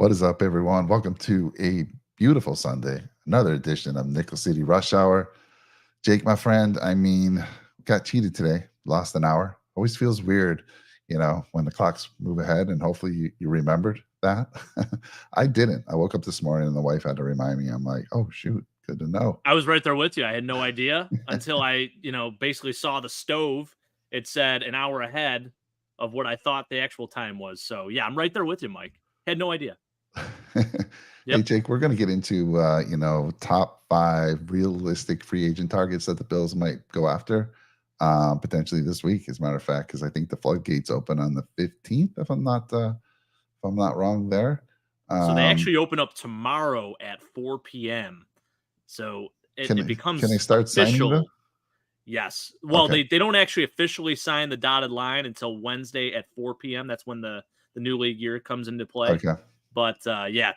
What is up, everyone? Welcome to a beautiful Sunday, another edition of Nickel City Rush Hour. Jake, my friend, got cheated today, lost an hour. Always feels weird, when the clocks move ahead, and hopefully you remembered that. I didn't. I woke up this morning and the wife had to remind me. I'm like, oh, shoot, good to know. I was right there with you. I had no idea until I, basically saw the stove. It said an hour ahead of what I thought the actual time was. So, yeah, I'm right there with you, Mike. Had no idea. Hey, Jake, we're going to get into, top 5 realistic free agent targets that the Bills might go after potentially this week, as a matter of fact, because I think the floodgates open on the 15th, if I'm not wrong there. So they actually open up tomorrow at 4 p.m. So it becomes can they start official. signing, though? Yes. Well, Okay. they don't actually officially sign the dotted line until Wednesday at 4 p.m. That's when the new league year comes into play. Okay. But,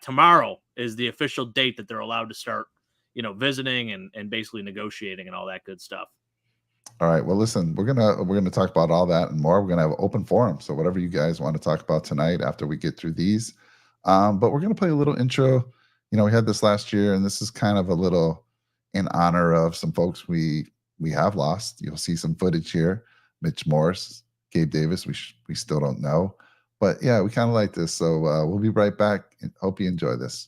tomorrow is the official date that they're allowed to start, visiting and basically negotiating and all that good stuff. All right. Well, listen, we're gonna talk about all that and more. We're gonna have an open forum, so whatever you guys want to talk about tonight after we get through these. But we're gonna play a little intro. We had this last year, and this is kind of a little in honor of some folks we have lost. You'll see some footage here. Mitch Morse, Gabe Davis. We still don't know, but yeah, we kind of like this. So we'll be right back. And hope you enjoy this.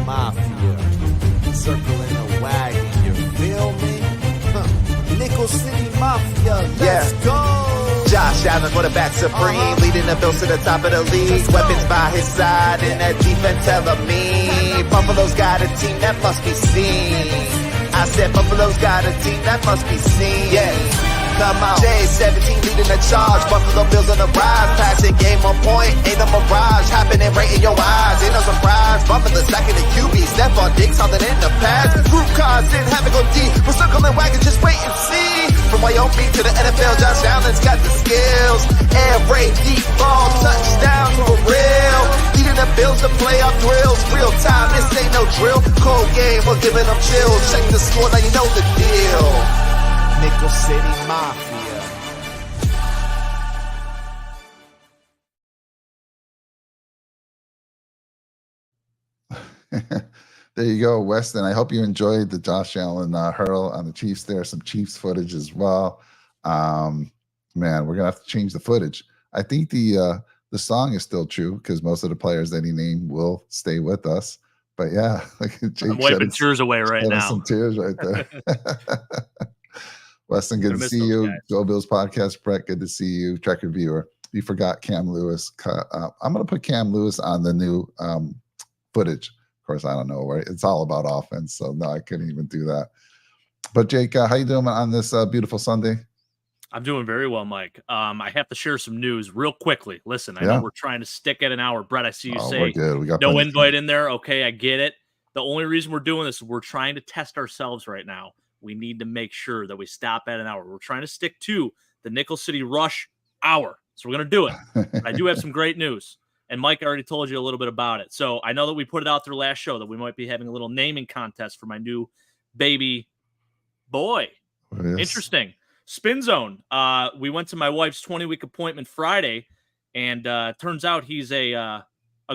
Mafia, circling the wagon, you feel me? Nickel City Mafia, let's go! Josh Allen, quarterback supreme, leading the Bills to the top of the league. Weapons by his side, and that defense hella mean. Buffalo's got a team that must be seen. I said Buffalo's got a team that must be seen. Yeah. Come on, J17 leading the charge. Buffalo Bills on the rise. Passing game on point, ain't no mirage. Happening right in your eyes, ain't no surprise. Buffalo stacking the QB, Stephon Diggs holding in the pass. Group cars didn't have to go deep. We're circling wagon, just wait and see. From Wyoming to the NFL, Josh Allen's got the skills. Air raid, deep ball, touchdown for real. Leading the Bills to playoff thrills. Real time, this ain't no drill. Cold game, we're giving them chills. Check the score, now you know the deal. Nickel City Mafia. There you go, Weston. I hope you enjoyed the Josh Allen hurl on the Chiefs. There's some Chiefs footage as well. Man, we're gonna have to change the footage. I think the song is still true because most of the players that he named will stay with us. But yeah, Jake, I'm wiping tears away right now. Some tears right there. Weston, good to see you. Go Bills podcast. Brett, good to see you. Trekker viewer. You forgot Cam Lewis. I'm going to put Cam Lewis on the new footage. Of course, I don't know where it's all about offense, so no, I couldn't even do that. But Jake, how you doing on this beautiful Sunday? I'm doing very well, Mike. I have to share some news real quickly. Listen, I know we're trying to stick at an hour. Brett, I see you say we're good. We got no invite in there. Okay, I get it. The only reason we're doing this is we're trying to test ourselves right now. We need to make sure that we stop at an hour. We're trying to stick to the Nickel City Rush hour. So we're going to do it. I do have some great news. And Mike already told you a little bit about it. So I know that we put it out there last show that we might be having a little naming contest for my new baby boy. Oh, yes. Interesting. Spin Zone. We went to my wife's 20-week appointment Friday, and turns out he's a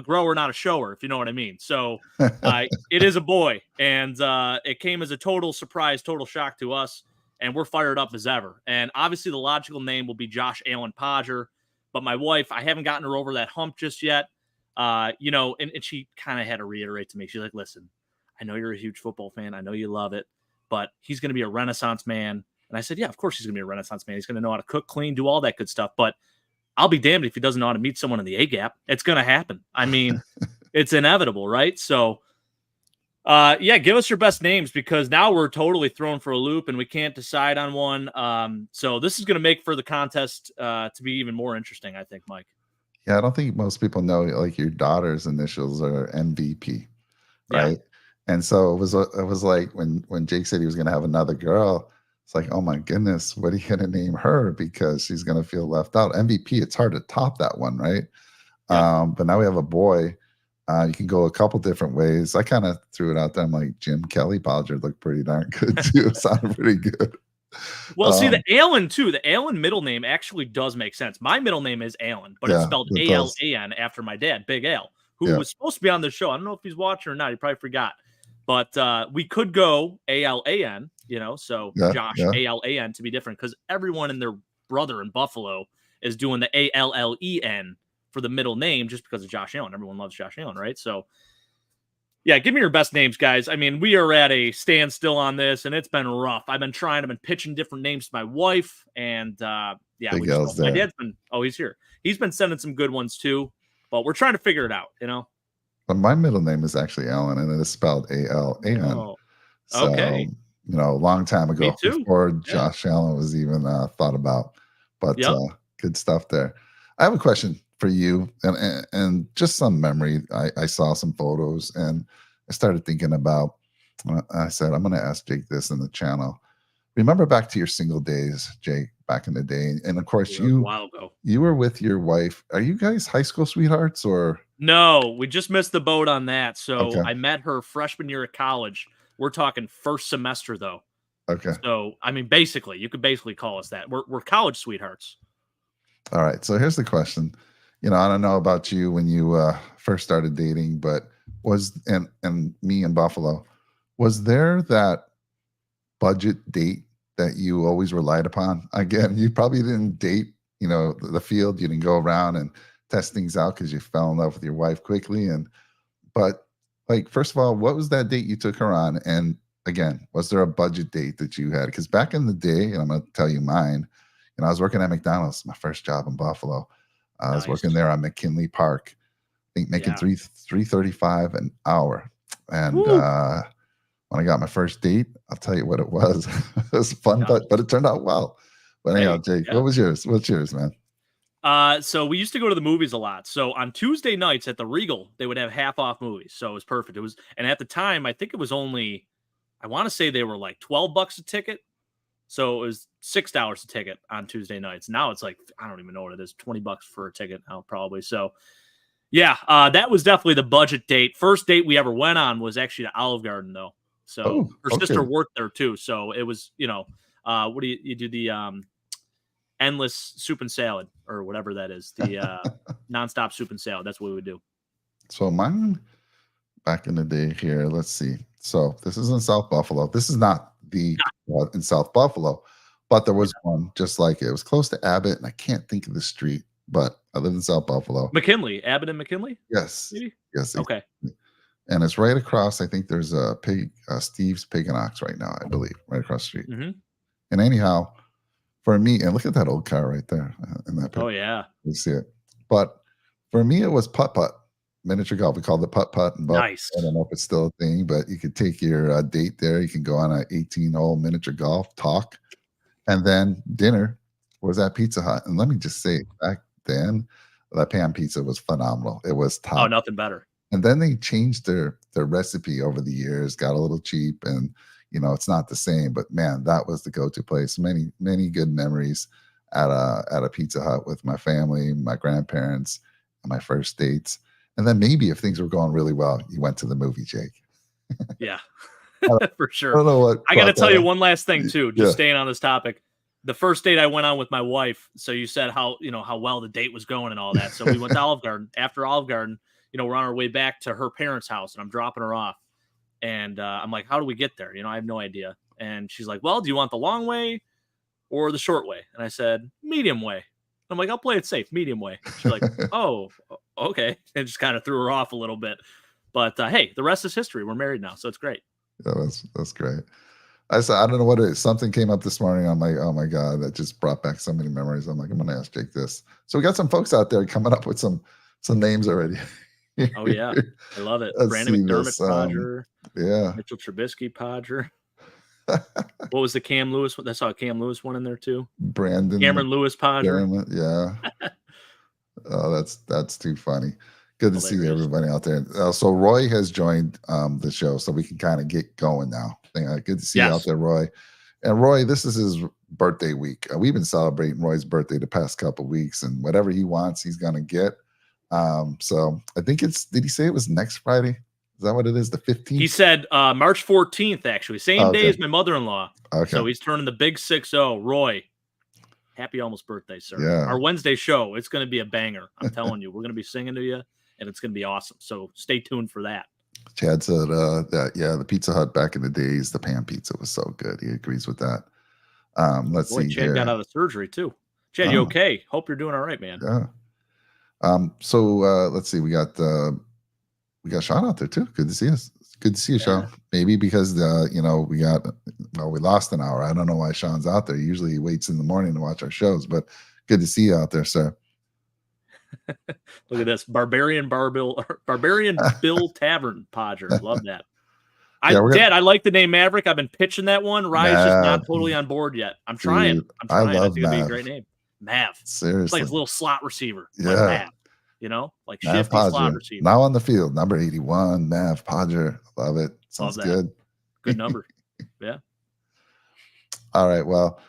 grower, not a shower, if you know what I mean. So it is a boy, and it came as a total surprise, total shock to us, and we're fired up as ever. And obviously the logical name will be Josh Allen Podger, but my wife, I haven't gotten her over that hump just yet. And she kind of had to reiterate to me. She's like, listen, I know you're a huge football fan. I know you love it, but he's going to be a Renaissance man. And I said, yeah, of course he's going to be a Renaissance man. He's going to know how to cook, clean, do all that good stuff. But I'll be damned if he doesn't know how to meet someone in the A-gap. It's going to happen. I mean, it's inevitable, right? So, give us your best names because now we're totally thrown for a loop and we can't decide on one. So this is going to make for the contest to be even more interesting, I think, Mike. Yeah, I don't think most people know like your daughter's initials are MVP, right? Yeah. And so it was like when Jake said he was going to have another girl. It's like, oh my goodness, what are you going to name her? Because she's going to feel left out. MVP, it's hard to top that one, right? Yeah. But now we have a boy. You can go a couple different ways. I kind of threw it out there. I'm like, Jim Kelly Podger looked pretty darn good too. Sounded pretty good. Well, see, the Alan too. The Alan middle name actually does make sense. My middle name is Alan, but it's Yeah, spelled it does. Alan after my dad, Big Al, who Yeah. was supposed to be on the show. I don't know if he's watching or not. He probably forgot. But we could go Alan, so Yeah, Josh yeah. Alan to be different because everyone and their brother in Buffalo is doing the Allen for the middle name just because of Josh Allen. Everyone loves Josh Allen, right? So yeah, give me your best names, guys. I mean, we are at a standstill on this, and it's been rough. I've been pitching different names to my wife, and yeah, Big L's my there. dad's been. Oh, he's here. He's been sending some good ones too, but we're trying to figure it out. But my middle name is actually Alan, and it is spelled Alan. Oh, So, okay. a long time Me ago, too. before Yeah. Josh Allen was even thought about. But Yep. good stuff there. I have a question for you, and just some memory. I saw some photos, and I started thinking about. I said, I'm going to ask Jake this in the channel. Remember back to your single days, Jake, back in the day, and of course It was a while ago. you were with your wife. Are you guys high school sweethearts or? No, we just missed the boat on that. So Okay. I met her freshman year of college. We're talking first semester though. Okay. So I mean, you could basically call us that. We're college sweethearts. All right. So here's the question. I don't know about you when you first started dating, but and me in Buffalo, was there that budget date that you always relied upon? Again, you probably didn't date, the field. You didn't go around and test things out because you fell in love with your wife quickly. But like, first of all, what was that date you took her on? And again, was there a budget date that you had? Because back in the day, and I'm going to tell you mine, I was working at McDonald's, my first job in Buffalo. I was working there on McKinley Park, I think making $3.35 an hour. And when I got my first date, I'll tell you what it was. It was fun, but it turned out well. But anyhow, Jake, what was yours? What's yours, man? So we used to go to the movies a lot. So on Tuesday nights at the Regal, they would have half off movies. So it was perfect. And at the time, I think it was only, I want to say they were like $12 a ticket. So it was $6 a ticket on Tuesday nights. Now it's like, I don't even know what it is, $20 for a ticket now, probably. So yeah, that was definitely the budget date. First date we ever went on was actually to Olive Garden, though. So her sister worked there too. So it was, what do you do? The endless soup and salad or whatever that is. The nonstop soup and salad. That's what we would do. So mine back in the day here, let's see. So this is in South Buffalo. This is not in South Buffalo, but there was one just like it. It was close to Abbott, and I can't think of the street, but I live in South Buffalo. McKinley, Abbott and McKinley? Yes. Maybe? Yes. Okay. And it's right across, I think there's a Steve's Pig and Ox right now, I believe, right across the street. Mm-hmm. And anyhow, for me, and look at that old car right there in that picture. Oh, yeah. You see it. But for me, it was putt-putt, miniature golf. We called it putt-putt. Nice. I don't know if it's still a thing, but you could take your date there. You can go on an 18-hole miniature golf, talk, and then dinner was at Pizza Hut. And let me just say, back then, that pan pizza was phenomenal. It was top. Oh, nothing better. And then they changed their recipe over the years, got a little cheap, and it's not the same. But man, that was the go-to place. Many, many good memories at a Pizza Hut with my family, my grandparents, and my first dates. And then maybe if things were going really well, you went to the movie, Jake. Yeah, for sure. I don't know what. I got to tell you one last thing too, just Yeah. staying on this topic. The first date I went on with my wife. So you said how well the date was going and all that. So we went to Olive Garden. After Olive Garden, we're on our way back to her parents' house, and I'm dropping her off. And I'm like, how do we get there? I have no idea. And she's like, well, do you want the long way or the short way? And I said, medium way. I'm like, I'll play it safe, medium way. She's like, oh, okay. And just kind of threw her off a little bit. But hey, the rest is history. We're married now, so it's great. Yeah, that's great. I said, I don't know what it is. Something came up this morning. I'm like, oh my God, that just brought back so many memories. I'm like, I'm going to ask Jake this. So we got some folks out there coming up with some names already. Oh yeah, I love it. Let's Brandon see McDermott, this, Podger. Yeah. Mitchell Trubisky, Podger. What was the Cam Lewis one? I saw a Cam Lewis one in there too. Cameron Lewis, Podger. Yeah. Oh, that's too funny. Good to see everybody out there. So Roy has joined the show, so we can kind of get going now. Good to see you out there, Roy. And Roy, this is his birthday week. We've been celebrating Roy's birthday the past couple of weeks, and whatever he wants, he's gonna get. So I think did he say it was next Friday? Is that what it is? The 15th? He said March 14th, actually. Same day as my mother-in-law. Okay. So he's turning the big 6-0. Roy, happy almost birthday, sir. Yeah. Our Wednesday show, it's going to be a banger. I'm telling you. We're going to be singing to you, and it's going to be awesome. So stay tuned for that. Chad said that, the Pizza Hut back in the days, the pan pizza was so good. He agrees with that. Let's see Chad here. got out of surgery, too. Chad, you okay? Hope you're doing all right, man. Yeah. So let's see. We got Sean out there, too. Good to see us. Good to see you, Sean. Maybe because, we lost an hour. I don't know why Sean's out there. Usually he waits in the morning to watch our shows, but good to see you out there, sir. Look at this. Barbarian Bill Tavern Podger. Love that. Dad, I like the name Maverick. I've been pitching that one. Rye's just not totally on board yet. I'm trying. I love think it'd be a great name. Mav. Seriously. It's like his little slot receiver. Yeah. Like Mav. Like Mav shifty Podger. slot receiver. Now on the field, number 81, Mav Podger. Love it. Sounds good. Good number. Yeah. All right. Well,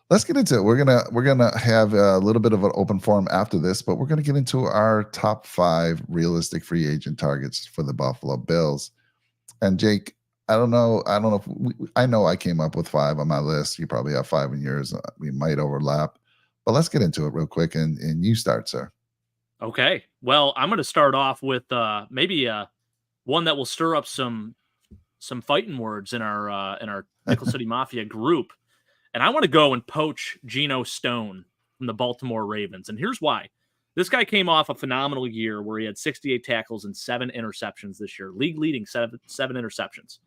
let's get into it. We're gonna have a little bit of an open forum after this, but we're gonna get into our top 5 realistic free agent targets for the Buffalo Bills. And Jake, I don't know if I know I came up with 5 on my list. You probably have 5 in yours. We might overlap, but let's get into it real quick. And you start, sir. Okay. Well, I'm going to start off with maybe one that will stir up some fighting words in our Nickel City Mafia group. And I want to go and poach Geno Stone from the Baltimore Ravens. And here's why. This guy came off a phenomenal year where he had 68 tackles and 7 interceptions this year. League leading 7 interceptions.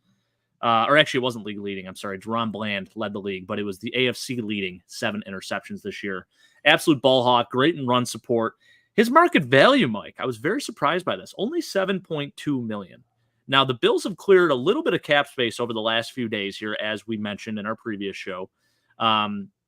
Or actually, it wasn't league leading. I'm sorry. Jerron Bland led the league, but it was the AFC leading 7 interceptions this year. Absolute ball hawk, great in run support. His market value, Mike, I was very surprised by this. Only $7.2 million. Now, the Bills have cleared a little bit of cap space over the last few days here, as we mentioned in our previous show,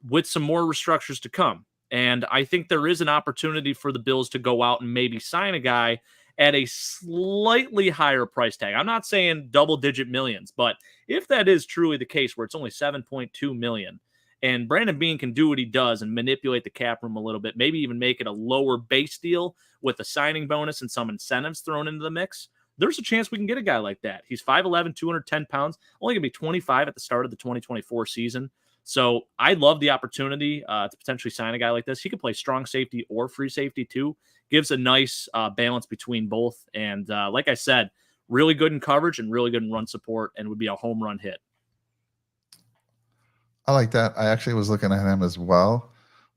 with some more restructures to come. And I think there is an opportunity for the Bills to go out and maybe sign a guy at a slightly higher price tag. I'm not saying double-digit millions, but if that is truly the case where it's only $7.2 million, and Brandon Beane can do what he does and manipulate the cap room a little bit, maybe even make it a lower base deal with a signing bonus and some incentives thrown into the mix, there's a chance we can get a guy like that. He's 5'11", 210 pounds, only going to be 25 at the start of the 2024 season. So I love the opportunity to potentially sign a guy like this. He could play strong safety or free safety too. Gives a nice balance between both. And like I said, really good in coverage and really good in run support, and would be a home run hit. I like that. I actually was looking at him as well,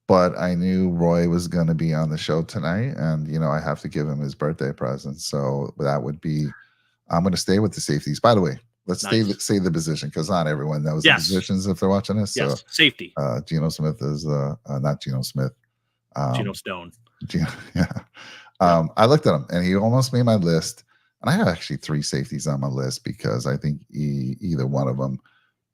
but I knew Roy was going to be on the show tonight, and I have to give him his birthday present. So that would be, I'm going to stay with the safeties. By the way, let's say the position, because not everyone knows the positions if they're watching this. Yes, so, safety. Geno Smith is not Geno Smith. Geno Stone. I looked at him, and he almost made my list. And I have actually 3 safeties on my list because I think either one of them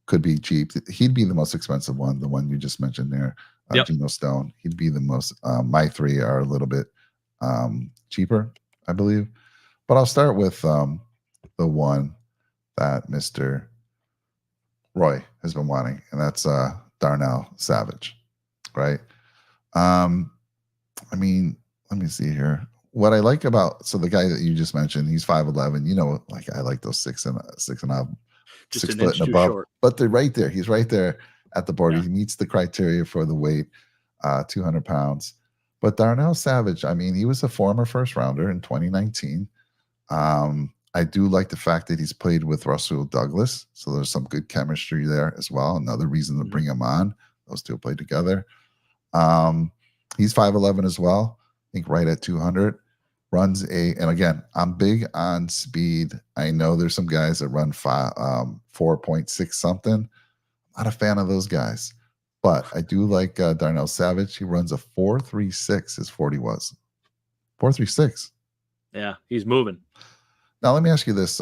could be cheap. He'd be the most expensive one, the one you just mentioned there, Geno Stone. He'd be the most. My 3 are a little bit cheaper, I believe. But I'll start with the one that Mr. Roy has been wanting, and that's Darnell Savage, right? I mean, let me see here. What I like about the guy that you just mentioned, he's 5'11". Like I like those 6 and up, just 6 foot and above. Short. But they're right there. He's right there at the border. Yeah. He meets the criteria for the weight, 200 pounds. But Darnell Savage, I mean, he was a former first rounder in 2019. I do like the fact that he's played with Russell Douglas, so there's some good chemistry there as well. Another reason to bring him on. Those 2 play together. He's 5'11" as well. I think right at 200. And again, I'm big on speed. I know there's some guys that run 4.6 something. Not a fan of those guys, but I do like Darnell Savage. He runs a 4.36. His 40 was 4.36. Yeah, he's moving. Now let me ask you this: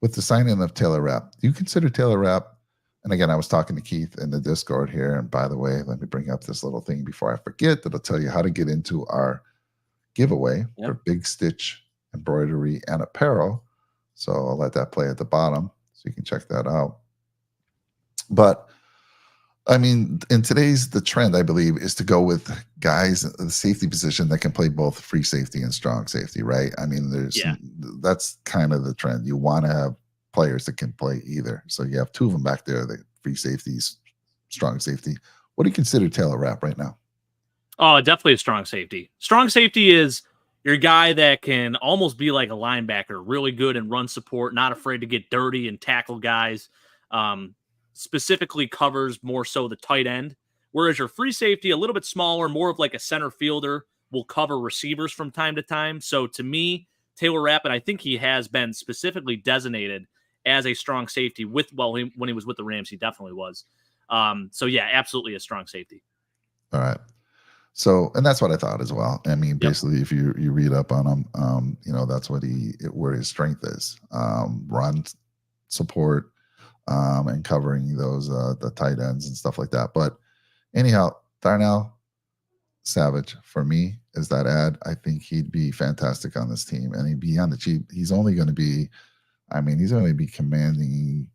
with the signing of Taylor Rapp, do you consider Taylor Rapp? And again, I was talking to Keith in the Discord here. And by the way, let me bring up this little thing before I forget that'll tell you how to get into our giveaway for Big Stitch embroidery and apparel. So I'll let that play at the bottom so you can check that out. But I mean, in today's the trend, I believe, is to go with guys in the safety position that can play both free safety and strong safety, right? I mean, Yeah. that's kind of the trend. You want to have players that can play either. So you have two of them back there, the free safeties, strong safety. What do you consider Taylor Rapp right now? Oh, definitely a strong safety. Strong safety is your guy that can almost be like a linebacker, really good in run support, not afraid to get dirty and tackle guys. Um, Specifically covers more so the tight end. Whereas your free safety, a little bit smaller, more of like a center fielder, will cover receivers from time to time. So to me, Taylor Rapp, and I think he has been specifically designated as a strong safety when he was with the Rams, he definitely was. So yeah, absolutely a strong safety. All right. So, and that's what I thought as well. I mean, Yep. basically, if you read up on him, that's what where his strength is: run support, and covering those the tight ends and stuff like that. But anyhow, Darnell Savage for me is that ad. I think he'd be fantastic on this team, and he'd be on the cheap. He's only going to be, I mean, he's going to be commanding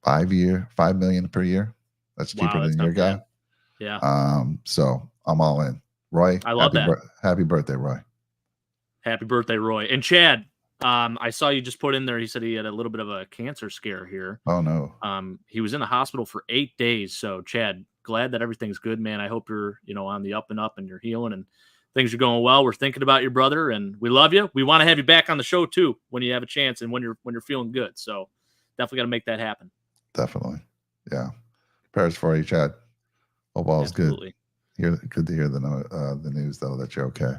5 million per year. That's cheaper Wow, that's than your not guy. bad. Yeah, So I'm all in. Roy, I love that. happy birthday, Roy. Happy birthday, Roy. And Chad, I saw you just put in there. He said he had a little bit of a cancer scare here. Oh no. He was in the hospital for 8 days. So, Chad, glad that everything's good, man. I hope you're, on the up and up and you're healing and things are going well. We're thinking about your brother and we love you. We want to have you back on the show too when you have a chance and when you're feeling good. So, definitely got to make that happen. Definitely. Yeah. Prayers for you, Chad. Hope all's Absolutely. good. Good to hear the news though that you're okay.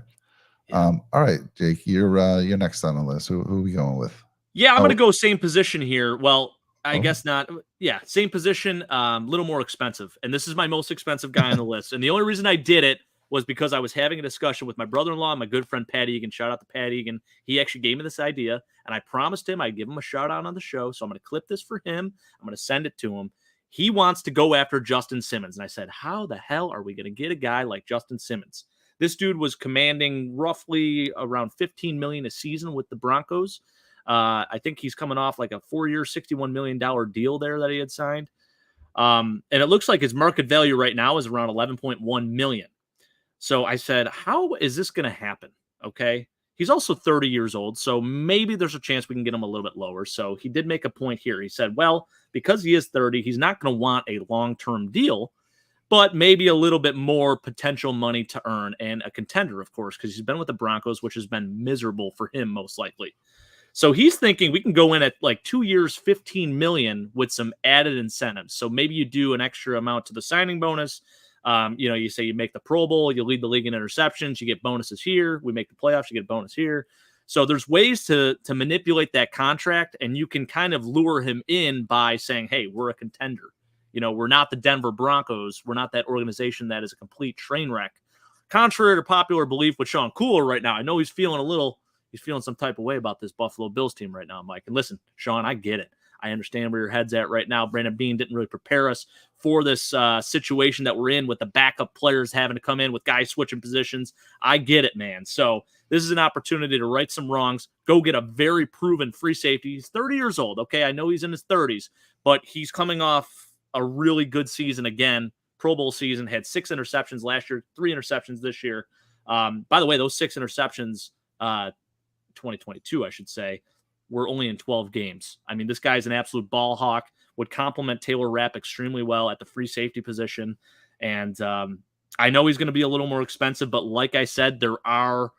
Yeah. All right, Jake, you're next on the list. Who are we going with? Yeah, I'm going to go same position here. Well, I Oh. guess not. Yeah, same position, little more expensive. And this is my most expensive guy on the list. And the only reason I did it was because I was having a discussion with my brother-in-law and my good friend Pat Egan. Shout out to Pat Egan. He actually gave me this idea, and I promised him I'd give him a shout out on the show. So I'm going to clip this for him. I'm going to send it to him. He wants to go after Justin Simmons. And I said, how the hell are we going to get a guy like Justin Simmons? This dude was commanding roughly around $15 million a season with the Broncos. I think he's coming off like a 4-year, $61 million deal there that he had signed. And it looks like his market value right now is around $11.1 million. So I said, how is this going to happen? Okay. He's also 30 years old, so maybe there's a chance we can get him a little bit lower. So he did make a point here. He said, well, because he is 30, he's not going to want a long-term deal, but maybe a little bit more potential money to earn and a contender, of course, because he's been with the Broncos, which has been miserable for him most likely. So he's thinking we can go in at like 2 years, $15 million with some added incentives. So maybe you do an extra amount to the signing bonus. You say you make the Pro Bowl, you lead the league in interceptions, you get bonuses here. We make the playoffs, you get a bonus here. So there's ways to manipulate that contract, and you can kind of lure him in by saying, hey, we're a contender. We're not the Denver Broncos. We're not that organization that is a complete train wreck. Contrary to popular belief with Sean Cooler right now, I know he's feeling some type of way about this Buffalo Bills team right now, Mike. And listen, Sean, I get it. I understand where your head's at right now. Brandon Beane didn't really prepare us for this situation that we're in with the backup players having to come in with guys switching positions. I get it, man. So this is an opportunity to right some wrongs, go get a very proven free safety. He's 30 years old. Okay, I know he's in his 30s, but he's coming off a really good season again. Pro Bowl season, had 6 interceptions last year, 3 interceptions this year. By the way, those 6 interceptions, 2022, I should say, were only in 12 games. I mean, this guy's an absolute ball hawk, would complement Taylor Rapp extremely well at the free safety position. And I know he's going to be a little more expensive, but like I said, there are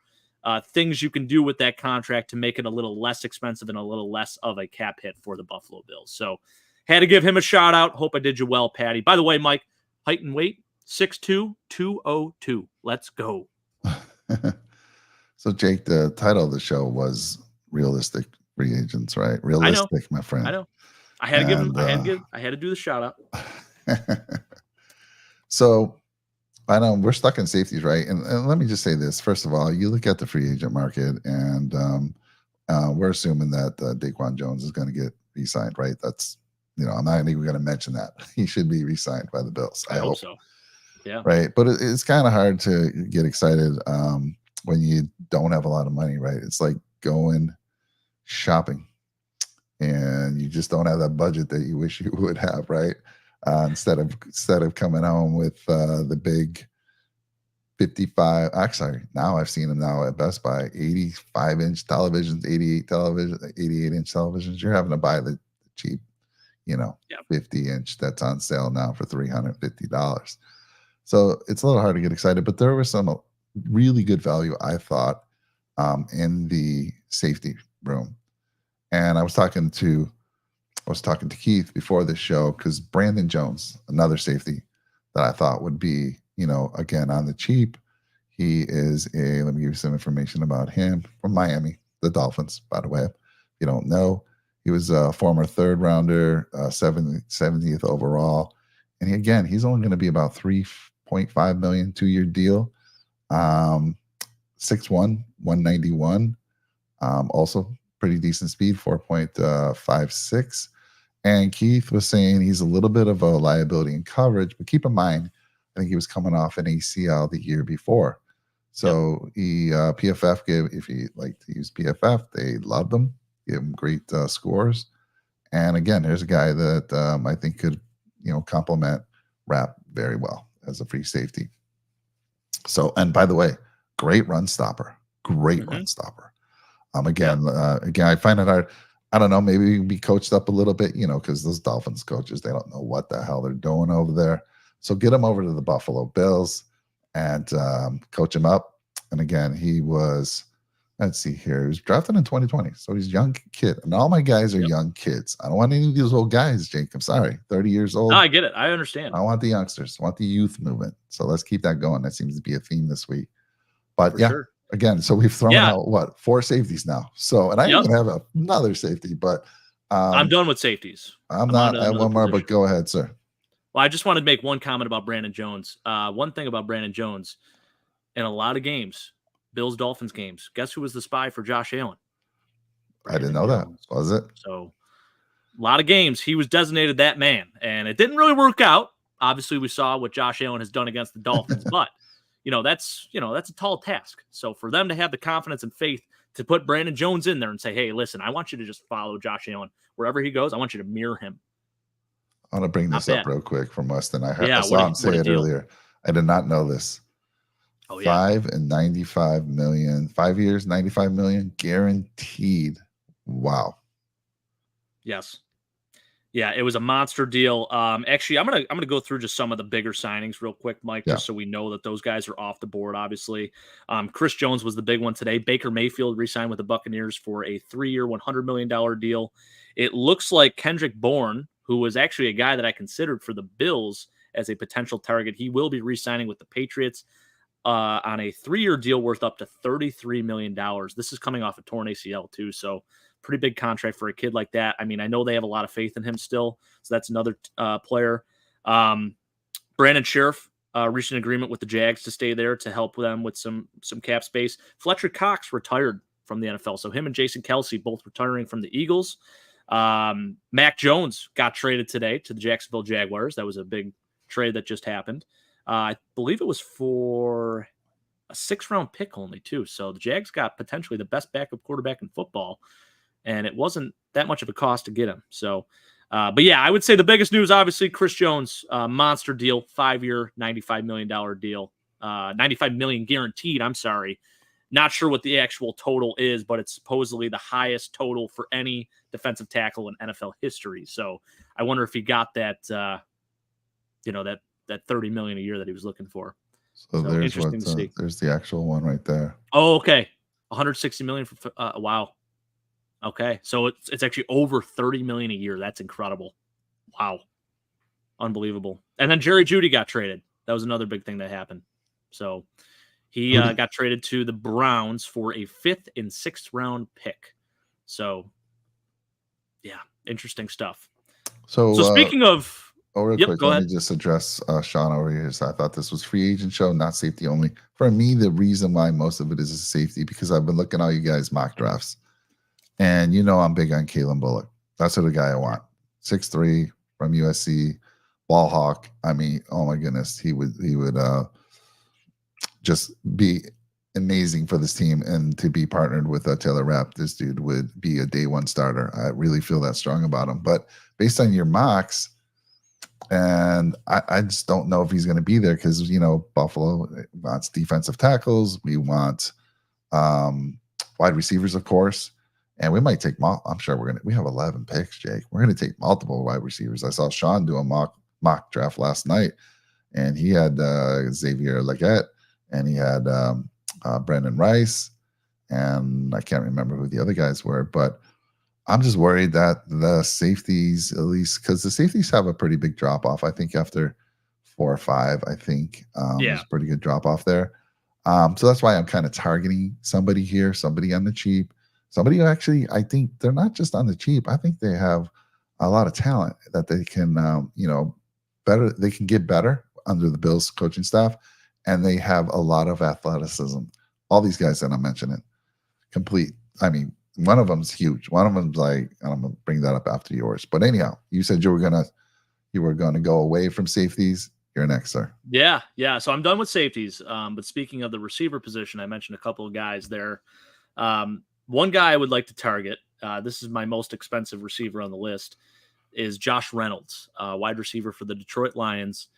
things you can do with that contract to make it a little less expensive and a little less of a cap hit for the Buffalo Bills. So had to give him a shout out. Hope I did you well, Patty. By the way, Mike, height and weight, 6'2", 202. Let's go. So, Jake, the title of the show was Realistic Free Agents, right? Realistic, my friend. I know. I had to give him. I had to do the shout out. So, I know we're stuck in safeties, right? And let me just say this: first of all, you look at the free agent market, and we're assuming that Daquan Jones is going to get re-signed, right? That's I'm not even going to mention that he should be re-signed by the Bills. I hope so. Yeah. Right, but it's kind of hard to get excited when you don't have a lot of money, right? It's like going shopping and you just don't have that budget that you wish you would have, right? instead of coming home with the big 55. Actually, now I've seen them now at Best Buy, 85-inch televisions, 88-inch televisions. You're having to buy the cheap, Yep. 50-inch that's on sale now for $350. So it's a little hard to get excited, but there was some really good value, I thought, in the safety room. And I was talking to Keith before this show because Brandon Jones, another safety that I thought would be, again, on the cheap. He is let me give you some information about him from Miami, the Dolphins, by the way. If you don't know, he was a former third rounder, 70th overall. And he's only going to be about $3.5 million, 2-year deal. 6'1", 191. Also pretty decent speed, 4.56. And Keith was saying he's a little bit of a liability in coverage, but keep in mind, I think he was coming off an ACL the year before. So PFF if you like to use PFF, they loved him, gave him great scores. And again, here's a guy that I think could, complement Rapp very well as a free safety. So, and by the way, great run stopper. Again, I find it hard. I don't know, maybe be coached up a little bit, because those Dolphins coaches, they don't know what the hell they're doing over there. So get him over to the Buffalo Bills and coach him up. And again, he was, let's see here, he was drafted in 2020. So he's a young kid. And all my guys are young kids. I don't want any of these old guys, Jake. I'm sorry. 30 years old. No, I get it. I understand. I want the youngsters. I want the youth movement. So let's keep that going. That seems to be a theme this week. But sure. Again, so we've thrown out 4 safeties now. So, and I even have another safety, but I'm done with safeties. I'm not at one more, but go ahead, sir. Well, I just wanted to make one comment about Brandon Jones. One thing about Brandon Jones, in a lot of games, Bills-Dolphins games, guess who was the spy for Josh Allen? I didn't know that. Was it? So, a lot of games, he was designated that man, and it didn't really work out. Obviously, we saw what Josh Allen has done against the Dolphins, but that's a tall task. So for them to have the confidence and faith to put Brandon Jones in there and say, hey, listen, I want you to just follow Josh Allen wherever he goes. I want you to mirror him. I want to bring this up real quick from Weston. I saw him say it earlier. I did not know this. 5 and 95 million, 5 years, 95 million guaranteed. Wow. Yes. Yeah, it was a monster deal. Actually, I'm gonna go through just some of the bigger signings real quick, Mike, just so we know that those guys are off the board. Obviously, Chris Jones was the big one today. Baker Mayfield re-signed with the Buccaneers for a 3-year, $100 million deal. It looks like Kendrick Bourne, who was actually a guy that I considered for the Bills as a potential target, he will be re-signing with the Patriots on a 3-year deal worth up to $33 million. This is coming off a torn ACL too, so pretty big contract for a kid like that. I mean, I know they have a lot of faith in him still, so that's another player. Brandon Sheriff reached an agreement with the Jags to stay there to help them with some cap space. Fletcher Cox retired from the NFL, so him and Jason Kelsey both retiring from the Eagles. Mac Jones got traded today to the Jacksonville Jaguars. That was a big trade that just happened. I believe it was for a 6th-round pick only, too. So the Jags got potentially the best backup quarterback in football, and it wasn't that much of a cost to get him. So, but yeah, I would say the biggest news, obviously, Chris Jones, monster deal, 5-year, $95 million deal, $95 million guaranteed. I'm sorry. Not sure what the actual total is, but it's supposedly the highest total for any defensive tackle in NFL history. So I wonder if he got that, that $30 million a year that he was looking for. So there's there's the actual one right there. Oh, okay. $160 million for wow. Okay, so it's actually over $30 million a year. That's incredible. Wow, unbelievable. And then Jerry Jeudy got traded. That was another big thing that happened. So he got traded to the Browns for a 5th and 6th round pick. So yeah, interesting stuff. So speaking of. Oh, real quick, let me just address Sean over here. So I thought this was free agent show, not safety only. For me, the reason why most of it is a safety, because I've been looking at all you guys' mock drafts. And I'm big on Kalen Bullock. That's the guy I want. 6'3" from USC, ball hawk. I mean, oh my goodness, he would just be amazing for this team. And to be partnered with Taylor Rapp, this dude would be a day one starter. I really feel that strong about him. But based on your mocks, And I just don't know if he's going to be there because, Buffalo wants defensive tackles. We want wide receivers, of course. And we might take, I'm sure we have 11 picks, Jake. We're going to take multiple wide receivers. I saw Sean do a mock draft last night, and he had Xavier Legette, and he had Brandon Rice, and I can't remember who the other guys were, but I'm just worried that the safeties, at least, because the safeties have a pretty big drop off. I think after 4 or 5, I think there's a pretty good drop off there. So that's why I'm kind of targeting somebody here, somebody on the cheap, somebody who actually, I think they're not just on the cheap. I think they have a lot of talent that they can, better. They can get better under the Bills coaching staff, and they have a lot of athleticism. All these guys that I'm mentioning, complete. I mean, one of them's huge. One of them's like, and I'm gonna bring that up after yours. But anyhow, you said you were gonna go away from safeties. You're next, sir. Yeah. So I'm done with safeties. But speaking of the receiver position, I mentioned a couple of guys there. One guy I would like to target. This is my most expensive receiver on the list. Is Josh Reynolds, wide receiver for the Detroit Lions.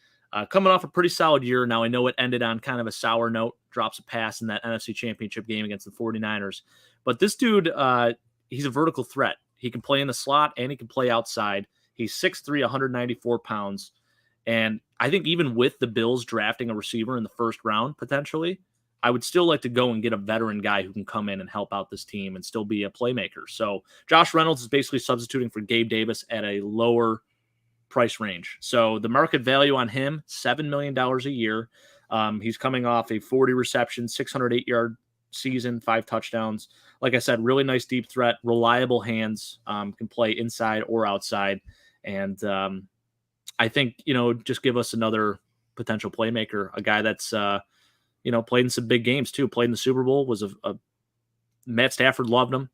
Coming off a pretty solid year. Now, I know it ended on kind of a sour note, drops a pass in that NFC Championship game against the 49ers. But this dude, he's a vertical threat. He can play in the slot and he can play outside. He's 6'3", 194 pounds. And I think even with the Bills drafting a receiver in the first round, potentially, I would still like to go and get a veteran guy who can come in and help out this team and still be a playmaker. So Josh Reynolds is basically substituting for Gabe Davis at a lower price range. So the market value on him, $7 million a year. He's coming off a 40 reception, 608-yard season, 5 touchdowns. Like I said, really nice deep threat, reliable hands, can play inside or outside. And I think, just give us another potential playmaker, a guy that's, played in some big games too, played in the Super Bowl, was a Matt Stafford loved him.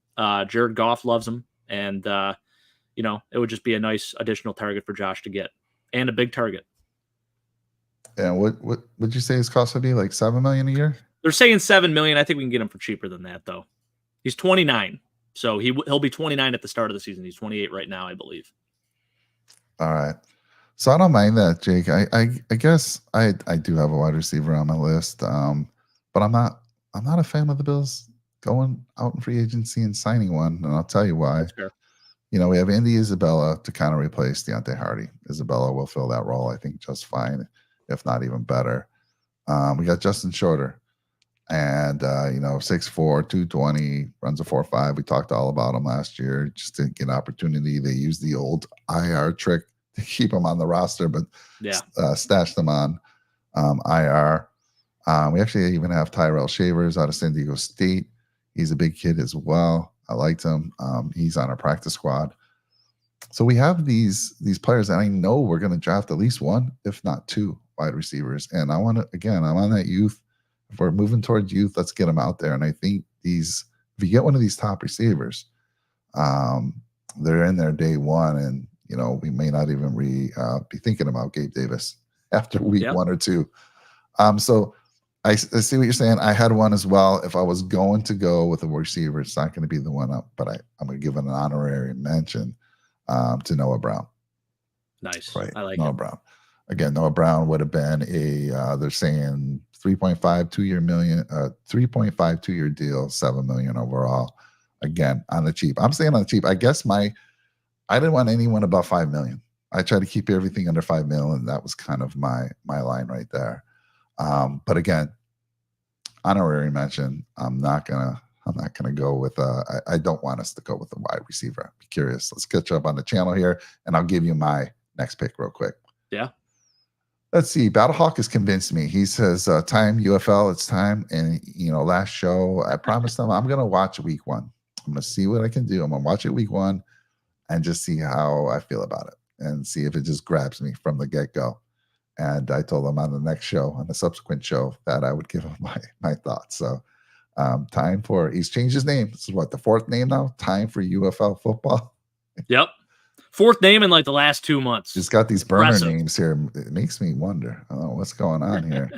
Jared Goff loves him. And, it would just be a nice additional target for Josh to get, and a big target. And what would you say his cost would be? Like $7 million a year? They're saying $7 million. I think we can get him for cheaper than that, though. He's 29, so he'll be 29 at the start of the season. He's 28 right now, I believe. All right. So I don't mind that, Jake. I guess I do have a wide receiver on my list, but I'm not a fan of the Bills going out in free agency and signing one, and I'll tell you why. That's fair. We have Andy Isabella to kind of replace Deontay Hardy. Isabella will fill that role, I think, just fine, if not even better. We got Justin Shorter, and 6'4", 220, runs a 4.5. We talked all about him last year. Just didn't get an opportunity. They used the old IR trick to keep him on the roster, but stashed them on IR. We actually even have Tyrell Shavers out of San Diego State. He's a big kid as well. I liked him. He's on our practice squad. So we have these players, and I know we're going to draft at least one, if not 2 wide receivers. And I'm on that youth. If we're moving towards youth, let's get them out there. And I think if you get one of these top receivers, they're in there day one, and we may not even be thinking about Gabe Davis after week 1 or 2. So I see what you're saying. I had one as well. If I was going to go with a receiver, it's not going to be the one up, but I'm going to give an honorary mention to Noah Brown. Nice. Right. I like Noah Brown. Again, Noah Brown would have been they're saying 3.5 2-year deal, $7 million overall. Again, on the cheap. I'm saying on the cheap. I guess I didn't want anyone above $5 million. I tried to keep everything under $5 million, and that was kind of my line right there. But again, honorary mention. I'm not gonna go with I don't want us to go with a wide receiver. I'm curious. Let's catch up on the channel here, and I'll give you my next pick real quick. Yeah. Let's see. Battlehawk has convinced me. He says, time UFL, it's time. And last show, I promised him I'm gonna watch week 1. I'm gonna see what I can do. I'm gonna watch it week 1 and just see how I feel about it and see if it just grabs me from the get-go. And I told him on the next show, on the subsequent show, that I would give him my thoughts. So time for, he's changed his name. This is what, the 4th name now? Time for UFL football. Yep. 4th name in like the last 2 months. Just got these burner names here. It makes me wonder. I don't know what's going on here.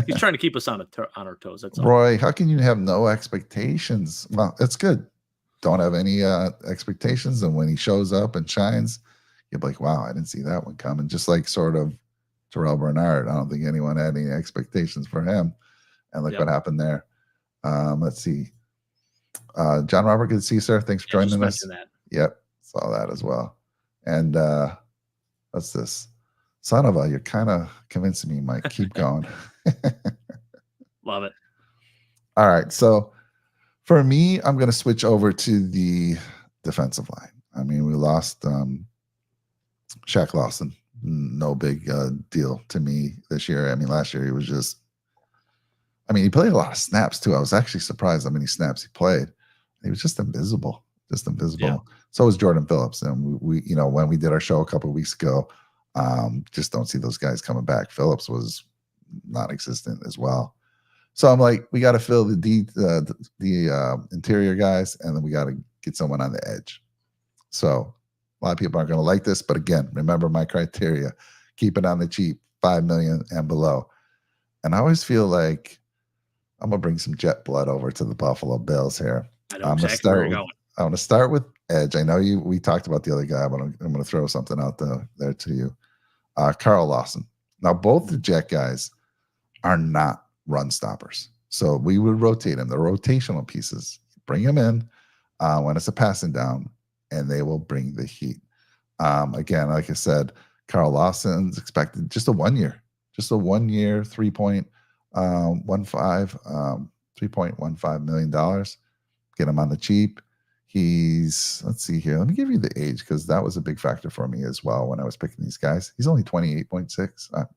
He's trying to keep us on our toes. That's all. Roy, how can you have no expectations? Well, it's good. Don't have any expectations. And when he shows up and shines, you'll be like, wow, I didn't see that one coming. Just like sort of Terrell Bernard. I don't think anyone had any expectations for him. And look Yep. what happened there. Let's see. John Robert, good to see you, sir. Thanks for Yeah, just joining us. mention that. Yep, saw that as well. And what's this? Son of a, you're kind of convincing me, Mike. Keep going. Love it. All right. So for me, I'm going to switch over to the defensive line. I mean, we lost Shaq Lawson. No big deal to me this year. I mean, last year he was just, I mean, he played a lot of snaps too. I was actually surprised how many snaps he played. He was just invisible, Yeah. So was Jordan Phillips. And we, you know, when we did our show a couple of weeks ago, just don't see those guys coming back. Phillips was non-existent as well. So I'm like, we got to fill the interior guys, and then we got to get someone on the edge. So a lot of people aren't going to like this, but again, remember my criteria: keep it on the cheap, $5 million and below. And I always feel like I'm gonna bring some jet blood over to the Buffalo Bills here. I know exactly where you're going. I'm gonna start with edge. I know we talked about the other guy, but I'm gonna throw something out there to you. Carl Lawson. Now, both the jet guys are not run stoppers. So we would rotate them. They're rotational pieces. Bring them in when it's a passing down, and they will bring the heat. Again, like I said, Carl Lawson's expected just a 1 year, 3.15 $3.15 million. Get him on the cheap. Let's see here. Let me give you the age, because that was a big factor for me as well when I was picking these guys. He's only 28.6.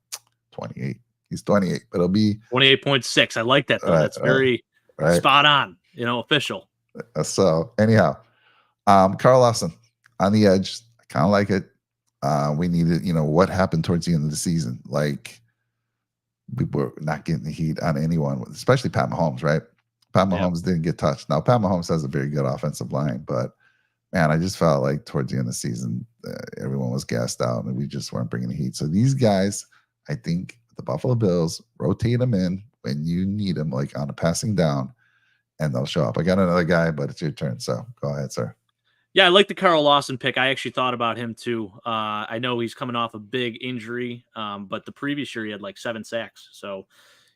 28. He's 28, but it'll be 28.6. I like that, though. That's very spot on, official. So anyhow, Carl Lawson on the edge. I kind of like it. We needed, what happened towards the end of the season. Like, we were not getting the heat on anyone, especially Pat Mahomes, right? Pat Mahomes didn't get touched. Now, Pat Mahomes has a very good offensive line, but man, I just felt like towards the end of the season, everyone was gassed out and we just weren't bringing the heat. So these guys, I think the Buffalo Bills, rotate them in when you need them, like on a passing down, and they'll show up. I got another guy, but it's your turn. So go ahead, sir. Yeah, I like the Carl Lawson pick. I actually thought about him too. I know he's coming off a big injury, but the previous year he had like 7 sacks. So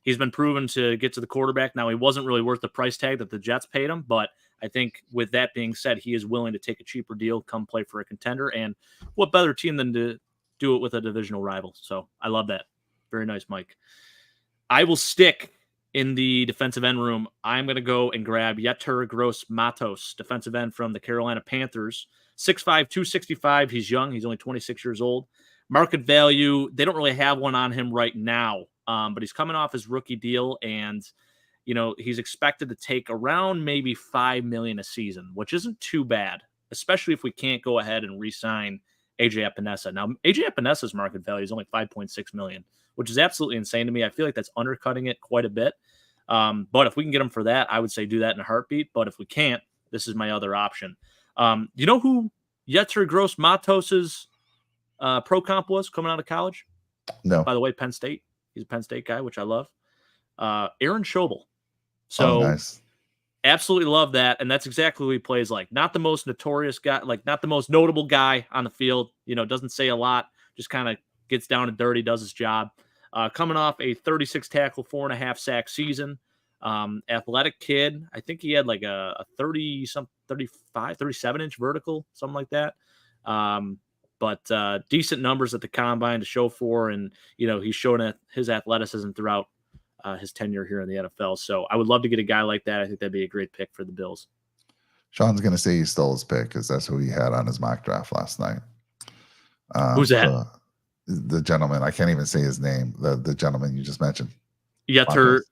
he's been proven to get to the quarterback. Now, he wasn't really worth the price tag that the Jets paid him, but I think with that being said, he is willing to take a cheaper deal, come play for a contender. And what better team than to do it with a divisional rival? So I love that. Very nice, Mike. I will stick in the defensive end room. I'm going to go and grab Yetur Gross-Matos, defensive end from the Carolina Panthers. 6'5", 265. He's young. He's only 26 years old. Market value, they don't really have one on him right now, but he's coming off his rookie deal, and he's expected to take around maybe $5 million a season, which isn't too bad, especially if we can't go ahead and re-sign AJ Epinesa. Now, AJ Epinesa's market value is only $5.6 million, which is absolutely insane to me. I feel like that's undercutting it quite a bit. But if we can get him for that, I would say do that in a heartbeat. But if we can't, this is my other option. You know who Yetur Gross-Matos's pro comp was coming out of college? No. By the way, Penn State. He's a Penn State guy, which I love. Aaron Schobel. So nice. Absolutely love that. And that's exactly who he plays like. Not the most notorious guy, like not the most notable guy on the field. Doesn't say a lot, just kind of gets down and dirty, does his job. Coming off a 36 tackle, 4.5 sack season. Athletic kid. I think he had like a 37-inch vertical, something like that. But decent numbers at the combine to show for. And, he's shown his athleticism throughout his tenure here in the NFL. So I would love to get a guy like that. I think that'd be a great pick for the Bills. Sean's going to say he stole his pick because that's who he had on his mock draft last night. Who's that? The gentleman. I can't even say his name. The gentleman you just mentioned. Yetur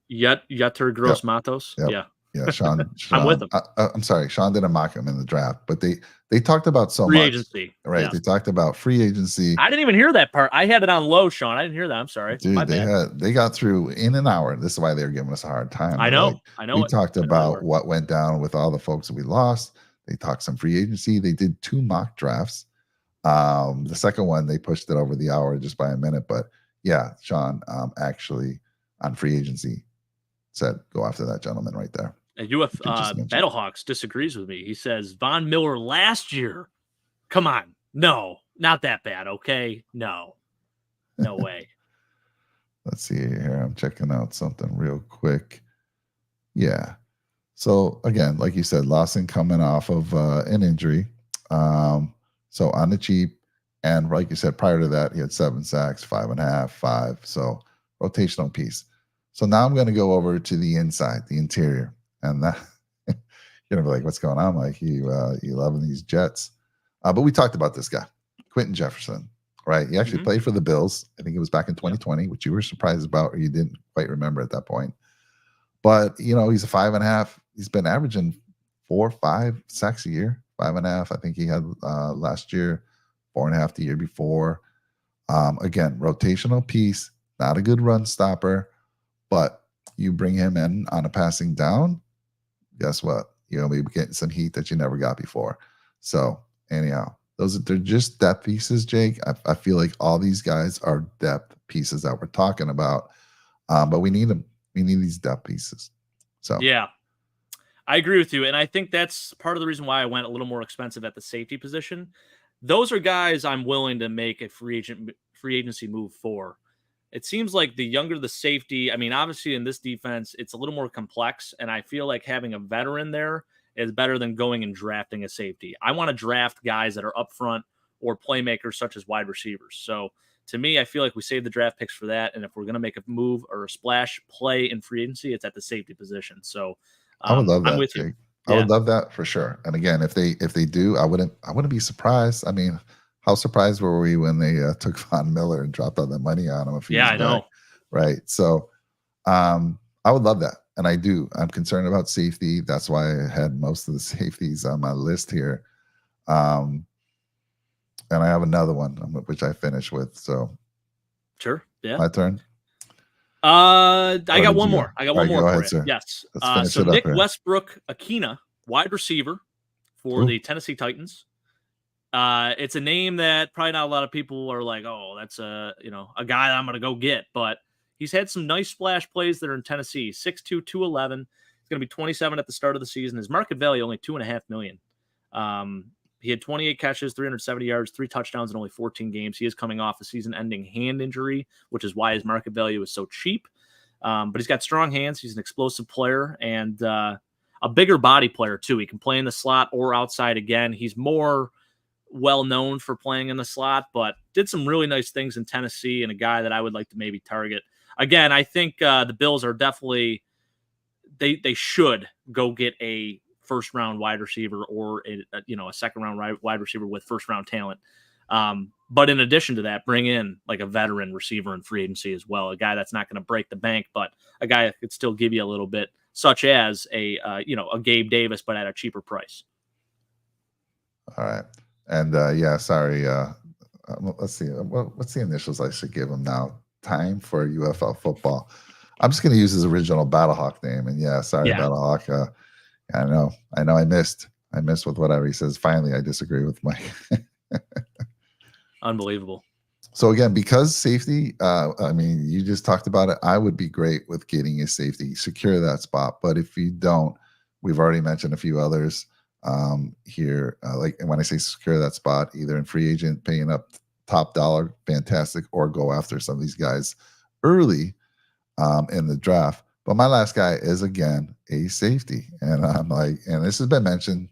Gross-Matos. Yep. Yeah. Yeah, Sean. I'm with him. I'm sorry, Sean didn't mock him in the draft, but they talked about free much. Agency. Right. Yeah. They talked about free agency. I didn't even hear that part. I had it on low, Sean. I didn't hear that. I'm sorry. Dude, they got through in an hour. This is why they were giving us a hard time. I know. We talked about what went down with all the folks that we lost. They talked some free agency. They did 2 mock drafts. The second one, they pushed it over the hour just by a minute. But yeah, Sean actually on free agency said, go after that gentleman right there. And Battlehawks disagrees with me. He says Von Miller last year. Come on. No. Not that bad, okay? No way. Let's see here. I'm checking out something real quick. Yeah. So again, like you said, Lawson coming off of an injury. So on the cheap. And like you said, prior to that, he had 7 sacks, 5.5, 5. So rotational piece. So now I'm going to go over to the inside, the interior. And that you're going to be like, what's going on, Mike? You loving these Jets. But we talked about this guy, Quentin Jefferson, right? He actually played for the Bills. I think it was back in 2020, which you were surprised about, or you didn't quite remember at that point. But, he's a 5.5. He's been averaging 4 or 5 sacks a year, 5.5. I think he had last year, 4.5 the year before. Again, rotational piece, not a good run stopper, but you bring him in on a passing down, guess what? You're going to be getting some heat that you never got before. So anyhow, they're just depth pieces, Jake. I feel like all these guys are depth pieces that we're talking about, but we need them. We need these depth pieces. So yeah, I agree with you, and I think that's part of the reason why I went a little more expensive at the safety position. Those are guys I'm willing to make a free agency move for. It seems like the younger the safety, I mean, obviously in this defense, it's a little more complex, and I feel like having a veteran there is better than going and drafting a safety. I want to draft guys that are up front or playmakers such as wide receivers. So to me, I feel like we save the draft picks for that. And if we're going to make a move or a splash play in free agency, it's at the safety position. So I would love I'm that, with Jake. you. I would love that for sure. And again, if they do, I wouldn't be surprised. I mean, how surprised were we when they took Von Miller and dropped all that money on him a few years back? Know. Right. So I would love that. And I do. I'm concerned about safety. That's why I had most of the safeties on my list here. And I have another one, which I finished with. So sure. Yeah. My turn. I got one more. I got one more. Go ahead, sir. Yes. Let's finish so it up Nick here. Westbrook Akina, wide receiver for the Tennessee Titans. It's a name that probably not a lot of people are like, oh, that's a guy that I'm going to go get. But he's had some nice splash plays that are in Tennessee. 6'2", 211. He's going to be 27 at the start of the season. His market value only $2.5 million. He had 28 catches, 370 yards, 3 touchdowns in only 14 games. He is coming off a season-ending hand injury, which is why his market value is so cheap. But he's got strong hands. He's an explosive player and a bigger body player, too. He can play in the slot or outside again. He's more well-known for playing in the slot, but did some really nice things in Tennessee and a guy that I would like to maybe target. Again, I think the Bills are definitely they should go get a first-round wide receiver or a second-round wide receiver with first-round talent. But in addition to that, bring in like a veteran receiver in free agency as well, a guy that's not going to break the bank, but a guy that could still give you a little bit, such as a Gabe Davis, but at a cheaper price. All right. And sorry. Let's see. What's the initials I should give him now? Time for UFL football. I'm just going to use his original Battlehawk name. And Battlehawk. I know. I missed with whatever he says. Finally, I disagree with Mike. Unbelievable. So again, because safety, you just talked about it. I would be great with getting a safety, secure that spot. But if you don't, we've already mentioned a few others here. Like when I say secure that spot, either in free agent, paying up top dollar, fantastic, or go after some of these guys early in the draft. But my last guy is, again, a safety. And I'm like, and this has been mentioned,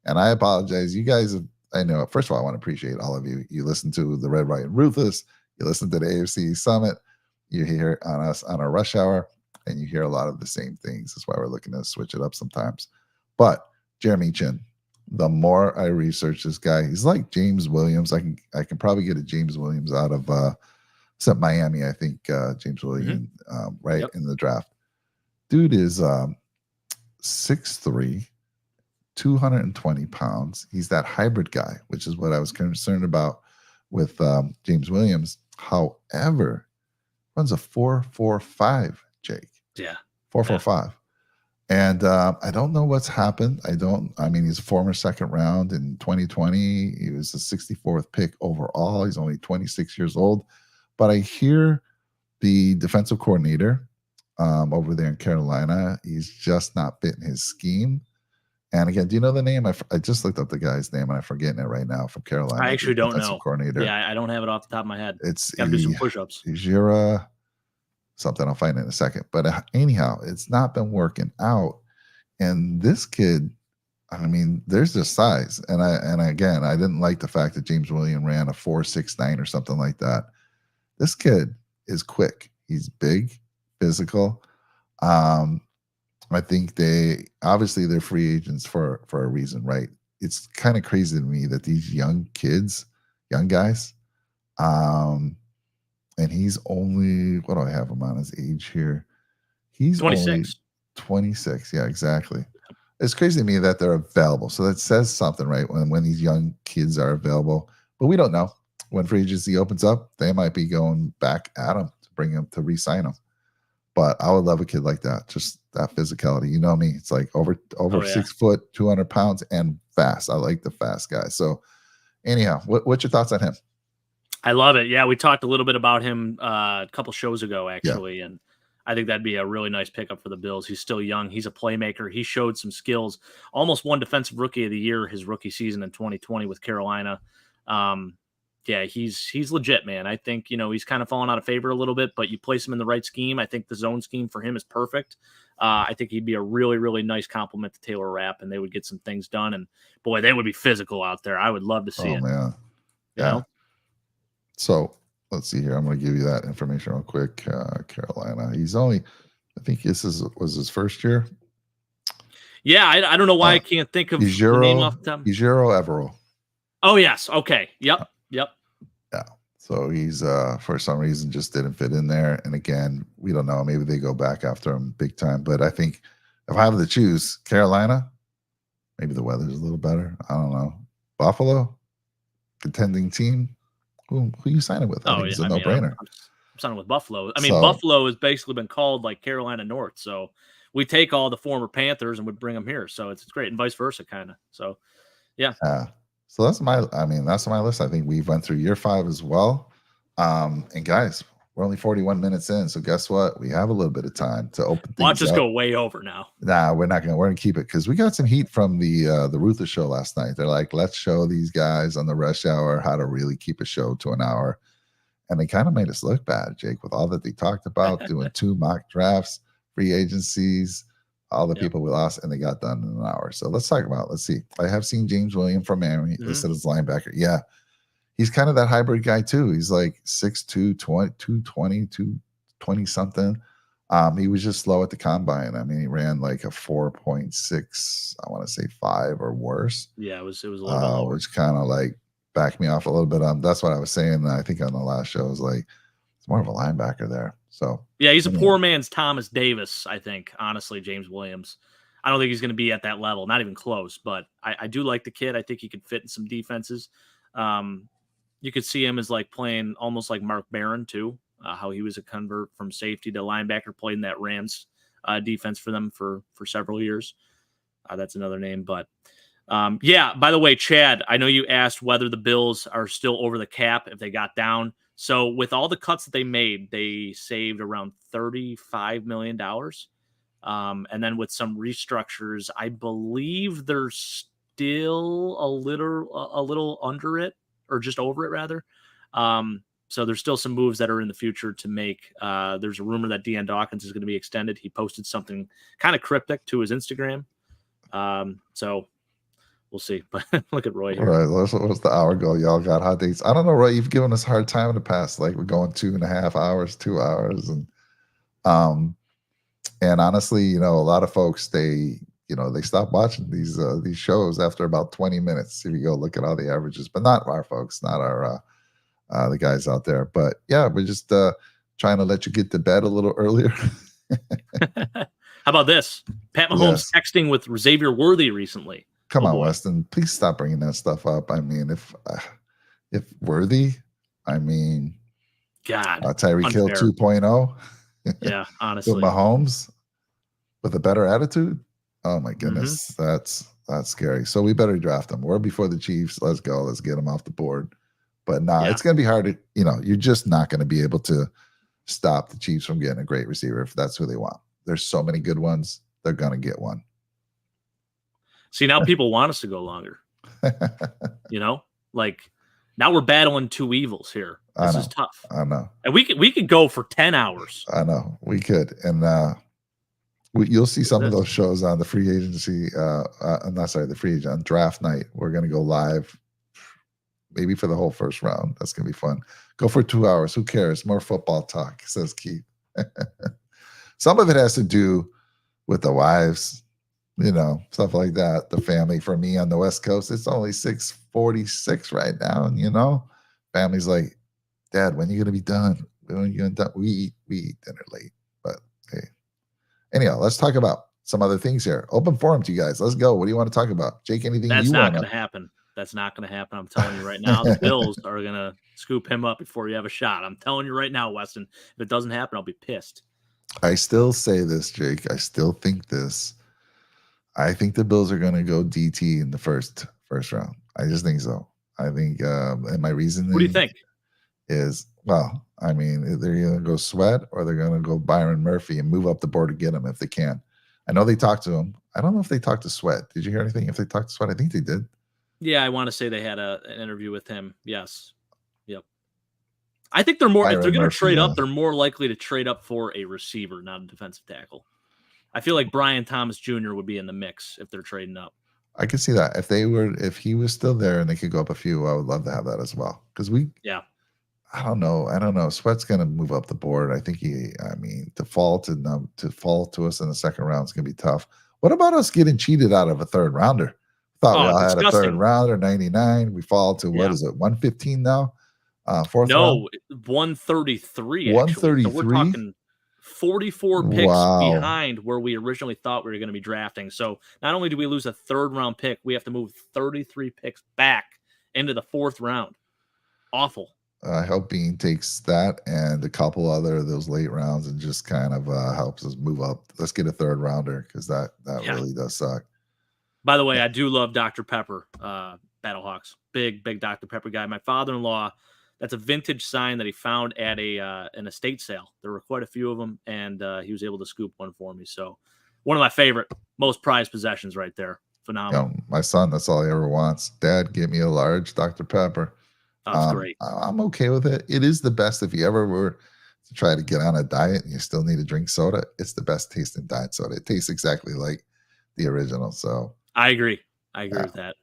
and I apologize. You guys I know, first of all, I want to appreciate all of you. You listen to the Red, White, and Ruthless. You listen to the AFC Summit. You hear on us on a rush hour, and you hear a lot of the same things. That's why we're looking to switch it up sometimes. But Jeremy Chin, the more I research this guy, he's like James Williams. I can probably get a James Williams out of except Miami, I think James Williams in the draft. Dude is 6'3", 220 pounds. He's that hybrid guy, which is what I was concerned about with James Williams. However, runs a 4.45, Jake. Yeah. 4.45. And I don't know what's happened. He's a former second round in 2020. He was the 64th pick overall. He's only 26 years old. But I hear the defensive coordinator over there in Carolina, he's just not fitting his scheme. And again, do you know the name? I just looked up the guy's name and I'm forgetting it right now from Carolina. I actually the don't defensive know. coordinator. Yeah, I don't have it off the top of my head. It's Got to do some push-ups. Jira something. I'll find it in a second. But anyhow, it's not been working out. And this kid, I mean, there's just size. And again, I didn't like the fact that James Williams ran a 4.69 or something like that. This kid is quick. He's big, physical. I think they're free agents for a reason, right? It's kind of crazy to me that these young guys, and he's only, what do I have him on his age here? He's 26. only 26. Yeah, exactly. It's crazy to me that they're available. So that says something, right? When these young kids are available, but we don't know. When free agency opens up, they might be going back at him to bring him to re-sign him. But I would love a kid like that. Just that physicality. You know me. It's like over 6 foot, 200 pounds, and fast. I like the fast guy. So anyhow, what's your thoughts on him? I love it. Yeah, we talked a little bit about him a couple shows ago, actually, and I think that'd be a really nice pickup for the Bills. He's still young. He's a playmaker. He showed some skills. Almost won Defensive Rookie of the Year his rookie season in 2020 with Carolina. Yeah, he's legit, man. I think, he's kind of fallen out of favor a little bit, but you place him in the right scheme. I think the zone scheme for him is perfect. I think he'd be a really, really nice compliment to Taylor Rapp, and they would get some things done. And boy, they would be physical out there. I would love to see it. Oh man, yeah. So let's see here. I'm going to give you that information real quick. Carolina. He's only, I think was his first year. Yeah, I don't know why I can't think of the name off the top. Ejiro Evero. Oh yes. Okay. Yep. Yeah. So he's for some reason just didn't fit in there. And again, we don't know. Maybe they go back after him big time. But I think if I have to choose, Carolina, maybe the weather's a little better. I don't know. Buffalo, contending team. Who you signing with? I think it's a no-brainer. I'm signing with Buffalo. I mean, Buffalo has basically been called like Carolina North. So we take all the former Panthers and we bring them here. So it's great, and vice versa, kind of. So yeah. So that's my list. I think we've went through year 5 as well. And guys, we're only 41 minutes in. So guess what? We have a little bit of time to open things Watch us up. go way over now. Nah, we're gonna keep it because we got some heat from the Ruthless show last night. They're like, let's show these guys on the rush hour how to really keep a show to an hour. And they kind of made us look bad, Jake, with all that they talked about, doing 2 mock drafts, free agencies, all the people we lost, and they got done in an hour. So let's talk about it. Let's see. I have seen James Williams from Miami listed as linebacker. Yeah. He's kind of that hybrid guy too. He's like 6'2", 220, 220 something. He was just slow at the combine. I mean, he ran like a 4.6, I want to say 5 or worse. Yeah, it was a little bit lower. Which kind of like backed me off a little bit. That's what I was saying. I think on the last show, I was like, it's more of a linebacker there. So yeah, he's a poor man's Thomas Davis, I think, honestly, James Williams. I don't think he's going to be at that level, not even close, but I do like the kid. I think he could fit in some defenses. You could see him as like playing almost like Mark Barron too, how he was a convert from safety to linebacker, played in that Rams defense for them for several years. That's another name, but yeah, by the way, Chad, I know you asked whether the Bills are still over the cap if they got down. So with all the cuts that they made, they saved around $35 million. And then with some restructures, I believe they're still a little under it, or just over it rather. So there's still some moves that are in the future to make. There's a rumor that Deion Dawkins is going to be extended. He posted something kind of cryptic to his Instagram. So we'll see. But look at Roy here. All right, what's the hour goal? Y'all got hot dates. I don't know, Roy. You've given us a hard time in the past. Like we're going 2.5 hours, 2 hours, and honestly, a lot of folks they stop watching these shows after about 20 minutes. If you go look at all the averages, but not our folks, not our the guys out there. But yeah, we're just trying to let you get to bed a little earlier. How about this? Pat Mahomes texting with Xavier Worthy recently. Come on, Weston. Please stop bringing that stuff up. I mean, if Worthy, I mean, God, Tyreek Hill 2.0. Yeah, honestly. With Mahomes with a better attitude. Oh my goodness, that's scary. So we better draft him. We're before the Chiefs. Let's go. Let's get him off the board. But it's going to be hard to, you're just not going to be able to stop the Chiefs from getting a great receiver if that's who they want. There's so many good ones. They're going to get one. See, now people want us to go longer. You know, like now we're battling two evils here. This is tough. I know. And we could go for 10 hours. I know we could, and you'll see some of those shows on the free agency. I'm not sorry, the free agent on draft night. We're gonna go live, maybe for the whole first round. That's gonna be fun. Go for 2 hours. Who cares? More football talk, says Keith. Some of it has to do with the wives, stuff like that. The family. For me on the West Coast, it's only 6:46 right now, and family's like, Dad, when are you gonna be done? When are you gonna done? We eat dinner late, but hey. Anyhow, let's talk about some other things here. Open forum to you guys. Let's go. What do you want to talk about, Jake? Anything That's you not want? Going to happen. That's not going to happen. I'm telling you right now. The Bills are going to scoop him up before you have a shot. I'm telling you right now, Weston. If it doesn't happen, I'll be pissed. I still say this, Jake. I still think this. I think the Bills are going to go DT in the first round. I just think so. I think, and my reasoning. What do you think? Is, well, I mean, they're going to go Sweat or they're going to go Byron Murphy and move up the board to get him if they can. I know they talked to him. I don't know if they talked to Sweat. Did you hear anything if they talked to Sweat? I think they did. Yeah, I want to say they had an interview with him. Yes. Yep. I think they're more, Byron if they're going to trade up, they're more likely to trade up for a receiver, not a defensive tackle. I feel like Brian Thomas Jr. would be in the mix if they're trading up. I could see that. If he was still there and they could go up a few, I would love to have that as well. Because I don't know. Sweat's going to move up the board. I think to fall to us in the second round is going to be tough. What about us getting cheated out of a third rounder? Thought we all had a third rounder, 99. We fall to, what is it, 115 now? Fourth round? 133. 133. So we're talking 44 picks behind where we originally thought we were going to be drafting. So not only do we lose a third round pick, we have to move 33 picks back into the fourth round. Awful. I hope Bean takes that and a couple other of those late rounds and just kind of helps us move up. Let's get a third rounder because that really does suck. By the way, I do love Dr. Pepper, Battlehawks. Big Dr. Pepper guy. My father-in-law, that's a vintage sign that he found at an estate sale. There were quite a few of them, and he was able to scoop one for me. So one of my favorite, most prized possessions right there. Phenomenal. My son, that's all he ever wants. Dad, give me a large Dr. Pepper. That's great. I'm okay with it. It is the best if you ever were to try to get on a diet and you still need to drink soda. It's the best tasting diet soda. It tastes exactly like the original. So I agree. With that.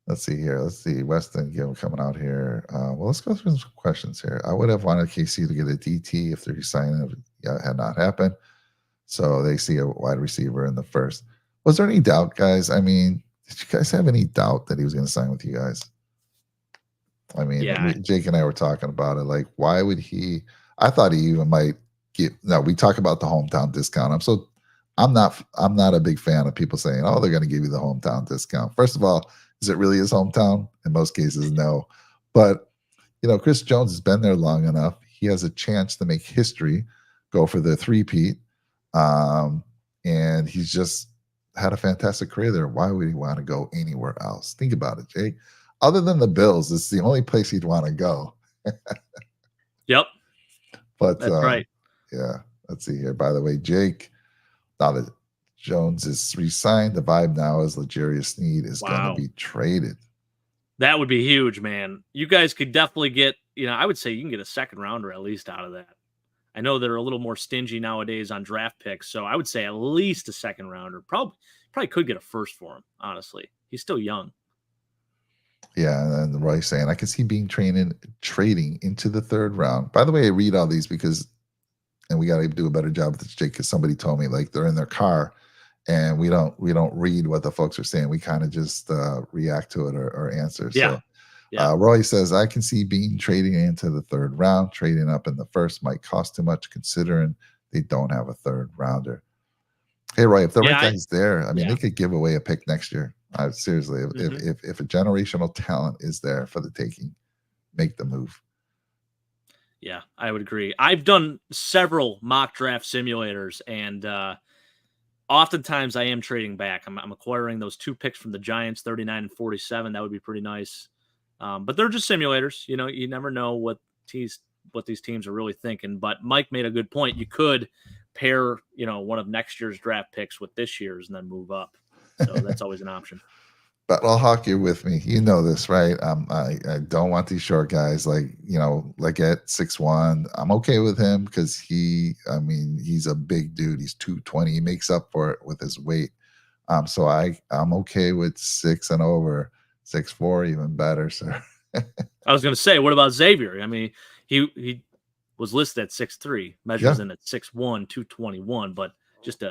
Let's see here. Let's see. Weston coming out here. Well, let's go through some questions here. I would have wanted KC to get a DT if the resigning had not happened. So they see a wide receiver in the first. Was there any doubt, guys? I mean, did you guys have any doubt that he was going to sign with you guys? I mean, Jake and I were talking about it. Like, why would he? I thought he even might get. Now we talk about the hometown discount. I'm not a big fan of people saying, "Oh, they're going to give you the hometown discount." First of all, is it really his hometown? In most cases, no. But Chris Jones has been there long enough. He has a chance to make history, go for the three-peat, and he's just had a fantastic career there. Why would he want to go anywhere else? Think about it, Jake. Other than the Bills, it's the only place he'd want to go. Yep. But that's right. Yeah. Let's see here. By the way, Jake, now that Jones is re-signed, the vibe now is L'Jarius Sneed is going to be traded. That would be huge, man. You guys could definitely get, I would say you can get a second rounder at least out of that. I know they're a little more stingy nowadays on draft picks, so I would say at least a second rounder. Probably could get a first for him, honestly. He's still young. Yeah, and Roy's saying, I can see being trading into the third round. By the way, I read all these because, and we got to do a better job with this, Jake, because somebody told me, like, they're in their car, and we don't read what the folks are saying. We kind of just react to it or answer. Yeah. So Roy says, I can see being trading into the third round. Trading up in the first might cost too much considering they don't have a third rounder. Hey, Roy, if the right guy's there, I mean, they could give away a pick next year. Seriously, if a generational talent is there for the taking, make the move. Yeah, I would agree. I've done several mock draft simulators, and oftentimes I am trading back. I'm acquiring those 2 picks from the Giants, 39 and 47. That would be pretty nice. But they're just simulators. You never know what these teams are really thinking. But Mike made a good point. You could pair, one of next year's draft picks with this year's and then move up. So that's always an option. But I'll hawk you with me. You know this, right? I don't want these short guys like at 6'1". I'm okay with him because he's a big dude. He's 220. He makes up for it with his weight. So I'm okay with 6 and over, 6'4", even better, sir. I was going to say, what about Xavier? I mean, he was listed at 6'3", measures in at 6'1", 221, but just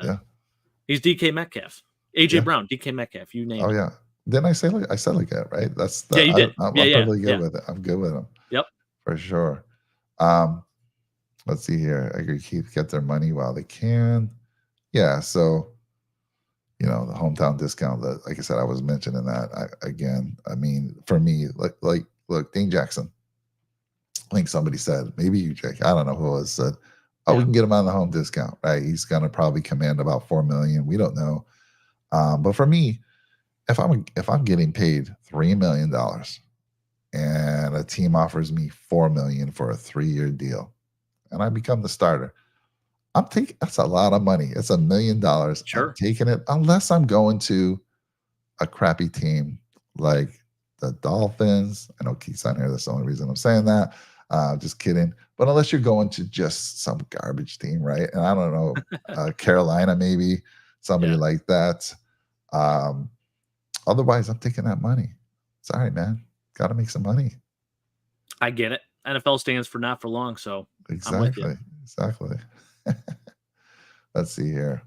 he's DK Metcalf, AJ Brown, DK Metcalf, you name it. Oh yeah. Then I said like that, right? That's Yeah, you did. I'm Yeah, perfectly good with it. I'm good with him. Yep. For sure. Let's see here. I agree. Keith, get their money while they can. Yeah. So, the hometown discount. That, like I said, I was mentioning that again. I mean, for me, look, Dane Jackson. I think somebody said, maybe you, Jake. I don't know who it was, said, we can get him on the home discount, right? He's going to probably command about $4 million. We don't know. But for me, if I'm getting paid $3 million and a team offers me $4 million for a 3-year deal, and I become the starter, that's a lot of money. It's $1 million. Sure. I'm taking it unless I'm going to a crappy team like the Dolphins. I know Keith's on here. That's the only reason I'm saying that. Just kidding. But unless you're going to just some garbage team, right? And I don't know, Carolina maybe, somebody like that. Otherwise, I'm taking that money. Sorry, man. Got to make some money. I get it. NFL stands for not for long, so exactly. Let's see here.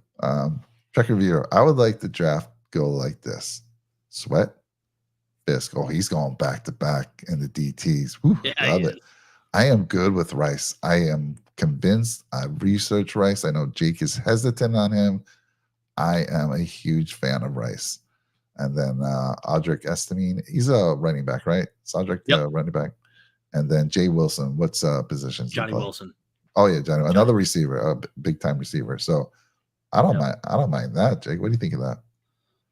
Check reviewer. I would like the draft go like this: Sweat, Fisk. Oh, he's going back to back in the DTs. Whew, love it. I am good with Rice. I am convinced. I've researched Rice. I know Jake is hesitant on him. I am a huge fan of Rice. And then Audric Estimine, he's a running back, right? It's Audric, the running back. And then Jay Wilson, what's positions? Johnny Wilson. Oh yeah, Johnny, another receiver, a big time receiver. So I don't mind. I don't mind that, Jake. What do you think of that?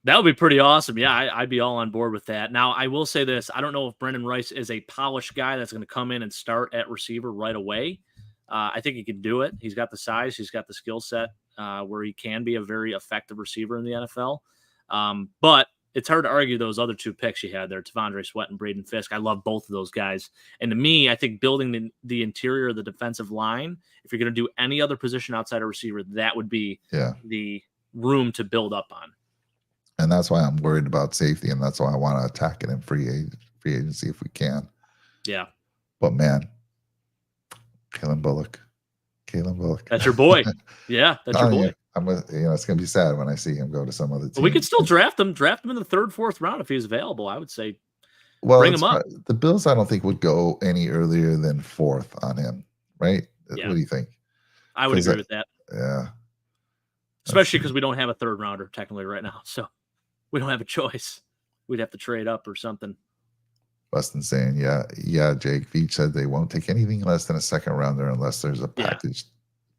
That would be pretty awesome. Yeah, I'd be all on board with that. Now, I will say this: I don't know if Brendan Rice is a polished guy that's going to come in and start at receiver right away. I think he can do it. He's got the size. He's got the skill set where he can be a very effective receiver in the NFL. But it's hard to argue those other two picks you had there, T'Vondre Sweat and Braden Fisk. I love both of those guys. And to me, I think building the interior of the defensive line, if you're going to do any other position outside a receiver, that would be the room to build up on. And that's why I'm worried about safety, and that's why I want to attack it in free agency if we can. Yeah. But man, Kalen Bullock. That's your boy. Yeah, that's your boy. It's gonna be sad when I see him go to some other team. But we could still draft him in the 3rd, 4th round if he's available. I would say, bring him up. The Bills, I don't think would go any earlier than 4th on him, right? Yeah. What do you think? I would agree with that. Yeah, especially because we don't have a 3rd rounder technically right now, so we don't have a choice. We'd have to trade up or something. Weston saying, yeah, Jake Veach said they won't take anything less than a 2nd rounder unless there's a packaged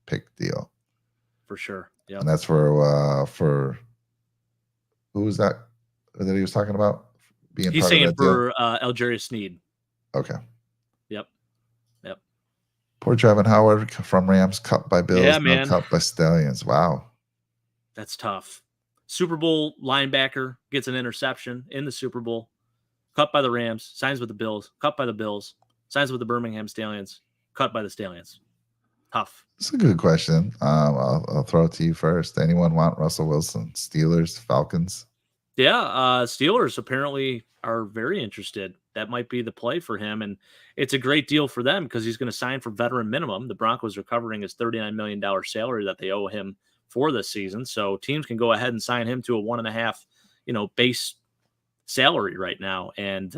pick deal. For sure. Yeah. And that's for who was that he was talking about? He's saying for Algerius Sneed. Okay. Yep. Poor Trevin Howard from Rams, cut by Bills, man. Cut by Stallions. Wow. That's tough. Super Bowl linebacker gets an interception in the Super Bowl. Cut by the Rams, signs with the Bills, cut by the Bills, signs with the Birmingham Stallions, cut by the Stallions. Tough. It's a good question. I'll throw it to you first. Anyone want Russell Wilson? Steelers, Falcons? Yeah, Steelers apparently are very interested. That might be the play for him, and it's a great deal for them because he's going to sign for veteran minimum. The Broncos are covering his $39 million salary that they owe him for this season, so teams can go ahead and sign him to a 1.5, base salary right now, and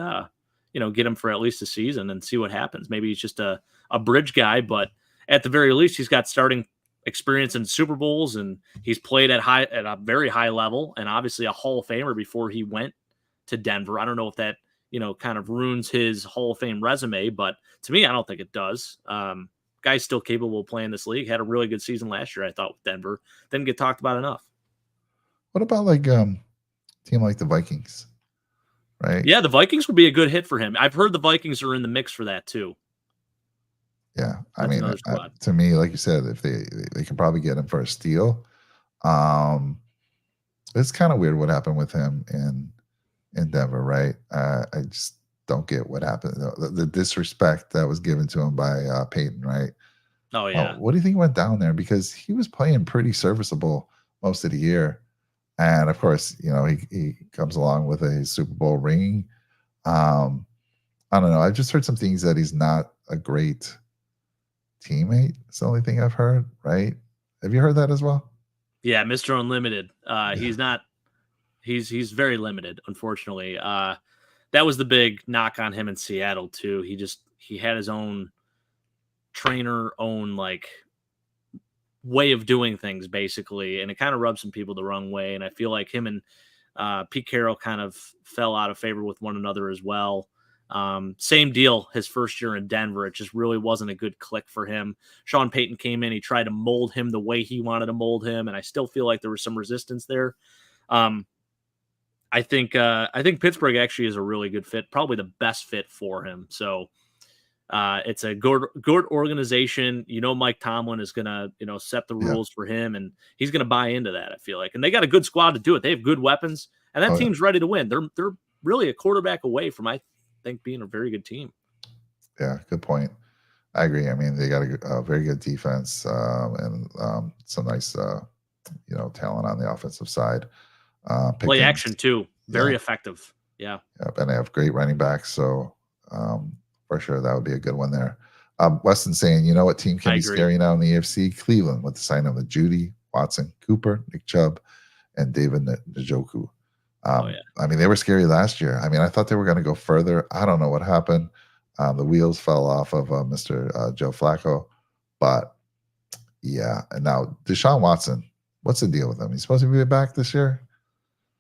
get him for at least a season and see what happens. Maybe he's just a bridge guy, but at the very least, he's got starting experience in Super Bowls, and he's played at a very high level, and obviously a Hall of Famer before he went to Denver. I don't know if that kind of ruins his Hall of Fame resume, but to me, I don't think it does. Guy's still capable of playing this league. Had a really good season last year, I thought, with Denver. Didn't get talked about enough. What about a team like the Vikings? Right? Yeah, the Vikings would be a good hit for him. I've heard the Vikings are in the mix for that too. Yeah, I mean, to me, like you said, if they can probably get him for a steal. It's kind of weird what happened with him in Denver, right? I just don't get what happened. The disrespect that was given to him by Peyton, right? Oh yeah. What do you think went down there? Because he was playing pretty serviceable most of the year, and of course, he comes along with a Super Bowl ring. Um, I don't know. I just heard some things that he's not a great teammate. It's the only thing I've heard, right? Have you heard that as well? Yeah, Mr. Unlimited. Yeah. He's not. He's very limited, unfortunately. That was the big knock on him in Seattle too. He had his own trainer, own like way of doing things basically, and it kind of rubbed some people the wrong way. And I feel like him and Pete Carroll kind of fell out of favor with one another as well. Same deal his first year in Denver. It just really wasn't a good click for him. Sean Payton came in, he tried to mold him the way he wanted to mold him, and I still feel like there was some resistance there. I think Pittsburgh actually is a really good fit, probably the best fit for him. So it's a good organization. Mike Tomlin is gonna set the rules for him, and he's gonna buy into that. I feel like, and they got a good squad to do it. They have good weapons, and that team's ready to win. They're really a quarterback away from I think being a very good team. Yeah, good point. I agree. I mean, they got a very good defense and some nice talent on the offensive side. Play action too, very effective. Yeah. Yep, and they have great running backs, so for sure that would be a good one there. Weston saying, you know what team can be scary now in the AFC? Cleveland, with the sign of Judy, Watson, Cooper, Nick Chubb, and David Njoku. I mean, they were scary last year. I mean, I thought they were going to go further. I don't know what happened. The wheels fell off of Mr. Joe Flacco, but yeah. And now Deshaun Watson, what's the deal with him? He's supposed to be back this year.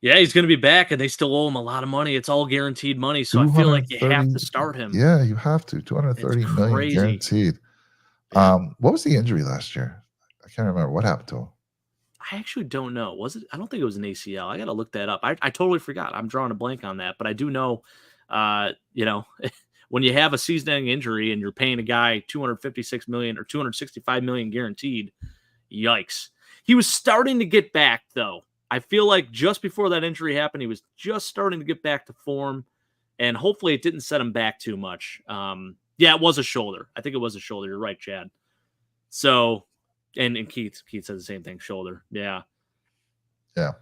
Yeah, he's going to be back, and they still owe him a lot of money. It's all guaranteed money, so I feel like you have to start him. Yeah, you have to. $230 million guaranteed. Yeah. What was the injury last year? I can't remember what happened to him. I actually don't know. Was it? I don't think it was an ACL. I got to look that up. I totally forgot. I'm drawing a blank on that, but I do know, when you have a season-ending injury and you're paying a guy $256 million or $265 million guaranteed, yikes. He was starting to get back, though. I feel like just before that injury happened, he was just starting to get back to form, and hopefully it didn't set him back too much. Yeah, it was a shoulder. I think it was a shoulder. You're right, Chad. So, and Keith said the same thing, shoulder. Yeah. Yeah.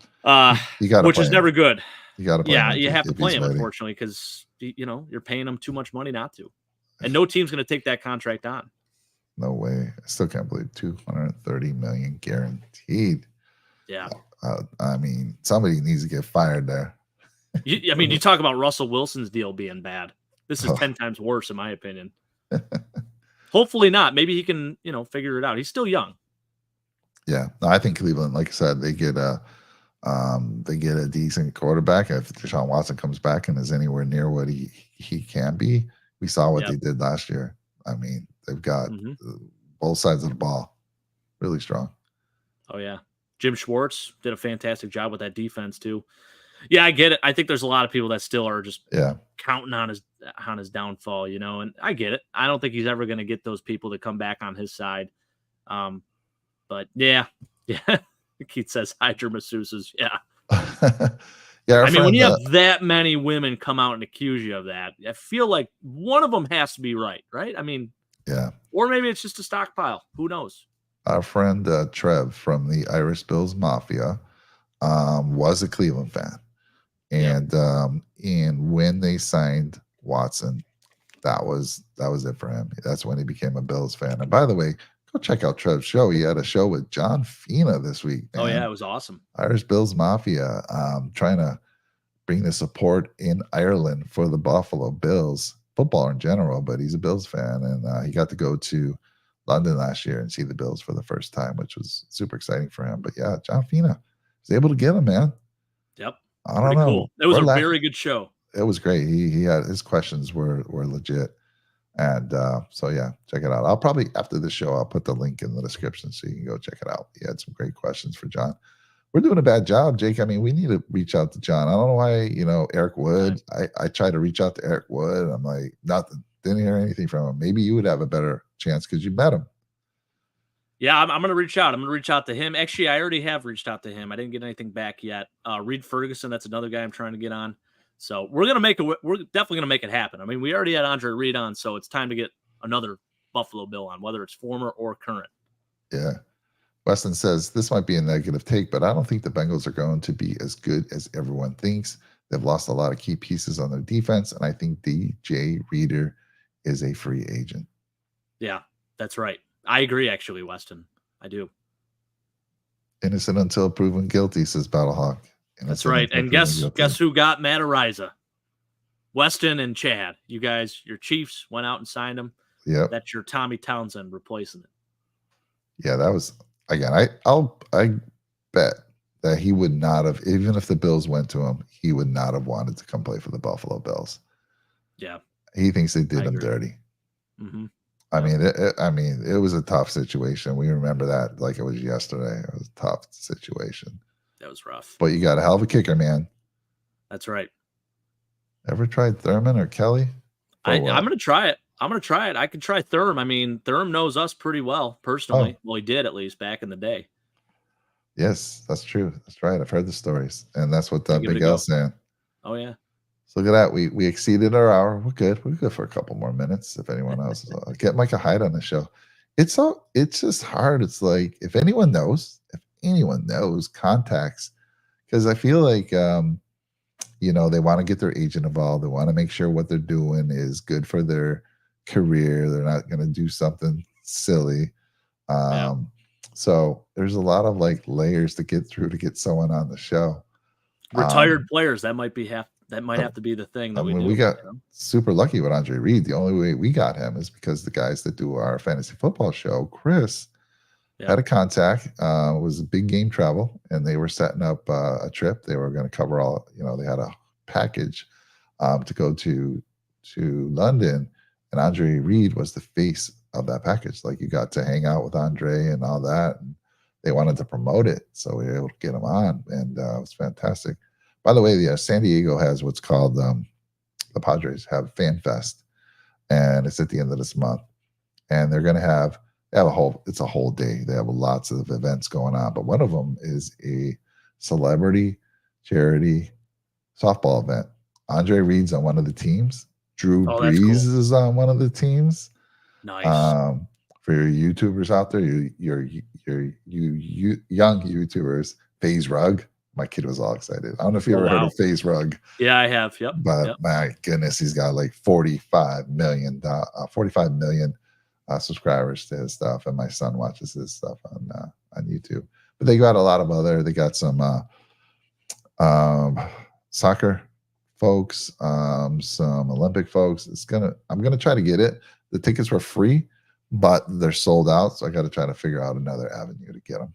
You got which is never good. You got to play him. You have to play him, unfortunately, because you're paying him too much money not to, and no team's going to take that contract on. No way. I still can't believe $230 million guaranteed. Yeah. I mean, somebody needs to get fired there. You talk about Russell Wilson's deal being bad. This is 10 times worse, in my opinion. Hopefully not. Maybe he can, figure it out. He's still young. Yeah, no, I think Cleveland, like I said, they get a decent quarterback. If Deshaun Watson comes back and is anywhere near what he can be, we saw what they did last year. I mean, they've got both sides of the ball really strong. Oh yeah. Jim Schwartz did a fantastic job with that defense too. Yeah, I get it. I think there's a lot of people that still are just counting on his downfall, and I get it. I don't think he's ever going to get those people to come back on his side. But yeah. Keith says Hydra masseuses. Yeah. Yeah. I mean, when you have that many women come out and accuse you of that, I feel like one of them has to be right? I mean, yeah. Or maybe it's just a stockpile. Who knows? Our friend Trev from the Irish Bills Mafia was a Cleveland fan. And and when they signed Watson, that was it for him. That's when he became a Bills fan. And by the way, go check out Trev's show. He had a show with John Fina this week. Man. Oh yeah, it was awesome. Irish Bills Mafia, trying to bring the support in Ireland for the Buffalo Bills, football in general, but he's a Bills fan, and he got to go to London last year and see the Bills for the first time, which was super exciting for him. But yeah, John Fina was able to get him, man. Yep. I don't know. Cool. It was a very good show. It was great. He had his questions were legit. And so yeah, check it out. I'll probably after the show, I'll put the link in the description so you can go check it out. He had some great questions for John. We're doing a bad job, Jake. I mean, we need to reach out to John. I don't know why, Eric Wood. I tried to reach out to Eric Wood. I'm like, nothing. Didn't hear anything from him. Maybe you would have a better chance because you met him. Yeah, I'm going to reach out. I'm going to reach out to him. Actually, I already have reached out to him. I didn't get anything back yet. Reed Ferguson, that's another guy I'm trying to get on. So we're definitely going to make it happen. I mean, we already had Andre Reed on, so it's time to get another Buffalo Bill on, whether it's former or current. Yeah. Weston says this might be a negative take, but I don't think the Bengals are going to be as good as everyone thinks. They've lost a lot of key pieces on their defense, and I think DJ Reader is a free agent. Yeah, that's right. I agree, actually, Weston. I do. Innocent until proven guilty, says Battlehawk. That's right. And guess who got Matt Ariza? Weston and Chad. You guys, your Chiefs went out and signed him. Yeah. That's your Tommy Townsend replacing it. Yeah, that was again. I bet that he would not have, even if the Bills went to him, he would not have wanted to come play for the Buffalo Bills. Yeah, he thinks they did him dirty. Mm-hmm. I mean, it was a tough situation. We remember that like it was yesterday. It was a tough situation. That was rough. But you got a hell of a kicker, man. That's right. Ever tried Thurman or Kelly? I'm going to try it. I could try Thurm. I mean, Thurm knows us pretty well personally. Oh. Well, he did at least back in the day. Yes, that's true. That's right. I've heard the stories, and that's what Big L's saying. Oh yeah. So look at that. We exceeded our hour. We're good. We're good for a couple more minutes. If anyone else, get Micah Hyde on the show. It's just hard. It's like if anyone knows, contacts, because I feel like they want to get their agent involved. They want to make sure what they're doing is good for their career. They're not going to do something silly. So there's a lot of like layers to get through to get someone on the show. Retired players, that might have to be the thing that we got super lucky with Andre Reed. The only way we got him is because the guys that do our fantasy football show, Chris, had a contact. It was a big game travel, and they were setting up a trip. They were going to cover all. They had a package to go to London, and Andre Reed was the face of that package. Like you got to hang out with Andre and all that, and they wanted to promote it, so we were able to get him on, and it was fantastic. By the way, San Diego has what's called the Padres have Fan Fest, and it's at the end of this month, and they're going to have it's a whole day. They have lots of events going on, but one of them is a celebrity charity softball event. Andre Reed's on one of the teams. Drew Brees is on one of the teams. Nice. For your YouTubers out there, your young YouTubers, FaZe Rug. My kid was all excited. I don't know if you ever heard of FaZe Rug. Yeah, I have. Yep. But my goodness, he's got like 45 million subscribers to his stuff, and my son watches his stuff on YouTube. But they got a lot of they got some soccer folks, some Olympic folks. I'm gonna try to get it. The tickets were free, but they're sold out, so I got to try to figure out another avenue to get them.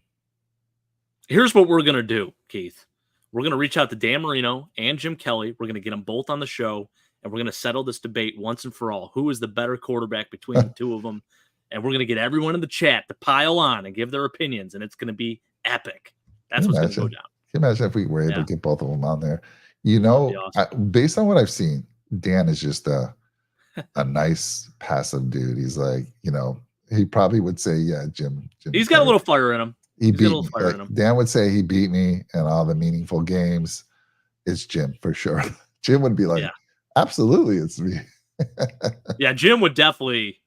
Here's what we're gonna do, Keith. We're gonna reach out to Dan Marino and Jim Kelly. We're gonna get them both on the show, and we're gonna settle this debate once and for all. Who is the better quarterback between the two of them? And we're gonna get everyone in the chat to pile on and give their opinions, and it's gonna be epic. That's what's gonna go down. Can you imagine if we were able to get both of them on there? Awesome. Based on what I've seen, Dan is just a nice passive dude. He's like, he probably would say, yeah, Jim. He's got a little fire in him. He beat me. Dan would say he beat me in all the meaningful games. It's Jim for sure. Jim would be like, absolutely, it's me. Yeah, Jim would definitely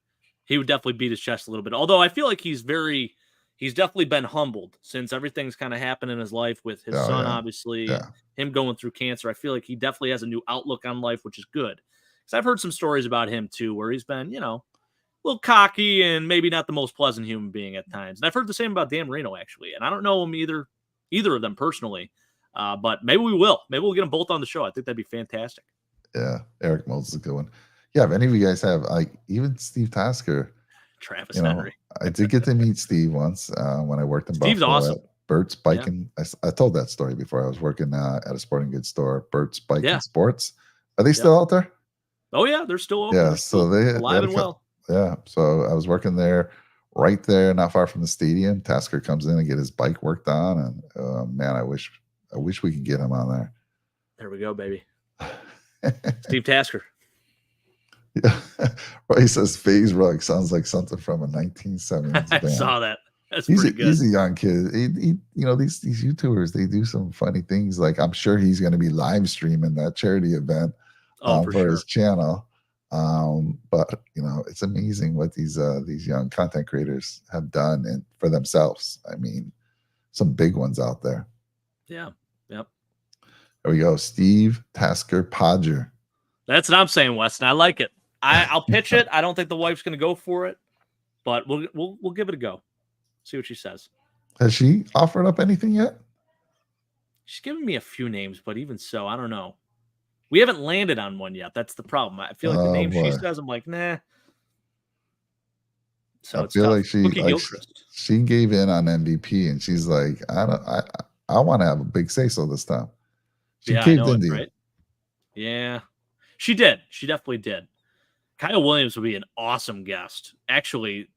beat his chest a little bit. Although I feel like he's definitely been humbled since everything's kind of happened in his life with his son, obviously, him going through cancer. I feel like he definitely has a new outlook on life, which is good. Because I've heard some stories about him too, where he's been, a little cocky and maybe not the most pleasant human being at times. And I've heard the same about Dan Marino, actually. And I don't know him either of them personally, but maybe we will. Maybe we'll get them both on the show. I think that'd be fantastic. Yeah, Eric Moulds is a good one. Yeah, if any of you guys have, even Steve Tasker, Travis Henry. I did get to meet Steve once when I worked in Steve's Buffalo awesome. At Burt's Biking. Yeah. I told that story before. I was working at a sporting goods store, Burt's Biking Sports. Are they still out there? Oh yeah, they're still open. Yeah, so they alive and well. Yeah, so I was working there, right there, not far from the stadium. Tasker comes in and get his bike worked on, and man, I wish we could get him on there. There we go, baby. Steve Tasker. Yeah, well, he says FaZe Rug sounds like something from a 1970s band. I saw that. That's pretty good. He's a young kid. These YouTubers, they do some funny things. Like I'm sure he's going to be live streaming that charity event Oh, for for sure. his channel. But it's amazing what these young content creators have done and for themselves. I mean, some big ones out there. Yeah. Yep. There we go. Steve Tasker Podger. That's what I'm saying, Weston. I like it. I'll pitch it. I don't think the wife's going to go for it, but we'll give it a go. See what she says. Has she offered up anything yet? She's given me a few names, but even so, I don't know. We haven't landed on one yet. That's the problem. I feel like the name she says, I'm like, nah. So I it's feel tough. like she gave in on MVP, and she's like, I want to have a big say so this time. She caved into you. Right? Yeah, she did. She definitely did. Kyle Williams would be an awesome guest. Actually,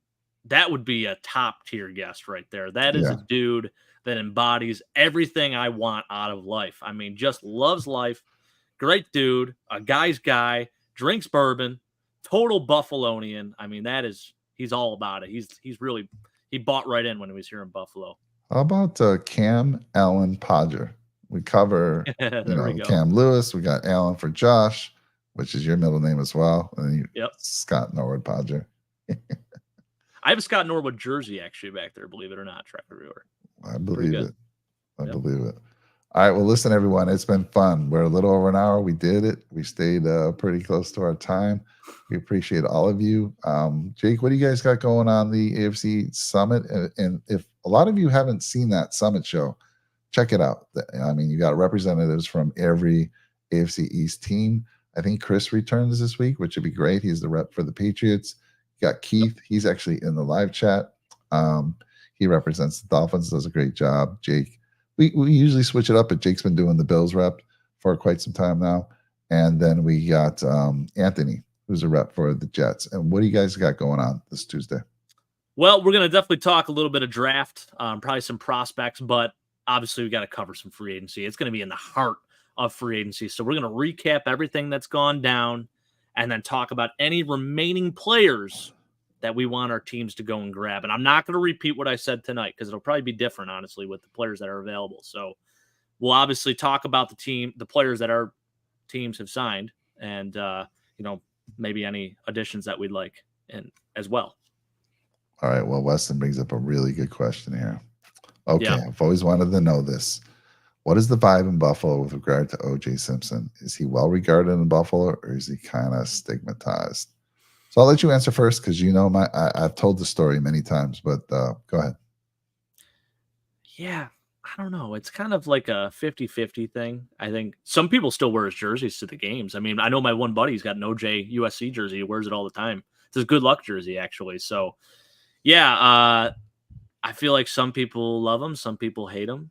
that would be a top tier guest right there. That is a dude that embodies everything I want out of life. I mean, just loves life. Great dude, a guy's guy, drinks bourbon, total Buffalonian. I mean, he's all about it. He bought right in when he was here in Buffalo. How about Cam Allen Podger? We cover Cam Lewis. We got Allen for Josh, which is your middle name as well. And Scott Norwood Podger. I have a Scott Norwood jersey actually back there, believe it or not, track reviewer. I believe it. I believe it. All right. Well, listen, everyone, it's been fun. We're a little over an hour. We did it. We stayed pretty close to our time. We appreciate all of you. Jake, what do you guys got going on the AFC Summit? And if a lot of you haven't seen that Summit show, check it out. I mean, you got representatives from every AFC East team. I think Chris returns this week, which would be great. He's the rep for the Patriots. You got Keith. He's actually in the live chat. He represents the Dolphins, does a great job. Jake, we usually switch it up, but Jake's been doing the Bills rep for quite some time now. And then we got Anthony, who's a rep for the Jets. And what do you guys got going on this Tuesday? Well, we're going to definitely talk a little bit of draft, probably some prospects, but obviously we got to cover some free agency. It's going to be in the heart of free agency. So we're going to recap everything that's gone down and then talk about any remaining players that we want our teams to go and grab. And I'm not going to repeat what I said tonight because it'll probably be different, honestly, with the players that are available. So we'll obviously talk about the players that our teams have signed and, maybe any additions that we'd like and as well. All right. Well, Weston brings up a really good question here. Okay. Yeah. I've always wanted to know this. What is the vibe in Buffalo with regard to O.J. Simpson? Is he well regarded in Buffalo or is he kind of stigmatized? So I'll let you answer first because I've told the story many times, but go ahead. Yeah, I don't know. It's kind of like a 50-50 thing. I think some people still wear his jerseys to the games. I mean, I know my one buddy's got an OJ USC jersey. He wears it all the time. It's his good luck jersey, actually. So, yeah, I feel like some people love him. Some people hate him.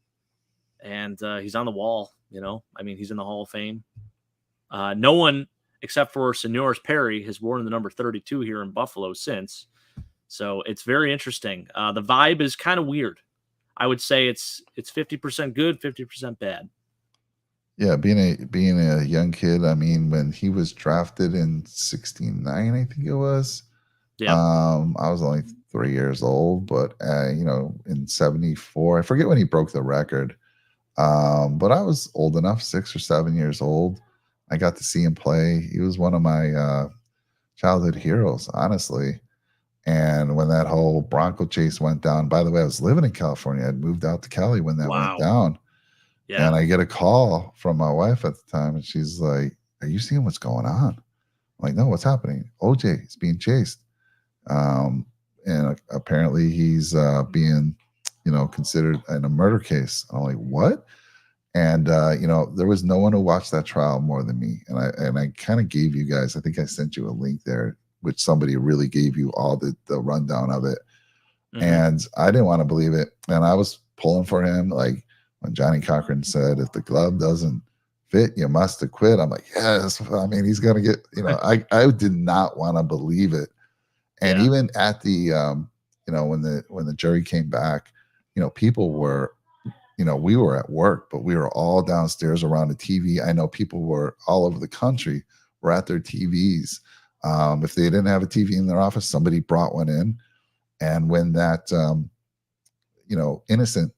And he's on the wall, I mean, he's in the Hall of Fame. No one except for Senoris Perry has worn the number 32 here in Buffalo since. So it's very interesting. The vibe is kind of weird. I would say it's 50% good, 50% bad. Yeah, being a young kid, I mean, when he was drafted in 1969, I think it was. Yeah. I was only 3 years old, but in 1974, I forget when he broke the record. But I was old enough, 6 or 7 years old. I got to see him play. He was one of my childhood heroes, honestly. And when that whole Bronco chase went down, by the way, I was living in California. I'd moved out to Cali when that went down. Yeah. And I get a call from my wife at the time, and she's like, "Are you seeing what's going on?" I'm like, "No, what's happening?" OJ is being chased. And apparently he's being, considered in a murder case. I'm like, what? And, there was no one who watched that trial more than me. And I kind of gave you guys, I think I sent you a link there, which somebody really gave you all the rundown of it. Mm-hmm. And I didn't want to believe it. And I was pulling for him. Like when Johnny Cochran said, if the glove doesn't fit, you must acquit. I'm like, yes. I mean, he's going to get, I did not want to believe it. And even at the, when the jury came back, people were, we were at work, but we were all downstairs around the TV. I know people were all over the country were at their TVs. If they didn't have a TV in their office, somebody brought one in. And when that Innocent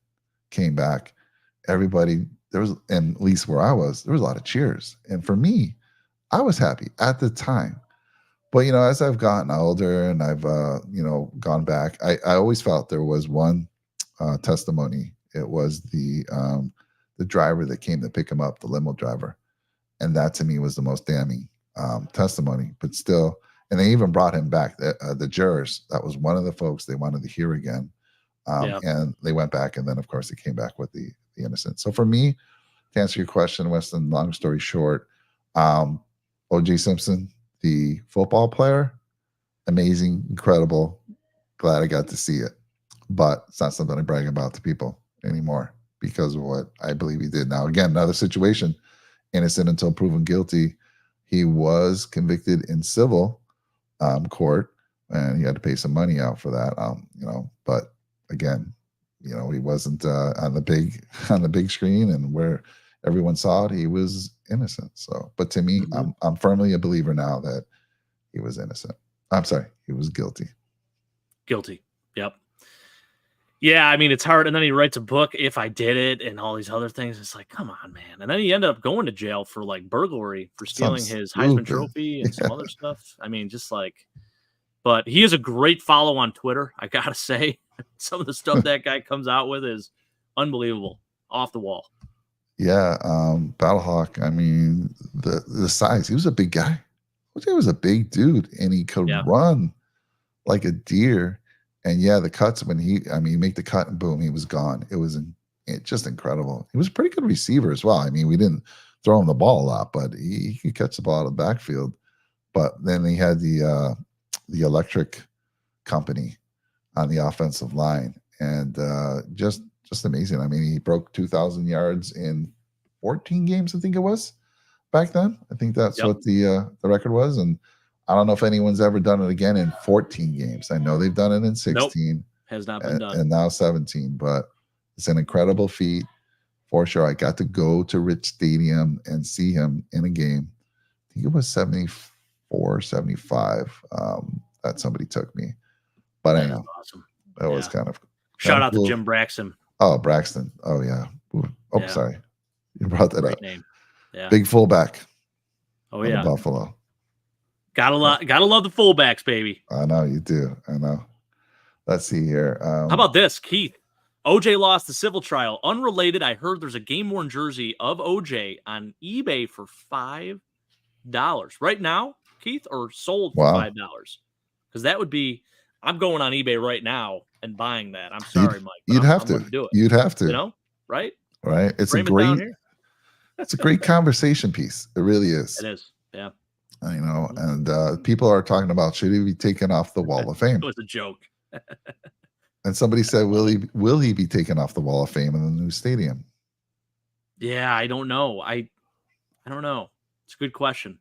came back, everybody there was, and at least where I was, there was a lot of cheers. And for me, I was happy at the time. But as I've gotten older and I've gone back, I always felt there was one testimony. It was the driver that came to pick him up, the limo driver, and that to me was the most damning testimony. But still, and they even brought him back. The jurors, that was one of the folks they wanted to hear again, and they went back, and then of course they came back with the innocent. So for me, to answer your question, Weston, long story short, O.J. Simpson, the football player, amazing, incredible. Glad I got to see it, but it's not something I brag about to people anymore because of what I believe he did. Now, again, another situation, innocent until proven guilty. He was convicted in civil court, and he had to pay some money out for that. But again, he wasn't on the big screen and where everyone saw it. He was innocent. So, but to me, I'm firmly a believer now that he was innocent. I'm sorry, he was guilty. Guilty. Yep. Yeah, I mean, it's hard. And then he writes a book, If I Did It, and all these other things. It's like, come on, man. And then he ended up going to jail for like burglary for stealing his Heisman Trophy and some other stuff. I mean, just like, but he is a great follow on Twitter. I got to say, some of the stuff that guy comes out with is unbelievable, off the wall. Yeah. Battlehawk, I mean, the size, he was a big guy. He was a big dude, and he could run like a deer. And the cuts, when you make the cut and boom, he was gone. It was just incredible. He was a pretty good receiver as well. I mean, we didn't throw him the ball a lot, but he could catch the ball out of the backfield. But then he had the electric company on the offensive line, and just amazing. I mean, he broke 2,000 yards in 14 games, I think it was back then. I think that's what the record was, and I don't know if anyone's ever done it again in 14 games. I know they've done it in 16. Nope, has not been done. And now 17. But it's an incredible feat for sure. I got to go to Rich Stadium and see him in a game. I think it was 74, 75 that somebody took me. But that I know. Awesome. That was kind of shout out to Jim Braxton. Oh, Braxton. Oh, yeah. Sorry. You brought that up. Name. Yeah. Big fullback. Oh, yeah. Buffalo. Gotta love the fullbacks, baby. I know you do. I know. Let's see here. How about this, Keith? OJ lost the civil trial. Unrelated, I heard there's a game-worn jersey of OJ on eBay for $5 right now, Keith, or sold for $5. Because that would be, I'm going on eBay right now and buying that. I'm sorry, Mike. You'd have to do it. You'd have to. Right? Right. It's a great conversation piece. It really is. It is. Yeah. And people are talking about, should he be taken off the Wall of Fame? It was a joke. And somebody said, will he be taken off the Wall of Fame in the new stadium? Yeah, I don't know. I don't know. It's a good question.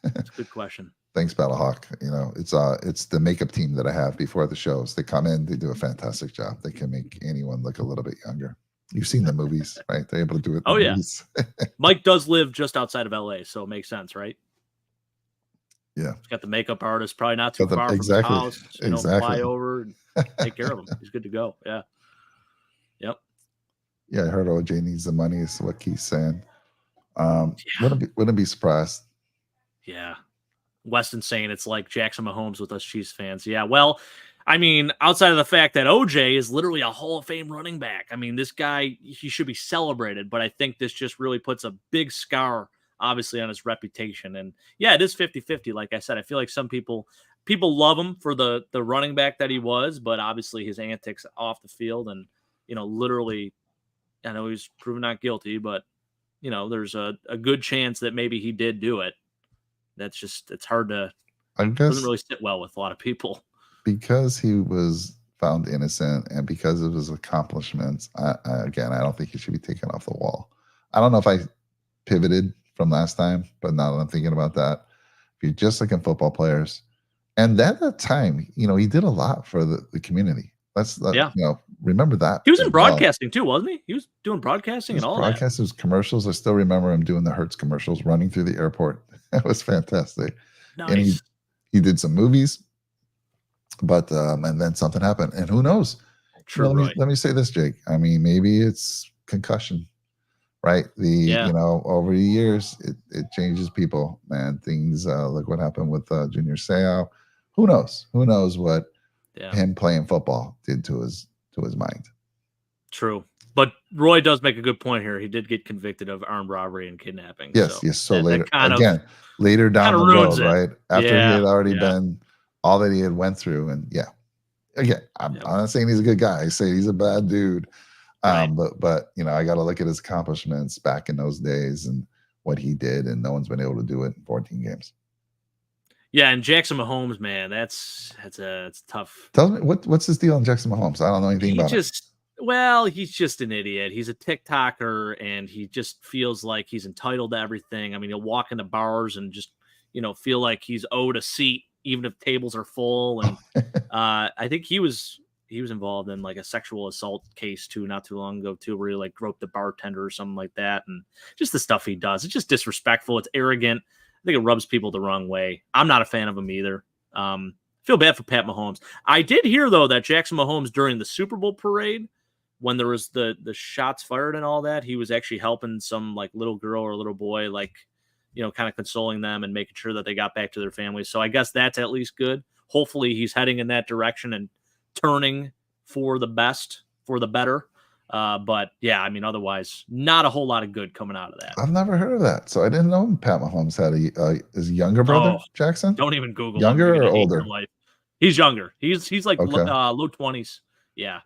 It's a good question. Thanks, Battlehawk. It's the makeup team that I have before the shows. They come in, they do a fantastic job. They can make anyone look a little bit younger. You've seen the movies, right? They're able to do it. Oh, yeah. Mike does live just outside of LA, so it makes sense, right? Yeah. He's got the makeup artist, probably not too far from the house. Fly over and take care of him. He's good to go. Yeah. Yep. Yeah, I heard OJ needs the money, is what Keith's saying. Wouldn't be surprised. Yeah. Weston saying it's like Jackson Mahomes with us Chiefs fans. Yeah, well, I mean, outside of the fact that OJ is literally a Hall of Fame running back, I mean, this guy, he should be celebrated, but I think this just really puts a big scar, obviously, on his reputation. And yeah, it is 50-50. Like I said, I feel like some people love him for the running back that he was, but obviously his antics off the field and, literally, I know he's proven not guilty, but, there's a good chance that maybe he did do it. That's just, it's hard to, doesn't really sit well with a lot of people. Because he was found innocent and because of his accomplishments, I don't think he should be taken off the wall. I don't know if I pivoted from last time, but now that I'm thinking about that, if you're just looking football players, and at that time, he did a lot for the community. Remember that. He was in broadcasting too, wasn't he? He was doing broadcasting and all that. Broadcasting, commercials. I still remember him doing the Hertz commercials, running through the airport. It was fantastic. Nice. And he did some movies. But and then something happened, and who knows? True, Roy. Let me say this, Jake. I mean, maybe it's concussion, right? Yeah. Over the years, it changes people, man. Things look what happened with Junior Seau. Who knows? Who knows what him playing football did to his mind? True. But Roy does make a good point here. He did get convicted of armed robbery and kidnapping. Yes, so yes. So that later down the ruins road, it. right? After he had already Yeah. been all that he had went through, and again, I'm not saying he's a good guy. I say he's a bad dude. Right. But I got to look at his accomplishments back in those days and what he did, and no one's been able to do it in 14 games. Yeah, and Jackson Mahomes, man, it's tough. Tell me what's his deal on Jackson Mahomes? I don't know anything about it. Well, he's just an idiot. He's a TikToker, and he just feels like he's entitled to everything. I mean, he'll walk into bars and just, feel like he's owed a seat, even if tables are full. And I think he was involved in like a sexual assault case too, not too long ago too, where he like groped a bartender or something like that. And just the stuff he does, it's just disrespectful. It's arrogant. I think it rubs people the wrong way. I'm not a fan of him either. Feel bad for Pat Mahomes. I did hear though that Jackson Mahomes during the Super Bowl parade, when there was the shots fired and all that, he was actually helping some like little girl or little boy, like, kind of consoling them and making sure that they got back to their families. So I guess that's at least good. Hopefully he's heading in that direction and turning for the best, for the better. But yeah, I mean, otherwise, not a whole lot of good coming out of that. I've never heard of that, so I didn't know Pat Mahomes had his younger brother, Jackson. Don't even Google younger him. or older. He's younger. He's like low 20s. Yeah.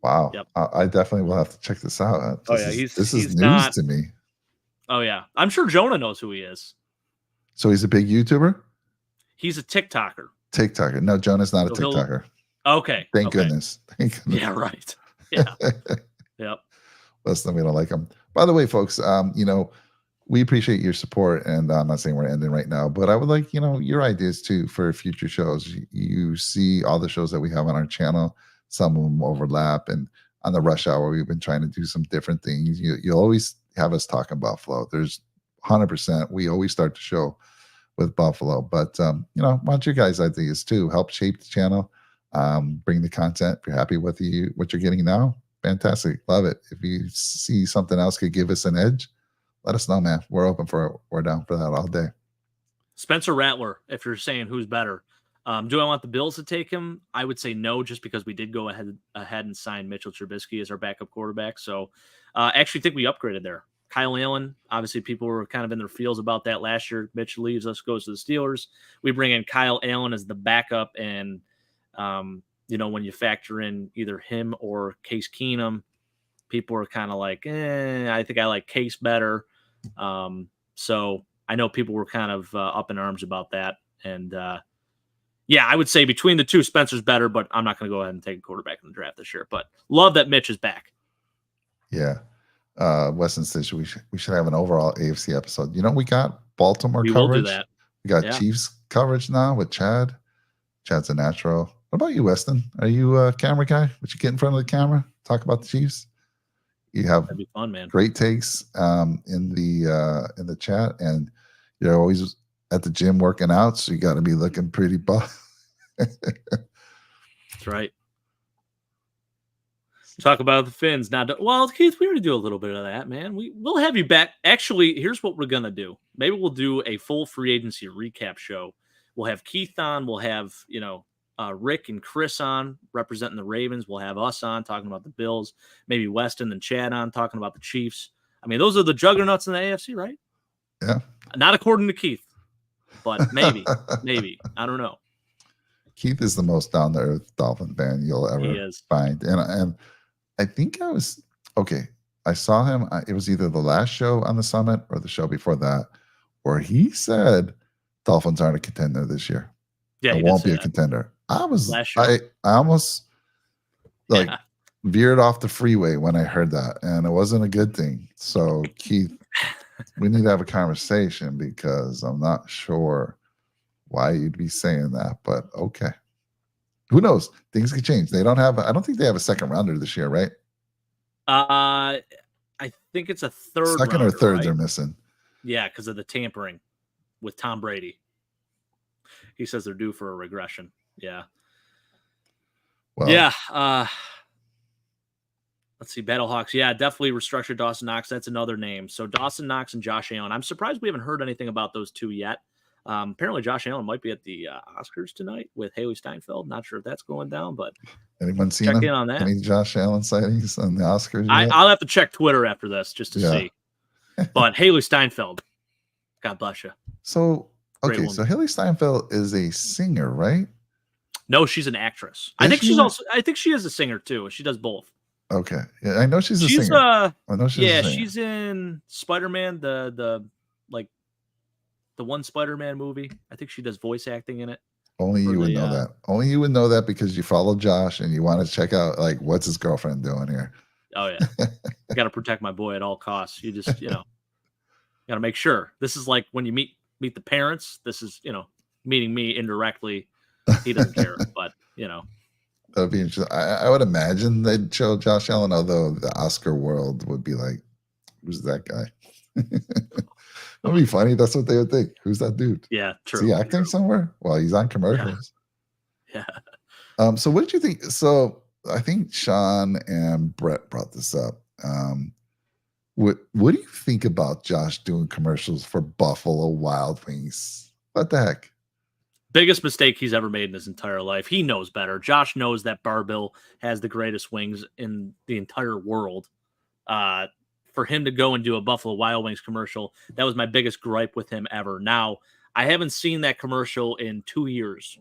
Wow. Yep. I definitely will have to check this out. This is news not, to me. Oh yeah, I'm sure Jonah knows who he is. So he's a big YouTuber. He's a TikToker. TikToker. No, Jonah's not a TikToker. Okay. Thank goodness. Yeah. Right. Yeah. Yep. Listen, we don't like him. By the way, folks, we appreciate your support, and I'm not saying we're ending right now, but I would like, your ideas too for future shows. You see all the shows that we have on our channel. Some of them overlap, and on the rush hour, we've been trying to do some different things. You always have us talking Buffalo. There's 100%. We always start the show with Buffalo, but want your guys' ideas too. Help shape the channel, bring the content. If you're happy with what you're getting now, fantastic, love it. If you see something else could give us an edge, let us know, man. We're open for it. We're down for that all day. Spencer Rattler, if you're saying who's better. Do I want the Bills to take him? I would say no, just because we did go ahead and sign Mitchell Trubisky as our backup quarterback. So actually think we upgraded there. Kyle Allen, obviously people were kind of in their feels about that last year. Mitch leaves us, goes to the Steelers. We bring in Kyle Allen as the backup. And, when you factor in either him or Case Keenum, people are kind of like, I think I like Case better. So I know people were kind of up in arms about that. And, yeah, I would say between the two, Spencer's better, but I'm not going to go ahead and take a quarterback in the draft this year. But love that Mitch is back. Yeah. Weston says we should have an overall AFC episode. We got Baltimore coverage. Will do that. We got Chiefs coverage now with Chad. Chad's a natural. What about you, Weston? Are you a camera guy? Would you get in front of the camera, talk about the Chiefs? You have That'd be fun, man. Great takes in the chat, and you're always at the gym working out, so you got to be looking pretty buff. That's right. Talk about the Finns. Well, Keith, we already do a little bit of that, man. We'll have you back. Actually, here's what we're gonna do. Maybe we'll do a full free agency recap show. We'll have Keith on. We'll have Rick and Chris on representing the Ravens. We'll have us on talking about the Bills. Maybe Weston and Chad on talking about the Chiefs. I mean, those are the juggernauts in the AFC, right? Yeah. Not according to Keith. But maybe. I don't know. Keith is the most down-to-earth Dolphin fan you'll ever find. And I think I saw him. It was either the last show on the Summit or the show before that, where he said Dolphins aren't a contender this year. Yeah, it won't be a contender. I almost Yeah. veered off the freeway when I heard that, and it wasn't a good thing. So Keith, we need to have a conversation because I'm not sure why you'd be saying that, but okay. Who knows? Things could change. I don't think they have a second rounder this year, right? I think it's a third. Second or third, right? They're missing. Yeah, because of the tampering with Tom Brady. He says they're due for a regression. Yeah. Well, yeah. Let's see, Battlehawks. Yeah, definitely restructured Dawson Knox. That's another name. So Dawson Knox and Josh Allen. I'm surprised we haven't heard anything about those two yet. Apparently, Josh Allen might be at the Oscars tonight with Haley Steinfeld. Not sure if that's going down, but Anyone seen check him? in on that. Any Josh Allen sightings on the Oscars yet? I'll have to check Twitter after this just to see. But Haley Steinfeld, God bless you. So, Great okay, woman. so Haley Steinfeld is a singer, right? No, she's an actress. I Is think she? she's also. I think she is a singer too. She does both. Okay. Yeah, I know she's a She's singer. I know she's a singer. she's in Spider-Man, the one Spider-Man movie. I think she does voice acting in it. Only for you would the, know that. Only you would know that because you follow Josh and you want to check out like what's his girlfriend doing here. Oh yeah, got to protect my boy at all costs. You just got to make sure. This is like when you meet the parents. This is meeting me indirectly. He doesn't care, but That'd be interesting. I would imagine they'd show Josh Allen, although the Oscar world would be like, who's that guy? That'd be funny. That's what they would think. Who's that dude? Yeah, true. Is he acting somewhere? Well, he's on commercials. Yeah. So what did you think? So I think Sean and Brett brought this up. What do you think about Josh doing commercials for Buffalo Wild Wings? What the heck? Biggest mistake he's ever made in his entire life. He knows better. Josh knows that Bar-Bill has the greatest wings in the entire world. For him to go and do a Buffalo Wild Wings commercial, that was my biggest gripe with him ever. Now, I haven't seen that commercial in 2 years,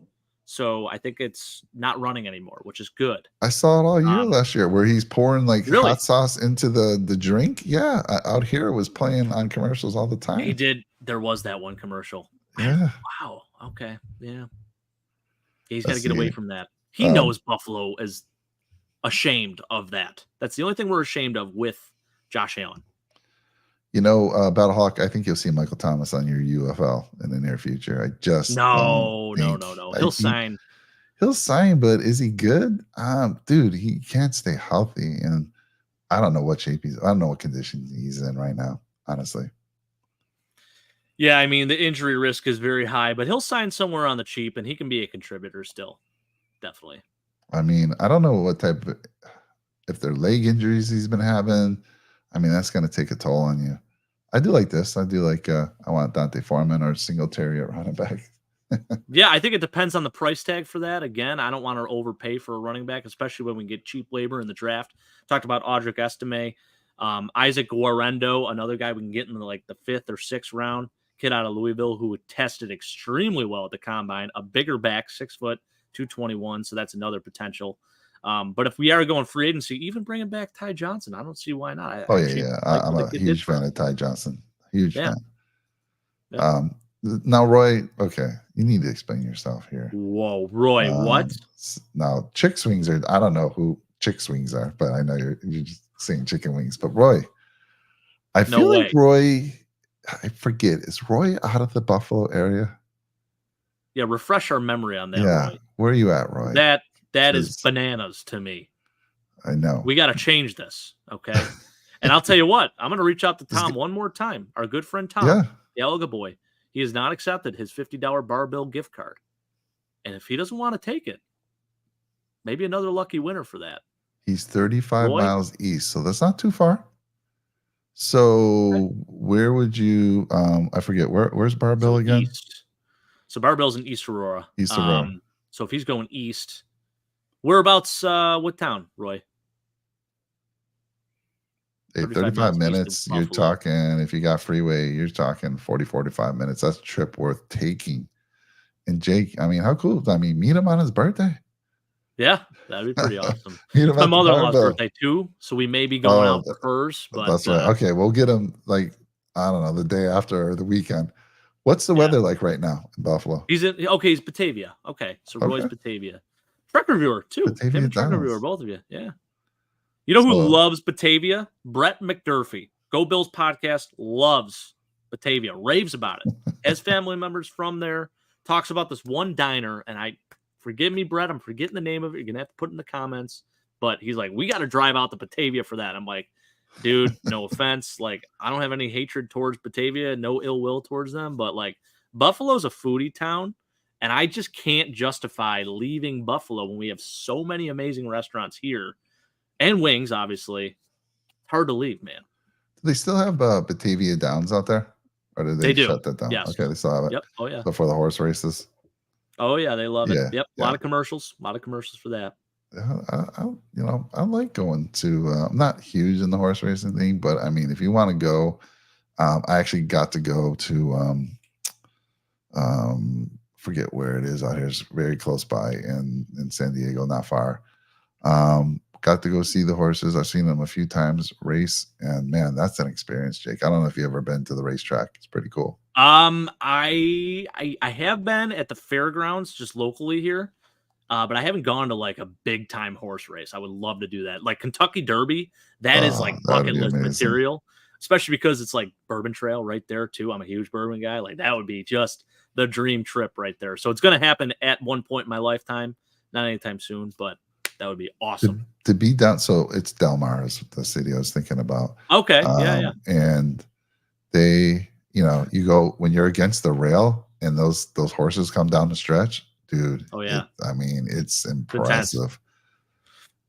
so I think it's not running anymore, which is good. I saw it all year last year where he's pouring like Really? hot sauce into the drink. Yeah, out here it was playing on commercials all the time. He did. There was that one commercial. Yeah. Wow. Okay. Yeah. He's got to get away from that. He Um, knows Buffalo is ashamed of that. That's the only thing we're ashamed of with Josh Allen. Battlehawk, I think you'll see Michael Thomas on your UFL in the near future. I just No. don't think- He'll sign. He'll sign, but is he good? Dude, he can't stay healthy, and I don't know what shape I don't know what condition he's in right now, honestly. Yeah, I mean, the injury risk is very high, but he'll sign somewhere on the cheap, and he can be a contributor still. Definitely. I mean, I don't know what type of, if they're leg injuries he's been having. I mean, that's going to take a toll on you. I do like this. I do like, I want Dante Foreman or Singletary at running back. Yeah, I think it depends on the price tag for that. Again, I don't want to overpay for a running back, especially when we get cheap labor in the draft. Talked about Audric Estime, Isaac Guarendo, another guy we can get in the 5th or 6th round. Kid out of Louisville who tested extremely well at the combine, a bigger back, 6 foot, 221. So that's another potential. But if we are going free agency, even bringing back Ty Johnson, I don't see why not. I'm a huge fan of Ty Johnson. Huge fan. Yeah. Now, Roy, okay, you need to explain yourself here. Whoa, Roy, what? Now, chick wings are, I don't know who chick wings are, but I know you're just saying chicken wings. But Roy, I feel like Roy, I forget, is Roy out of the Buffalo area? Yeah, refresh our memory on that. Yeah, Roy. where are you at, Roy? That is bananas to me. I know. We got to change this, okay? And I'll tell you what, I'm going to reach out to Tom one more time. Our good friend Tom, the Elga boy. He has not accepted his $50 Bar-Bill gift card. And if he doesn't want to take it, maybe another lucky winner for that. He's 35 miles east, so that's not too far. So where would you, I forget, where's Bar-Bill again? East. So Bar-Bill's in East Aurora. East Aurora. So if he's going east, whereabouts, what town, Roy? 35 minutes, you're talking, if you got freeway, you're talking 45 minutes. That's a trip worth taking. And Jake, I mean, how cool. I mean, meet him on his birthday. Yeah, that'd be pretty awesome. It's my mother-in-law's birthday too, so we may be going out for hers. But that's right. Okay, we'll get him I don't know, the day after or the weekend. What's the weather like right now in Buffalo? He's Batavia. Okay, so Roy's Batavia. Truck reviewer too. Batavia truck reviewer, both of you. Yeah. You know who loves Batavia? Brett McDurphy. Go Bills podcast loves Batavia, raves about it. Has family members from there, talks about this one diner, and forgive me, Brett, I'm forgetting the name of it. You're going to have to put it in the comments. But he's like, we got to drive out to Batavia for that. I'm like, dude, no offense. I don't have any hatred towards Batavia, no ill will towards them. But, Buffalo's a foodie town, and I just can't justify leaving Buffalo when we have so many amazing restaurants here and wings, obviously. Hard to leave, man. Do they still have Batavia Downs out there, or did They they do. shut that down? Yes. Okay, they still have it. Yep. Oh yeah. Before the horse races. Oh yeah, they love it. Yeah, Yep. A yeah. lot of commercials. A lot of commercials for that. I like going to. I'm not huge in the horse racing thing, but I mean, if you want to go, I actually got to go to forget where it is out here. It's very close by in San Diego, not far. Got to go see the horses. I've seen them a few times race, and man, that's an experience, Jake. I don't know if you've ever been to the racetrack. It's pretty cool. I have been at the fairgrounds just locally here, but I haven't gone to like a big time horse race. I would love to do that, like Kentucky Derby. That is like that'd bucket be list amazing. material, especially because it's like Bourbon Trail right there too. I'm a huge bourbon guy. Like that would be just the dream trip right there. So it's going to happen at one point in my lifetime, not anytime soon, but that would be awesome. To be down, so it's Del Mar is the city I was thinking about. Okay, yeah. And they, you go when you're against the rail and those horses come down the stretch, dude. Oh yeah. It's impressive. Intense.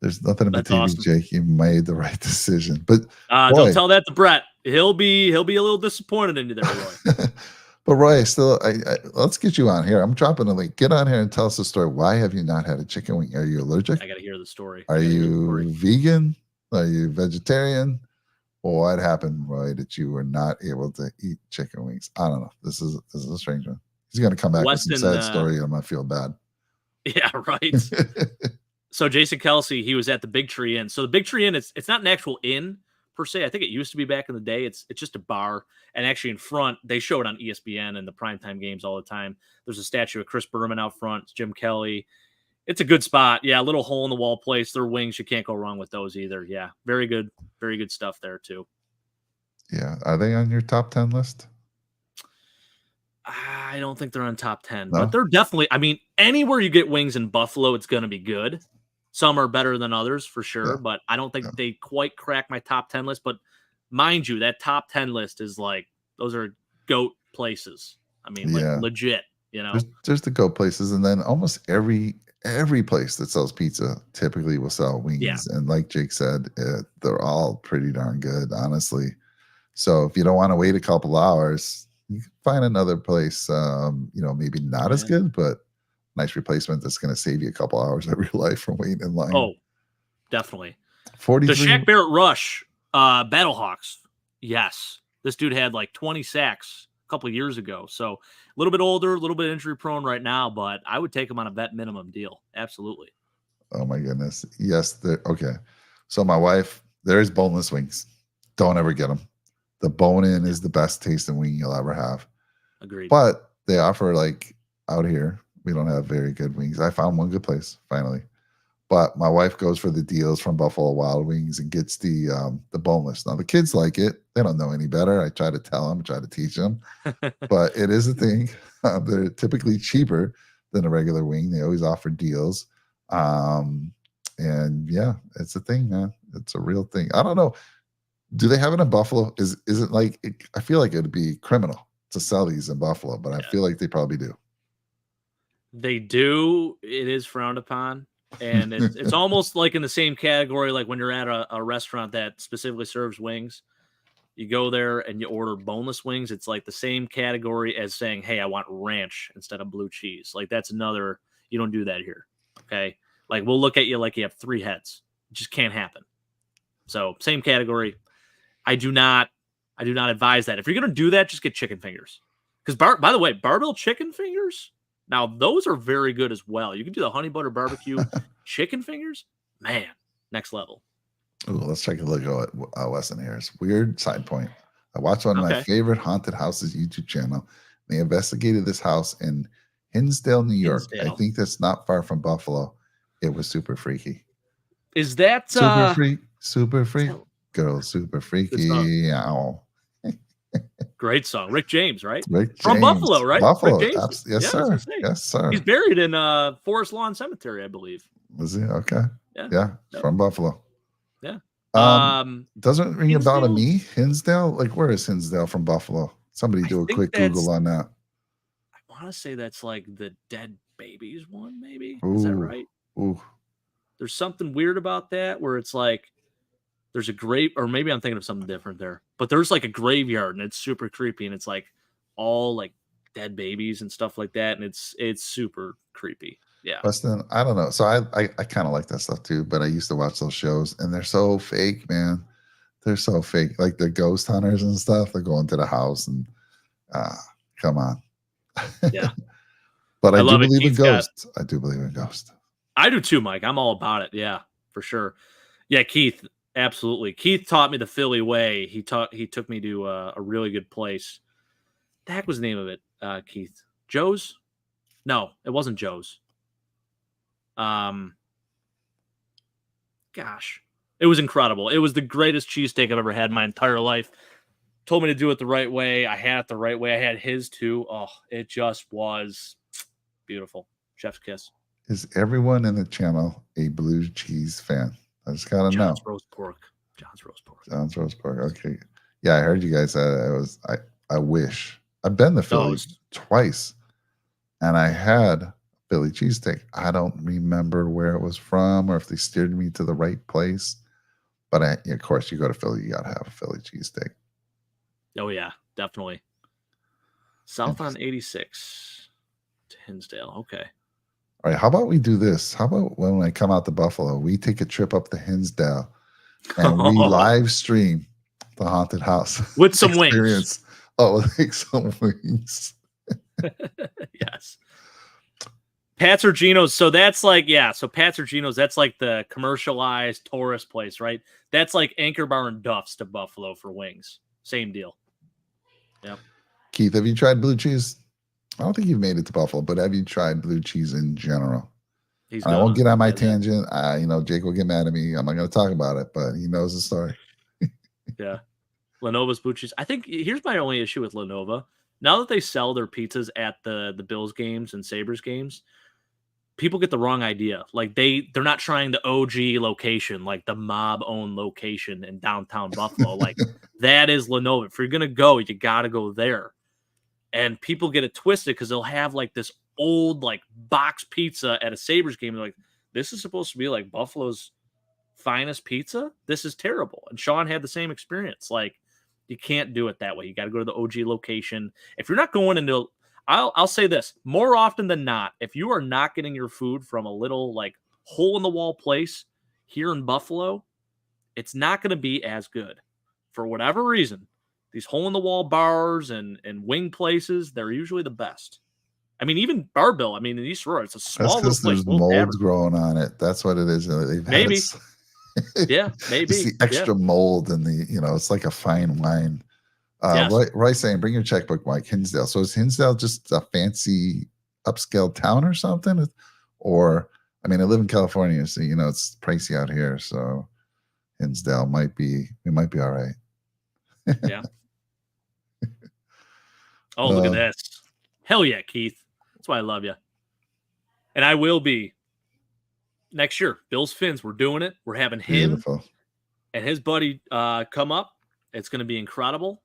There's nothing but TV, awesome. Jake. You made the right decision, but don't tell that to Brett. He'll be a little disappointed in you there, Roy. But Roy, let's get you on here. I'm dropping a link. Get on here and tell us the story. Why have you not had a chicken wing? Are you allergic? I got to hear the story. Are you vegan? Are you vegetarian? Well, what happened, Roy, that you were not able to eat chicken wings? I don't know. This is a strange one. He's going to come back with some sad story, and I'm going to feel bad. Yeah, right. So Jason Kelsey, he was at the Big Tree Inn. So the Big Tree Inn, it's not an actual inn per se. I think it used to be back in the day. It's just a bar. And actually in front, they show it on ESPN and the primetime games all the time. There's a statue of Chris Berman out front. It's Jim Kelly. It's a good spot. Yeah, a little hole in the wall place. Their wings, you can't go wrong with those either. Yeah, very good stuff there too. Yeah. Are they on your top 10 list? I don't think they're on top 10, No? but they're definitely, I mean, anywhere you get wings in Buffalo, it's going to be good. Some are better than others for sure, but I don't think they quite crack my top 10 list. But mind you, that top 10 list is like, those are GOAT places. I mean, like legit, There's the GOAT places. And then almost every place that sells pizza typically will sell wings. Yeah. And like Jake said, they're all pretty darn good, honestly. So if you don't want to wait a couple hours, you can find another place, maybe not as good, but nice replacement that's going to save you a couple hours of your life from waiting in line. Oh, definitely. 43. The Shaq Barrett Rush, Battlehawks. Yes. This dude had like 20 sacks a couple of years ago. So a little bit older, a little bit injury prone right now, but I would take him on a vet minimum deal. Absolutely. Oh my goodness. Yes. Okay. So my wife, there's boneless wings. Don't ever get them. The bone-in is the best tasting wing you'll ever have. Agreed. But they offer, like, out here, we don't have very good wings. I found one good place, finally. But my wife goes for the deals from Buffalo Wild Wings and gets the boneless. Now, the kids like it. They don't know any better. I try to tell them, try to teach them. But it is a thing. They're typically cheaper than a regular wing. They always offer deals. And, yeah, it's a thing, man. It's a real thing. I don't know. Do they have it in Buffalo? Is it like, I feel like it'd be criminal to sell these in Buffalo, but I feel like they probably do. They do. It is frowned upon. And it's almost like in the same category, like when you're at a restaurant that specifically serves wings, you go there and you order boneless wings. It's like the same category as saying, hey, I want ranch instead of blue cheese. Like that's another, you don't do that here. Okay. Like we'll look at you like you have 3 heads. It just can't happen. So same category. I do not advise that. If you're going to do that, just get chicken fingers. Because by the way, barbell chicken fingers, now those are very good as well. You can do the honey butter barbecue chicken fingers. Man, next level. Ooh, let's take a look at Weston Harris. Weird side point. I watched one of my favorite haunted houses YouTube channel. They investigated this house in Hinsdale, New York. I think that's not far from Buffalo. It was super freaky. Is that super freak? Girl, super freaky. Ow. Great song. Rick James, right? Rick James. From Buffalo, right? Buffalo. Rick James. Yes, sir. Yes, sir. He's buried in Forest Lawn Cemetery, I believe. Was he? Okay. Yeah. From Buffalo. Yeah. Doesn't ring a bell to me. Hinsdale? Like, where is Hinsdale from Buffalo? Somebody do a quick Google on that. I want to say that's like the Dead Babies one, maybe. Ooh, is that right? Ooh. There's something weird about that where it's like there's a grave, or maybe I'm thinking of something different there. But there's like a graveyard and it's super creepy and it's like all like dead babies and stuff like that, and it's super creepy. Yeah. Weston, I don't know. So I kind of like that stuff too, but I used to watch those shows and they're so fake, man. They're so fake. Like the ghost hunters and stuff. They go into the house and come on. Yeah. But I I do love it. believe in Keith's got- ghosts. I do believe in ghosts. I do too, Mike. I'm all about it. Yeah, for sure. Yeah, Keith, absolutely. Keith taught me the Philly way. He took me to a really good place. The heck was the name of it, Keith? Joe's? No, it wasn't Joe's. Gosh, it was incredible. It was the greatest cheesesteak I've ever had in my entire life. Told me to do it the right way. I had it the right way. I had his too. Oh, it just was beautiful. Chef's kiss. Is everyone in the channel a blue cheese fan? I just gotta know. John's roast pork. John's roast pork. John's roast pork. Okay. Yeah, I heard you guys said I wish. I've been to Philly twice and I had Philly cheesesteak. I don't remember where it was from or if they steered me to the right place. But of course, you go to Philly, you gotta have a Philly cheesesteak. Oh yeah, definitely. South on 86 to Hinsdale. Okay. All right, how about we do this? How about when I come out to Buffalo, we take a trip up to Hinsdale and we live stream the haunted house with some wings. Oh, like some wings. Yes. Pat's or Gino's. So that's like, yeah. So Pat's or Gino's, that's like the commercialized tourist place, right? That's like Anchor Bar and Duff's to Buffalo for wings. Same deal. Yeah. Keith, have you tried blue cheese? I don't think you've made it to Buffalo, but have you tried blue cheese in general? I won't get on my tangent. Jake will get mad at me. I'm not going to talk about it, but he knows the story. Yeah. Lenova's blue cheese. I think here's my only issue with Lenova. Now that they sell their pizzas at the Bills games and Sabres games, people get the wrong idea. Like they're not trying the OG location, like the mob-owned location in downtown Buffalo. Like that is Lenova. If you're going to go, you got to go there. And people get it twisted because they'll have like this old like box pizza at a Sabres game. They're like, this is supposed to be like Buffalo's finest pizza. This is terrible. And Sean had the same experience. Like you can't do it that way. You got to go to the OG location. If you're not going into, I'll say this more often than not, if you are not getting your food from a little like hole in the wall place here in Buffalo, it's not going to be as good for whatever reason. These hole-in-the-wall bars and wing places, they're usually the best. I mean, even Barbell, in East Aurora, it's a small little place. There's mold growing on it. That's what it is. Maybe. Yeah, maybe. It's the extra mold and it's like a fine wine. Yes. Roy's saying, bring your checkbook, Mike. Hinsdale. So is Hinsdale just a fancy upscale town or something? Or, I live in California, so, it's pricey out here. So Hinsdale might be all right. Yeah. Oh, look at this. Hell yeah, Keith. That's why I love you. And I will be next year. Bills Fins, we're doing it. We're having him and his buddy come up. It's going to be incredible.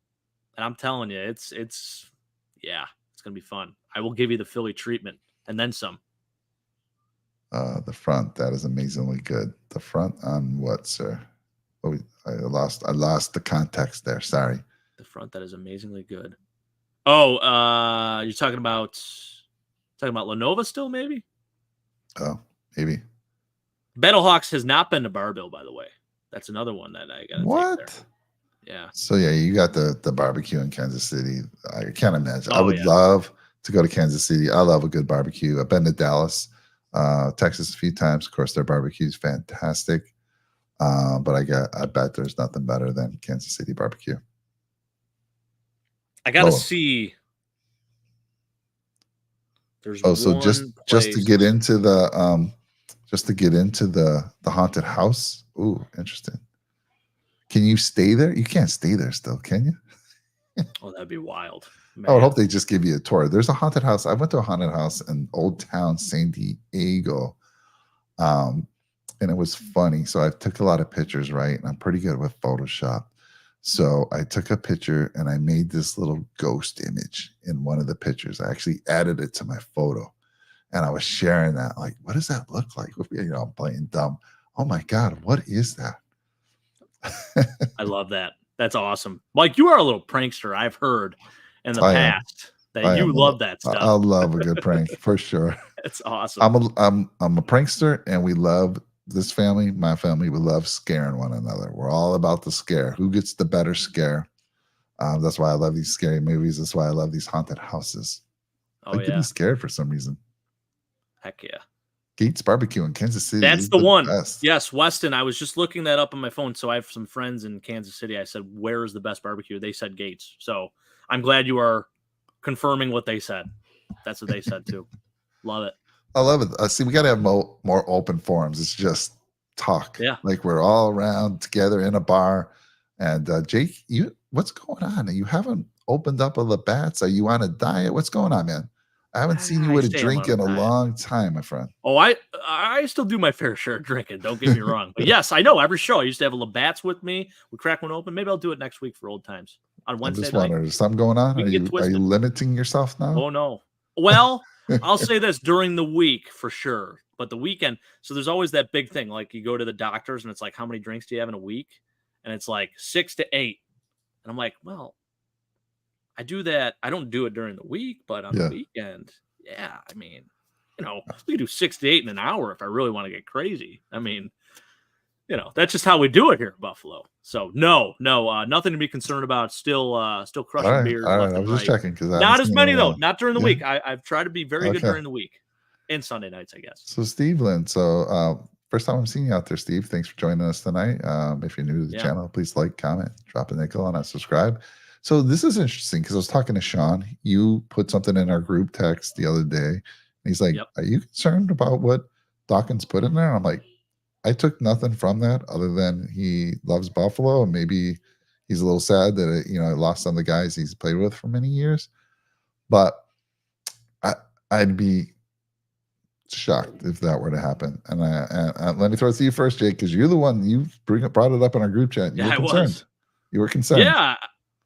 And I'm telling you, it's going to be fun. I will give you the Philly treatment and then some. The front, that is amazingly good. The front on what, sir? Oh, I lost the context there. Sorry. The front, that is amazingly good. Oh, you're talking about Lenova still, maybe? Oh, maybe. Battlehawks has not been to Barbell, by the way. That's another one that I got to take there. Yeah. So yeah, you got the barbecue in Kansas City. I can't imagine. I would love to go to Kansas City. I love a good barbecue. I've been to Dallas, Texas a few times. Of course, their barbecue is fantastic. But I bet there's nothing better than Kansas City barbecue. I gotta see. There's so just to get into the haunted house. Ooh, interesting. Can you stay there? You can't stay there still, can you? Oh, that'd be wild. Man. I would hope they just give you a tour. There's a haunted house. I went to a haunted house in Old Town San Diego. And it was funny. So I took a lot of pictures, right? And I'm pretty good with Photoshop. So I took a picture and I made this little ghost image in one of the pictures. I actually added it to my photo. and I was sharing that. Like, what does that look like? I'm playing dumb. Oh my God, what is that? I love that. That's awesome. Mike, you are a little prankster. I've heard in the I am. past that you love that stuff. I love a good prank for sure. It's awesome. I'm a prankster, and we love this family. My family, we love scaring one another. We're all about the scare. Who gets the better scare? That's why I love these scary movies. That's why I love these haunted houses. Oh, They get yeah. me scared for some reason. Heck yeah. Gates Barbecue in Kansas City. That's is the one. best. Yes, Weston. I was just looking that up on my phone. So I have some friends in Kansas City. I said, where is the best barbecue? They said Gates. So I'm glad you are confirming what they said. That's what they said too. Love it. I love it. See, we got to have more open forums. It's just talk. Yeah. Like we're all around together in a bar. And Jake, what's going on? You haven't opened up a Labatt's. Are you on a diet? What's going on, man? I haven't seen you with a drink in a long time, my friend. Oh, I still do my fair share of drinking. Don't get me wrong. But yes, I know every show I used to have a Labatt's with me. We crack one open. Maybe I'll do it next week for old times on Wednesday. I'm just wondering, is something going on? Are you limiting yourself now? Oh no. Well, I'll say this during the week for sure, but the weekend. So there's always that big thing. Like you go to the doctors and it's like, how many drinks do you have in a week? And it's like 6 to 8. And I'm like, well, I do that. I don't do it during the week, but on the weekend, yeah. I mean, we can do 6 to 8 in an hour if I really want to get crazy. I mean, that's just how we do it here in Buffalo. So no, nothing to be concerned about. Still crushing beers. All right. I was just checking because not as many though. Not during the week. I've tried to be very good during the week and Sunday nights, I guess. So Steve Lynn, first time I'm seeing you out there, Steve. Thanks for joining us tonight. If you're new to the channel, please like, comment, drop a nickel, and subscribe. So this is interesting because I was talking to Sean. You put something in our group text the other day. And he's like, are you concerned about what Dawkins put in there? I'm like, I took nothing from that other than he loves Buffalo. And maybe he's a little sad that, it lost some of the guys he's played with for many years. But I'd be shocked if that were to happen. And let me throw it to you first, Jake, because you're the one you brought it up in our group chat. You were concerned. You were concerned. Yeah.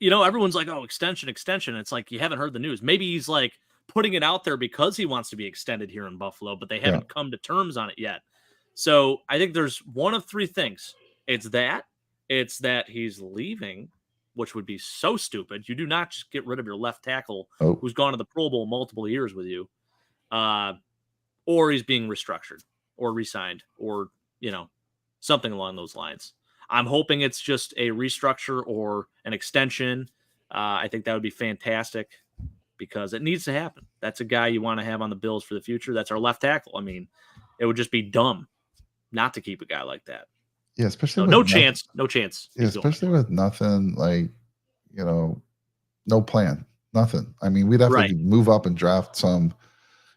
Everyone's like, oh, extension. It's like you haven't heard the news. Maybe he's like putting it out there because he wants to be extended here in Buffalo, but they haven't come to terms on it yet. So I think there's one of three things. It's that he's leaving, which would be so stupid. You do not just get rid of your left tackle who's gone to the Pro Bowl multiple years with you. Or he's being restructured or re-signed or, something along those lines. I'm hoping it's just a restructure or an extension. I think that would be fantastic because it needs to happen. That's a guy you want to have on the Bills for the future. That's our left tackle. I mean, it would just be dumb not to keep a guy like that. Yeah, especially no chance. Yeah, especially with nothing like, no plan, nothing. I mean, we'd have to move up and draft some.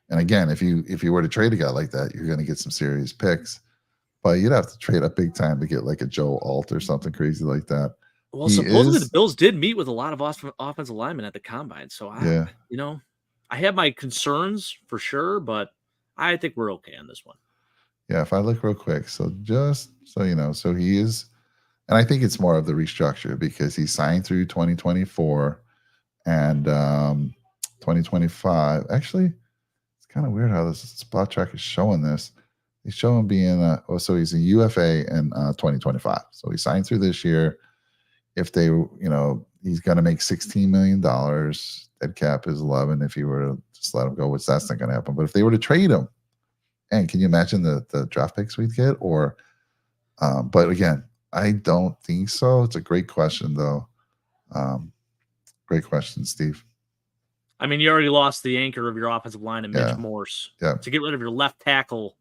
And again, if you were to trade a guy like that, you're going to get some serious picks. But you'd have to trade up big time to get like a Joe Alt or something crazy like that. Well, supposedly the Bills did meet with a lot of offensive linemen at the combine. So I have my concerns for sure, but I think we're okay on this one. Yeah, if I look real quick, so just so you know, so he is, and I think it's more of the restructure because he signed through 2024 and 2025. Actually, it's kind of weird how this spot track is showing this. He's showing being so he's a UFA in 2025. So he signed through this year. If they, he's going to make $16 million. Dead cap is 11. If you were to just let him go, which that's not going to happen. But if they were to trade him, and can you imagine the draft picks we'd get? Or, but again, I don't think so. It's a great question though. Great question, Steve. I mean, you already lost the anchor of your offensive line in Mitch Morse. Yeah. To get rid of your left tackle,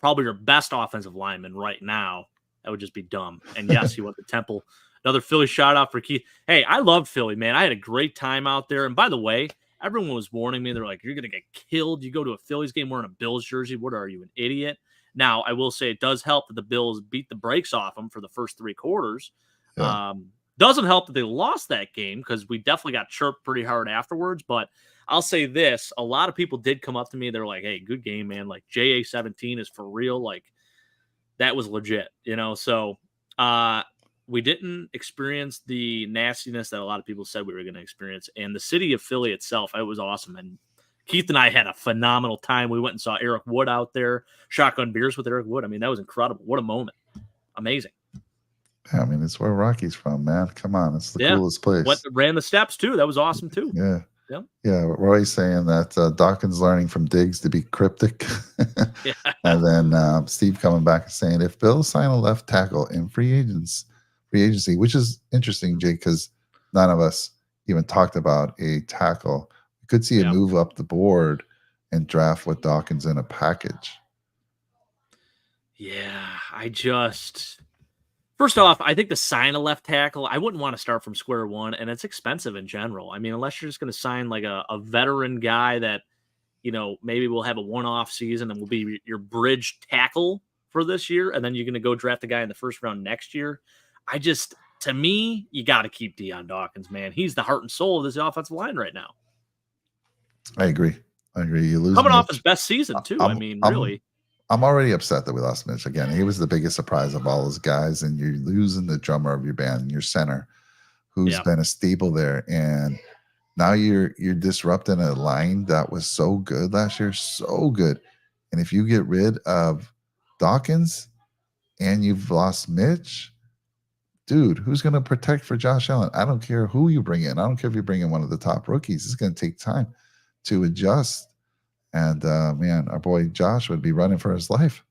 probably your best offensive lineman right now, that would just be dumb. And yes, he went to Temple. Another Philly shout out for Keith. Hey, I love Philly, man. I had a great time out there. And by the way, everyone was warning me. They're like, you're going to get killed. You go to a Phillies game wearing a Bills jersey. What are you, an idiot? Now, I will say it does help that the Bills beat the brakes off them for the first 3 quarters. Yeah. Doesn't help that they lost that game because we definitely got chirped pretty hard afterwards. But I'll say this. A lot of people did come up to me. They're like, hey, good game, man. Like, JA-17 is for real. Like, that was legit, So we didn't experience the nastiness that a lot of people said we were going to experience. And the city of Philly itself, it was awesome. And Keith and I had a phenomenal time. We went and saw Eric Wood out there, shotgun beers with Eric Wood. I mean, that was incredible. What a moment. Amazing. Yeah, I mean, it's where Rocky's from, man. Come on, it's the coolest place. Ran the steps too. That was awesome too. Yeah. Yep. Yeah, Roy's saying that Dawkins learning from Diggs to be cryptic. Yeah. And then Steve coming back and saying, if Bills sign a left tackle in free agency, which is interesting, Jake, because none of us even talked about a tackle. We could see a move up the board and draft with Dawkins in a package. Yeah, first off, I think to sign a left tackle, I wouldn't want to start from square one, and it's expensive in general. I mean, unless you're just going to sign like a veteran guy that, maybe will have a one-off season and will be your bridge tackle for this year, and then you're going to go draft a guy in the first round next year. To me, you got to keep Dion Dawkins, man. He's the heart and soul of this offensive line right now. I agree. You lose coming Mitch. Off his best season too. Really. I'm already upset that we lost Mitch again. He was the biggest surprise of all those guys, and you're losing the drummer of your band, your center, who's been a staple there. And now you're disrupting a line that was so good last year, so good. And if you get rid of Dawkins and you've lost Mitch, dude, who's going to protect for Josh Allen? I don't care who you bring in. I don't care if you bring in one of the top rookies. It's going to take time to adjust. And, man, our boy Josh would be running for his life.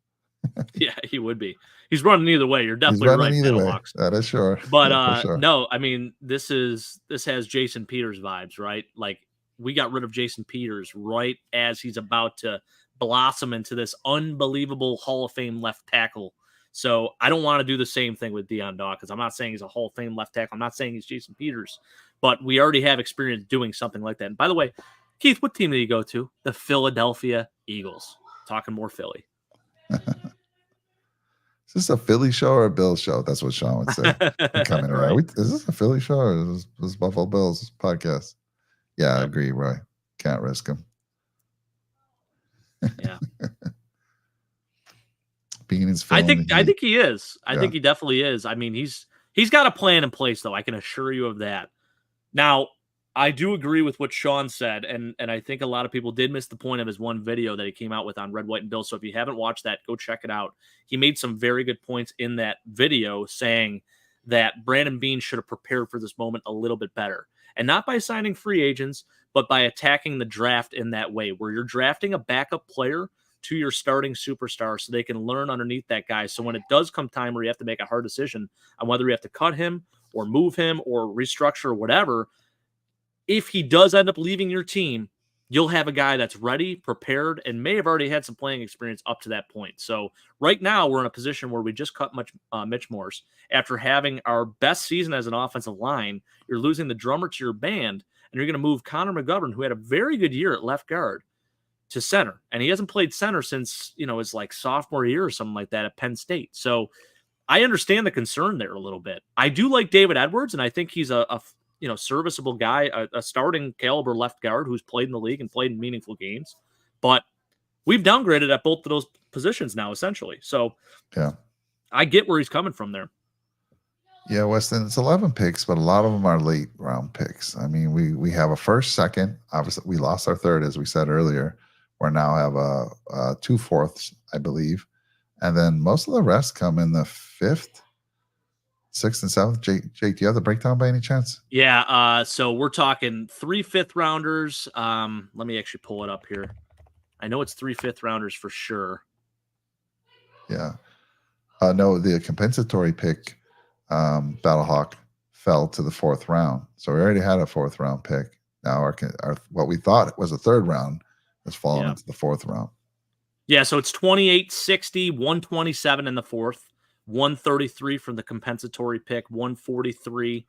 Yeah, he would be. He's running either way. You're definitely right. Either way. That is sure. But sure. No, I mean, this has Jason Peters vibes, right? Like, we got rid of Jason Peters right as he's about to blossom into this unbelievable Hall of Fame left tackle. So I don't want to do the same thing with Dion Dawkins. I'm not saying he's a Hall of Fame left tackle. I'm not saying he's Jason Peters, but we already have experience doing something like that. And by the way, Keith, what team did he go to? The Philadelphia Eagles. Talking more Philly. Is this a Philly show or a Bills show? That's what Sean would say. Coming around. Right. Is this a Philly show or is this Buffalo Bills podcast? Yeah, I agree, Roy. Can't risk him. Yeah. Being his I think he is. I think he definitely is. I mean, he's got a plan in place, though. I can assure you of that. Now, I do agree with what Sean said, and I think a lot of people did miss the point of his one video that he came out with on Red, White, and Bill. So if you haven't watched that, go check it out. He made some very good points in that video saying that Brandon Beane should have prepared for this moment a little bit better. And not by signing free agents, but by attacking the draft in that way, where you're drafting a backup player to your starting superstar so they can learn underneath that guy. So when it does come time where you have to make a hard decision on whether you have to cut him or move him or restructure or whatever, if he does end up leaving your team, you'll have a guy that's ready, prepared, and may have already had some playing experience up to that point. So right now we're in a position where we just cut Mitch Morse. After having our best season as an offensive line, you're losing the drummer to your band, and you're going to move Connor McGovern, who had a very good year at left guard, to center. And he hasn't played center since, his like sophomore year or something like that at Penn State. So I understand the concern there a little bit. I do like David Edwards, and I think he's a serviceable guy, a starting caliber left guard who's played in the league and played in meaningful games. But we've downgraded at both of those positions now, essentially. So yeah, I get where he's coming from there. Yeah, Weston, it's 11 picks, but a lot of them are late round picks. I mean, we have a first, second. Obviously, we lost our third, as we said earlier. We now have a 2 4ths, I believe. And then most of the rest come in the 5th, 6th, and 7th. Jake, do you have the breakdown by any chance? Yeah, so we're talking 3 5th rounders. Let me actually pull it up here. I know it's 3 5th rounders for sure. Yeah. No, the compensatory pick, Battlehawk, fell to the 4th round. So we already had a 4th round pick. Now our what we thought was a 3rd round has fallen into the 4th round. Yeah, so it's 28, 60, 127 in the 4th, 133 from the compensatory pick, 143,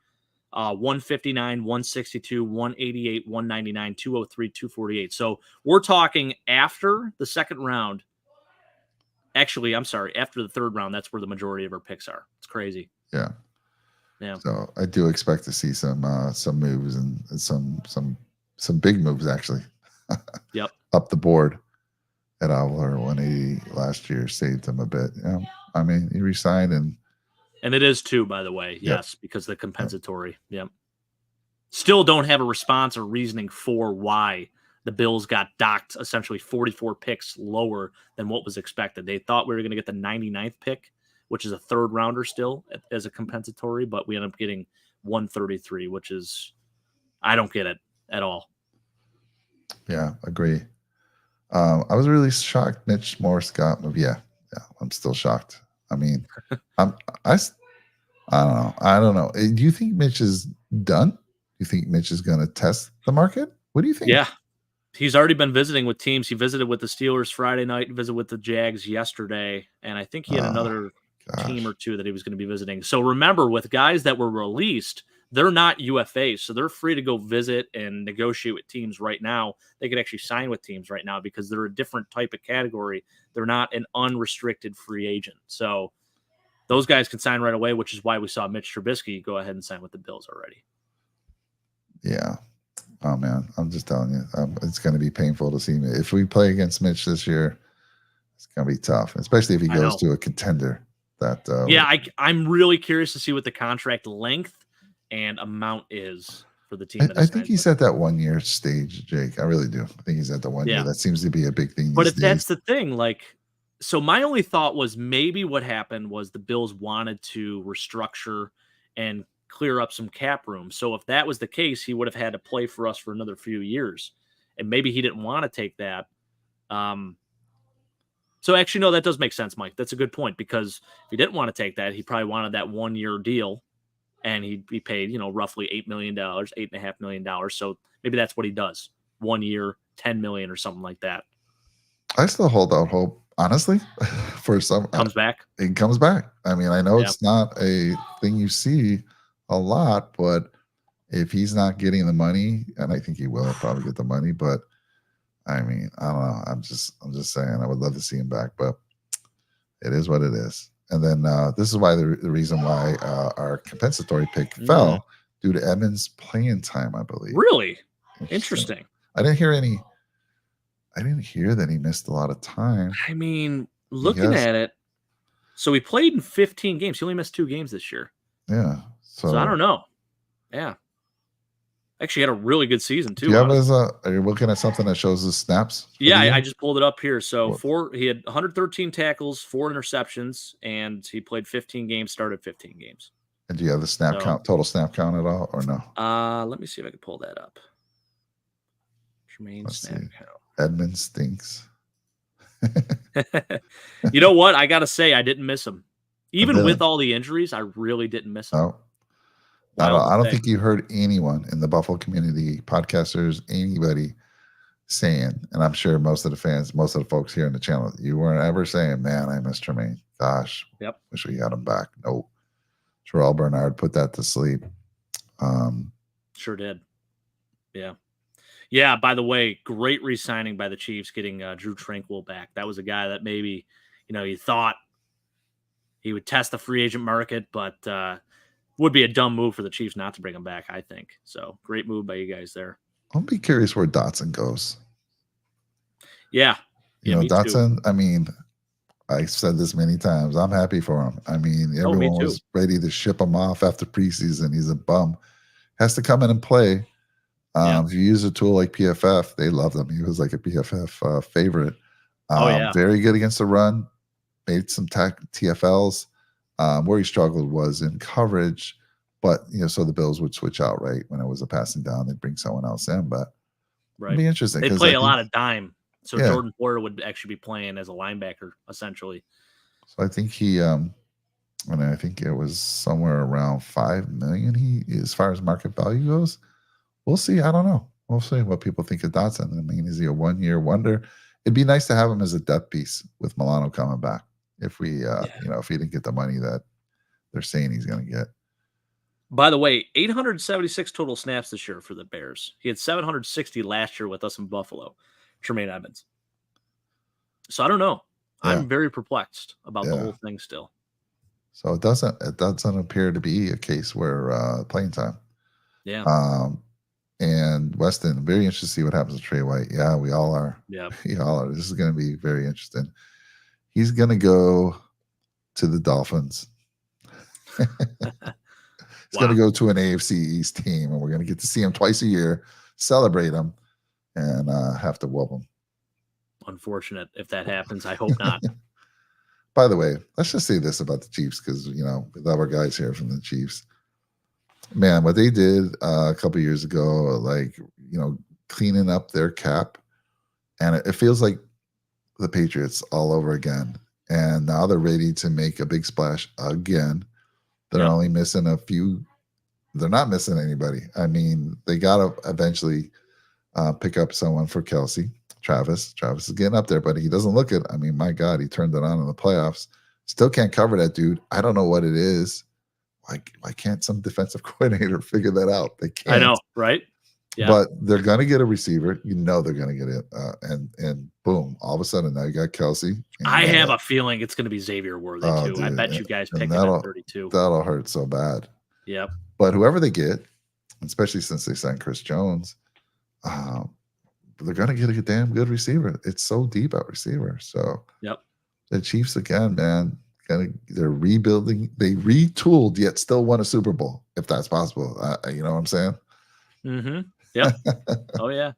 159, 162, 188, 199, 203, 248. So we're talking after the 2nd round. Actually, I'm sorry, after the 3rd round, that's where the majority of our picks are. It's crazy. Yeah. Yeah. So I do expect to see some moves and some big moves actually. Yep. Up the board. At Alvar 180 last year saved him a bit. Yeah. I mean, he resigned and it is too, by the way. Yes, because the compensatory. Yep. Still don't have a response or reasoning for why the Bills got docked essentially 44 picks lower than what was expected. They thought we were going to get the 99th pick, which is a third rounder still as a compensatory, but we ended up getting 133, which is, I don't get it at all. Yeah, agree. I was really shocked Mitch Morse got moved. Yeah, I'm still shocked. I mean, I don't know. Do you think Mitch is done? Do you think Mitch is going to test the market? What do you think? Yeah. He's already been visiting with teams. He visited with the Steelers Friday night, visited with the Jags yesterday, and I think he had another team or two that he was going to be visiting. So remember, with guys that were released, they're not UFAs, so they're free to go visit and negotiate with teams right now. They could actually sign with teams right now because they're a different type of category. They're not an unrestricted free agent. So those guys can sign right away, which is why we saw Mitch Trubisky go ahead and sign with the Bills already. Yeah. Oh, man, I'm just telling you, it's going to be painful to see me. If we play against Mitch this year, it's going to be tough, especially if he goes to a contender. I'm really curious to see what the contract length and amount is for the team. I think he's at that 1 year stage, Jake. I really do. I think he's at the 1 year. That seems to be a big thing. But if that's the thing, so my only thought was maybe what happened was the Bills wanted to restructure and clear up some cap room. So if that was the case, he would have had to play for us for another few years. And maybe he didn't want to take that. So actually, no, that does make sense, Mike. That's a good point, because if he didn't want to take that, he probably wanted that 1 year deal, and he'd be paid, roughly $8 million, $8.5 million. So maybe that's what he does. 1 year, $10 million or something like that. I still hold out hope, honestly, for some. Comes back. It comes back. I mean, I know it's not a thing you see a lot, but if he's not getting the money, and I think he will probably get the money, but I mean, I don't know. I'm just saying I would love to see him back, but it is what it is. And then this is why the reason why our compensatory pick fell due to Edmonds' playing time, I believe. Really? Interesting. I didn't hear that he missed a lot of time. I mean, looking at it, so he played in 15 games. He only missed 2 games this year. Yeah. So I don't know. Yeah. Actually had a really good season too. Are you looking at something that shows his snaps? Yeah, I just pulled it up here. So he had 113 tackles, 4 interceptions, and he played 15 games, started 15 games. And do you have the snap count, total snap count at all, or no? Let me see if I can pull that up. Tremaine snap count. Edmonds stinks. You know what? I gotta say, I didn't miss him. Even with all the injuries, I really didn't miss him. No. I don't think you heard anyone in the Buffalo community, podcasters, anybody saying, and I'm sure most of the fans, most of the folks here in the channel, you weren't ever saying, man, I miss Tremaine. Gosh, wish we got him back. Nope. Terrell Bernard put that to sleep. Sure did. Yeah. Yeah, by the way, great re-signing by the Chiefs, getting Drew Tranquill back. That was a guy that maybe, you thought he would test the free agent market, but would be a dumb move for the Chiefs not to bring him back, I think. So great move by you guys there. I'll be curious where Dotson goes. Yeah. Dotson, too. I mean, I said this many times. I'm happy for him. I mean, everyone was ready to ship him off after preseason. He's a bum. Has to come in and play. If you use a tool like PFF, they love him. He was like a PFF favorite. Very good against the run. Made some TFLs. Where he struggled was in coverage, but so the Bills would switch out right when it was a passing down. They'd bring someone else in, but it'd be interesting. They play a lot of dime, so Jordan Porter would actually be playing as a linebacker essentially. So I think I think it was somewhere around $5 million. He, as far as market value goes, we'll see. I don't know. We'll see what people think of Dotson. I mean, is he a 1 year wonder? It'd be nice to have him as a depth piece with Milano coming back. If we, if he didn't get the money that they're saying he's going to get. By the way, 876 total snaps this year for the Bears. He had 760 last year with us in Buffalo, Tremaine Edmonds. So I don't know. Yeah. I'm very perplexed about the whole thing still. So it doesn't appear to be a case where playing time. Yeah. And Weston, very interested to see what happens to Trey White. Yeah, we all are. Yeah. We all are. This is going to be very interesting. He's going to go to the Dolphins. He's going to go to an AFC East team, and we're going to get to see him twice a year, celebrate him. and have to whoop them. Unfortunate if that happens. I hope not. By the way, let's just say this about the Chiefs, because we love our guys here from the Chiefs. Man, what they did a couple years ago, like cleaning up their cap, and it feels like the Patriots all over again. And now they're ready to make a big splash again. They're only missing a few. They're not missing anybody. I mean, they got to eventually pick up someone for Kelsey. Travis is getting up there, but he doesn't look it. I mean, my God, he turned it on in the playoffs. Still can't cover that dude. I don't know what it is. Why can't some defensive coordinator figure that out? They can't. I know, right? Yeah. But they're going to get a receiver. They're going to get it. And boom, all of a sudden now you got Kelsey. I have a feeling it's going to be Xavier Worthy too. Dude, I bet you guys picked him at 32. That'll hurt so bad. Yep. But whoever they get, especially since they signed Chris Jones, they're going to get a damn good receiver. It's so deep at receiver. So the Chiefs again, man, they're rebuilding. They retooled yet still won a Super Bowl, if that's possible. You know what I'm saying? Mm-hmm. Yep. Oh, yeah.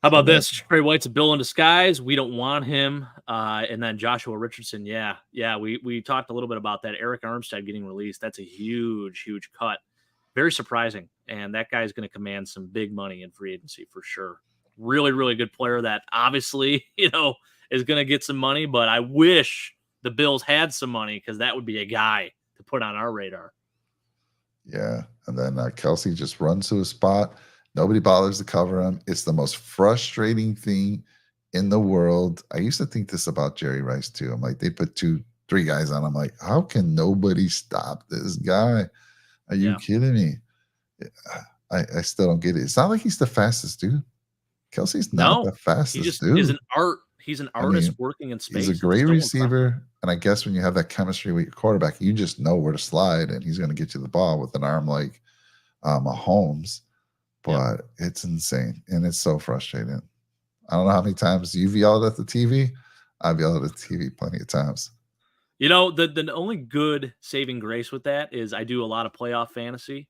How about this? Trey White's a bill in disguise. We don't want him. And then Joshua Richardson. Yeah. We talked a little bit about that. Eric Armstead getting released. That's a huge cut. Very surprising. And that guy's going to command some big money in free agency for sure. Really, really good player that obviously, is going to get some money. But I wish the Bills had some money, because that would be a guy to put on our radar. Yeah. And then Kelsey just runs to a spot. Nobody bothers to cover him. It's the most frustrating thing in the world. I used to think this about Jerry Rice too. I'm like, they put 2-3 guys on. I'm like, how can nobody stop this guy? Are you kidding me? I still don't get it. It's not like he's the fastest dude. Kelsey's not the fastest dude. He's an art. He's an artist working in space. He's a great receiver. And I guess when you have that chemistry with your quarterback, you just know where to slide, and he's going to get you the ball with an arm like Mahomes. But it's insane, and it's so frustrating. I don't know how many times you've yelled at the TV. I've yelled at the TV plenty of times. The only good saving grace with that is I do a lot of playoff fantasy,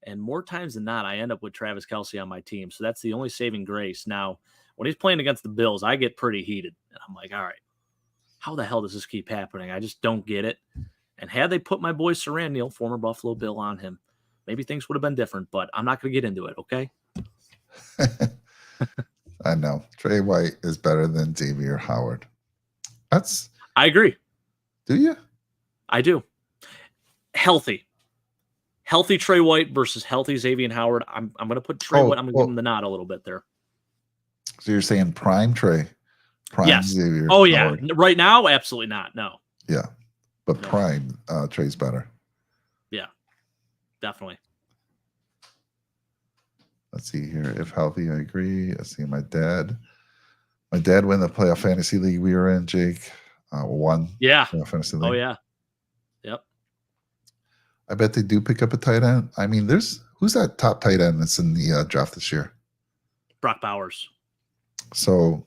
and more times than not, I end up with Travis Kelce on my team. So that's the only saving grace. Now, when he's playing against the Bills, I get pretty heated. And I'm like, all right, how the hell does this keep happening? I just don't get it. And had they put my boy Saran Neal, former Buffalo Bill, on him, maybe things would have been different, but I'm not going to get into it, okay? I know. Trey White is better than Xavier Howard. I agree. Do you? I do. Healthy Trey White versus healthy Xavier Howard. I'm going to put Trey White. I'm going to give him the nod a little bit there. So you're saying prime Trey? Prime Xavier Oh, yeah. Howard. Right now, absolutely not. No. Yeah. But prime Trey's better. Yeah. Definitely. Let's see here. If healthy, I agree. Let's see. My dad won the playoff fantasy league we were in, Jake. Won. Yeah. Fantasy league. Oh, yeah. Yep. I bet they do pick up a tight end. I mean, who's that top tight end that's in the draft this year? Brock Bowers. So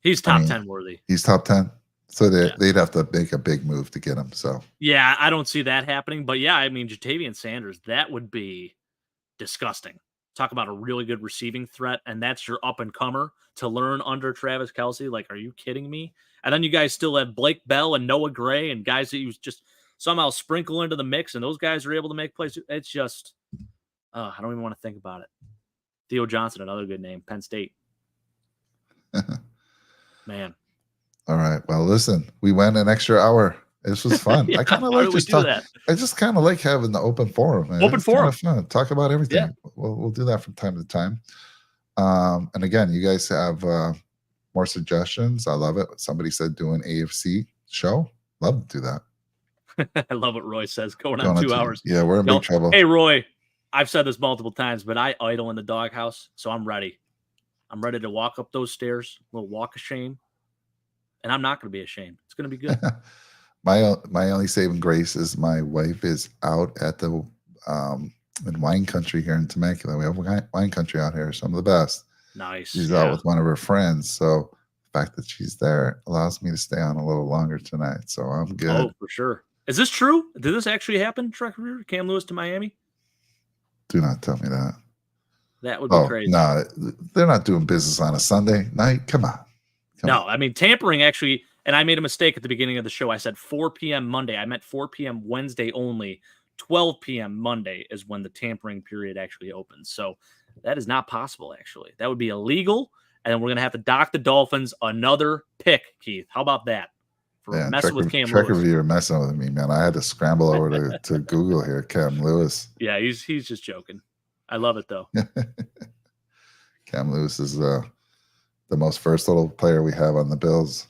he's top 10 worthy. He's top 10. So they'd have to make a big move to get him. So yeah, I don't see that happening. But yeah, I mean, Jatavian Sanders, that would be disgusting. Talk about a really good receiving threat, and that's your up and comer to learn under Travis Kelce. Like, are you kidding me? And then you guys still have Blake Bell and Noah Gray and guys that you just somehow sprinkle into the mix, and those guys are able to make plays. It's just, I don't even want to think about it. Theo Johnson, another good name, Penn State. Man. All right. Well, listen, we went an extra hour. This was fun. I kind of like I just kind of like having the open forum. Man. Open forum. Fun. Talk about everything. Yeah. We'll do that from time to time. And again, you guys have more suggestions. I love it. Somebody said do an AFC show. Love to do that. I love what Roy says. Going on 2 hours. Yeah, we're in big trouble. Hey, Roy, I've said this multiple times, but I idle in the doghouse, so I'm ready. I'm ready to walk up those stairs, a little walk of shame, and I'm not going to be ashamed. It's going to be good. My only saving grace is my wife is out at the in wine country here in Temecula. We have wine country out here, some of the best. Nice. She's out with one of her friends, so the fact that she's there allows me to stay on a little longer tonight. So I'm good. Oh, for sure. Is this true? Did this actually happen, Truck Rear? Cam Lewis to Miami? Do not tell me that. That would be Oh, crazy. no, they're not doing business on a Sunday night. Come on. No, I mean, tampering actually, and I made a mistake at the beginning of the show. I said 4 p.m. Monday. I meant 4 p.m. Wednesday only. 12 p.m. Monday is when the tampering period actually opens. So that is not possible, actually. That would be illegal. And then we're going to have to dock the Dolphins another pick, Keith. How about that? For Man, messing with Cam Trekker Lewis. View messing with me, man. I had to scramble over to Google here, Cam Lewis. Yeah, he's just joking. I love it, though. Cam Lewis is the most versatile player we have on the Bills.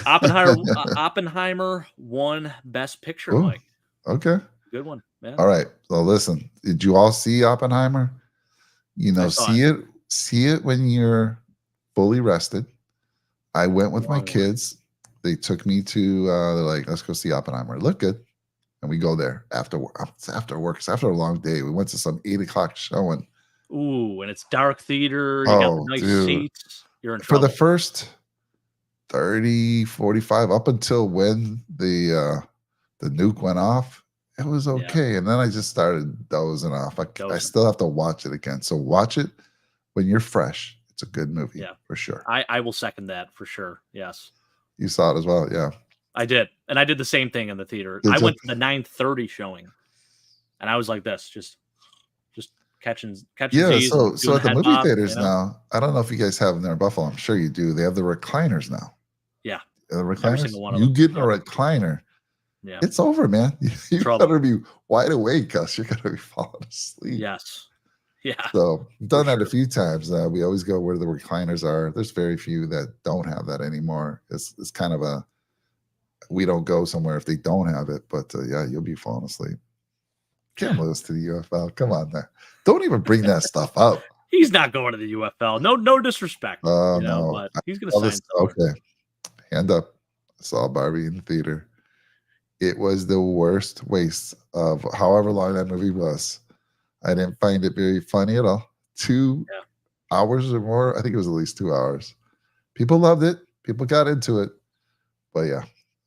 Oppenheimer won Best Picture, Ooh, Mike. Okay. Good one. Yeah. All right. Well, listen, did you all see Oppenheimer? You know, see it when you're fully rested. I went with my kids. They took me to, they're like, let's go see Oppenheimer. It looked good. And we go there after work. It's after work. It's after a long day. We went to some 8 o'clock showing. Ooh, and it's dark theater. You got the nice seats. You're in trouble. For the first 30, 45, up until when the nuke went off, it was okay. Yeah. And then I just started dozing off. I still have to watch it again. So watch it when you're fresh. It's a good movie, for sure. I will second that for sure. Yes. You saw it as well, yeah. I did. And I did the same thing in the theater. I went to the 9:30 showing. And I was like this, just catching Z's. So at the movie theaters now, I don't know if you guys have them there in Buffalo. I'm sure you do. They have the recliners now. Yeah. The recliners. You get in a recliner. Yeah. It's over, man. You better be wide awake because you're going to be falling asleep. Yes. Yeah. So I've done that a few times. We always go where the recliners are. There's very few that don't have that anymore. It's kind of we don't go somewhere if they don't have it. But yeah, you'll be falling asleep. Cam Lewis to the UFL. Come on, man. Don't even bring that stuff up. He's not going to the UFL. No disrespect. No. But he's going to sign somewhere. Okay. Hand up. I saw Barbie in the theater. It was the worst waste of however long that movie was. I didn't find it very funny at all. 2 hours or more. I think it was at least 2 hours. People loved it. People got into it. But yeah,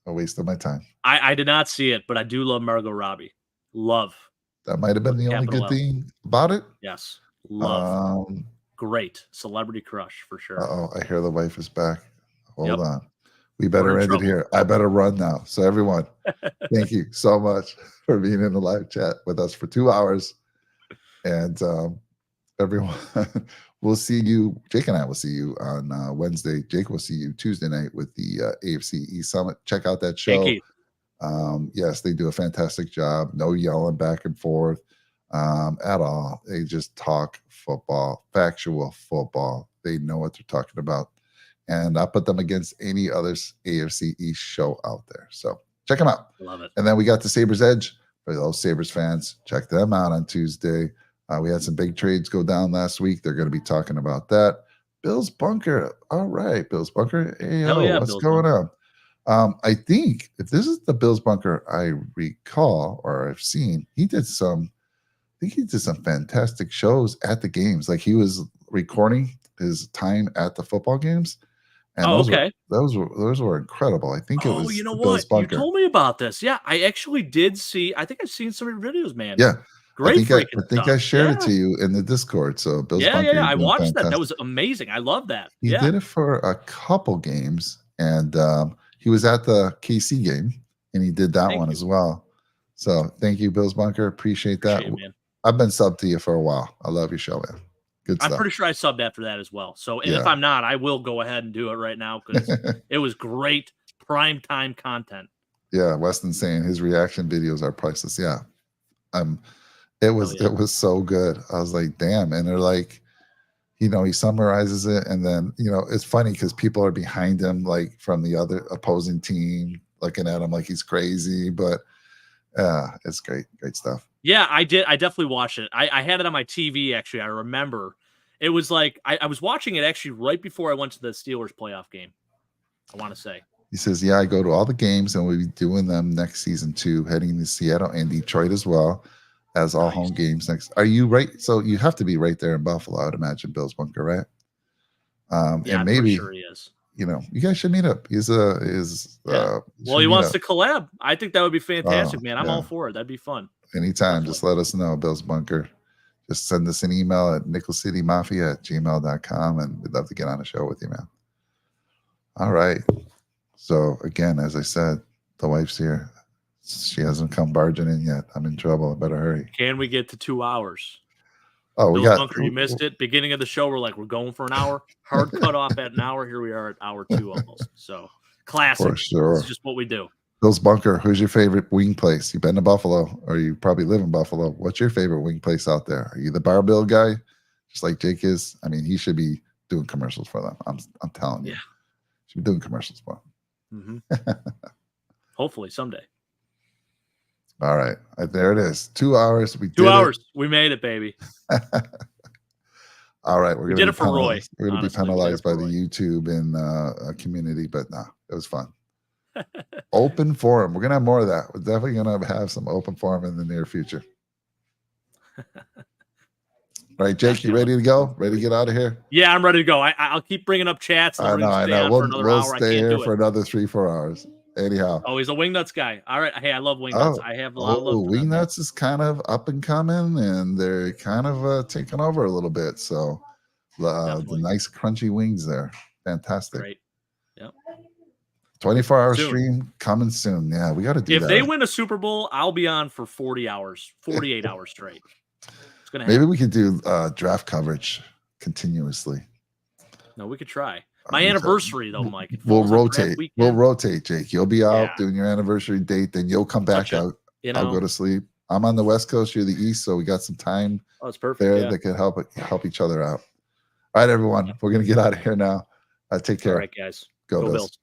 a waste of my time. I did not see it, but I do love Margot Robbie. Love. That might have been the only good thing about it. Yes. Love. Great. Celebrity crush for sure. I hear the wife is back. Hold on. We better end it here. I better run now. So everyone, thank you so much for being in the live chat with us for 2 hours. And everyone, we'll see you. Jake and I will see you on Wednesday. Jake will see you Tuesday night with the AFC East Summit. Check out that show. Yes, they do a fantastic job. No yelling back and forth at all. They just talk football, factual football. They know what they're talking about. And I put them against any other AFC East show out there. So check them out. Love it. And then we got the Sabres Edge for those Sabres fans. Check them out on Tuesday. We had some big trades go down last week. They're going to be talking about that. Bill's Bunker. All right, Bill's Bunker. Hey, what's Bill's going on? I think if this is the Bill's Bunker I recall or I've seen, he did some fantastic shows at the games. Like he was recording his time at the football games. And those were incredible. I think it was. You know what? You told me about this. Yeah, I actually did see. I think I've seen some of your videos, man. Yeah, great. I think I shared it to you in the Discord. So Bill's Bunker. I watched that. That was amazing. I love that. He did it for a couple games, and he was at the KC game, and he did that one as well. So thank you, Bill's Bunker. Appreciate that. Man. I've been subbed to you for a while. I love your show, man. Good stuff. I'm pretty sure I subbed after that as well. So if I'm not, I will go ahead and do it right now because it was great prime time content. Yeah, Weston's saying his reaction videos are priceless. Yeah. It was so good. I was like, damn. And they're like, he summarizes it, and then it's funny because people are behind him, like from the other opposing team, looking at him like he's crazy. But it's great stuff. Yeah, I did. I definitely watched it. I had it on my TV, actually. I remember. It was like, I was watching it actually right before I went to the Steelers playoff game, I want to say. He says, yeah, I go to all the games, and we'll be doing them next season too, heading to Seattle and Detroit as well as all home games next. Are you right? So you have to be right there in Buffalo, I would imagine, Bill's Bunker, right? Yeah, and maybe, I'm sure he is. You guys should meet up. He wants to collab. I think that would be fantastic, man. I'm all for it. That'd be fun. Anytime, just let us know, Bill's Bunker. just send us an email at nickelcitymafia@gmail.com, and we'd love to get on a show with you, man. All right. So again, as I said, the wife's here. She hasn't come barging in yet. I'm in trouble. I better hurry. Can we get to 2 hours? Oh, we Bill got. Bunker, you missed it. Beginning of the show, we're going for an hour. Hard cut off at an hour. Here we are at hour 2 almost. So classic. For sure. It's just what we do. Bill's Bunker, who's your favorite wing place? You've been to Buffalo, or you probably live in Buffalo. What's your favorite wing place out there? Are you the Bar Bill guy, just like Jake is? I mean, he should be doing commercials for them. I'm telling you. Yeah. Should be doing commercials for them. Hopefully someday. All right. There it is. 2 hours. We did 2 hours. We made it, baby. All right. We did it for Roy. We're going to be Honestly, penalized by the Roy. YouTube and community, but no, it was fun. Open forum. We're going to have more of that. We're definitely going to have some open forum in the near future. All right, Jake, you ready to go? Ready to get out of here? Yeah, I'm ready to go. I'll keep bringing up chats. I know. We'll stay here for another 3-4 hours. Anyhow. Oh, he's a Wingnuts guy. All right. Hey, I love Wingnuts. I have a lot of love for them. Wingnuts is kind of up and coming, and they're kind of taking over a little bit. So the nice crunchy wings there. Fantastic. Great. Yep. 24-hour stream coming soon. Yeah, we got to do that. If they win a Super Bowl, I'll be on for 40 hours, 48 hours straight. It's gonna happen. Maybe we could do draft coverage continuously. No, we could try. My anniversary, though, Mike. We'll rotate. We'll rotate, Jake. You'll be out doing your anniversary date, then you'll come back out. I'll go to sleep. I'm on the West Coast, you're the East, so we got some time that's perfect, there that could help each other out. All right, everyone. We're going to get out of here now. Take care. All right, guys. Go Bills.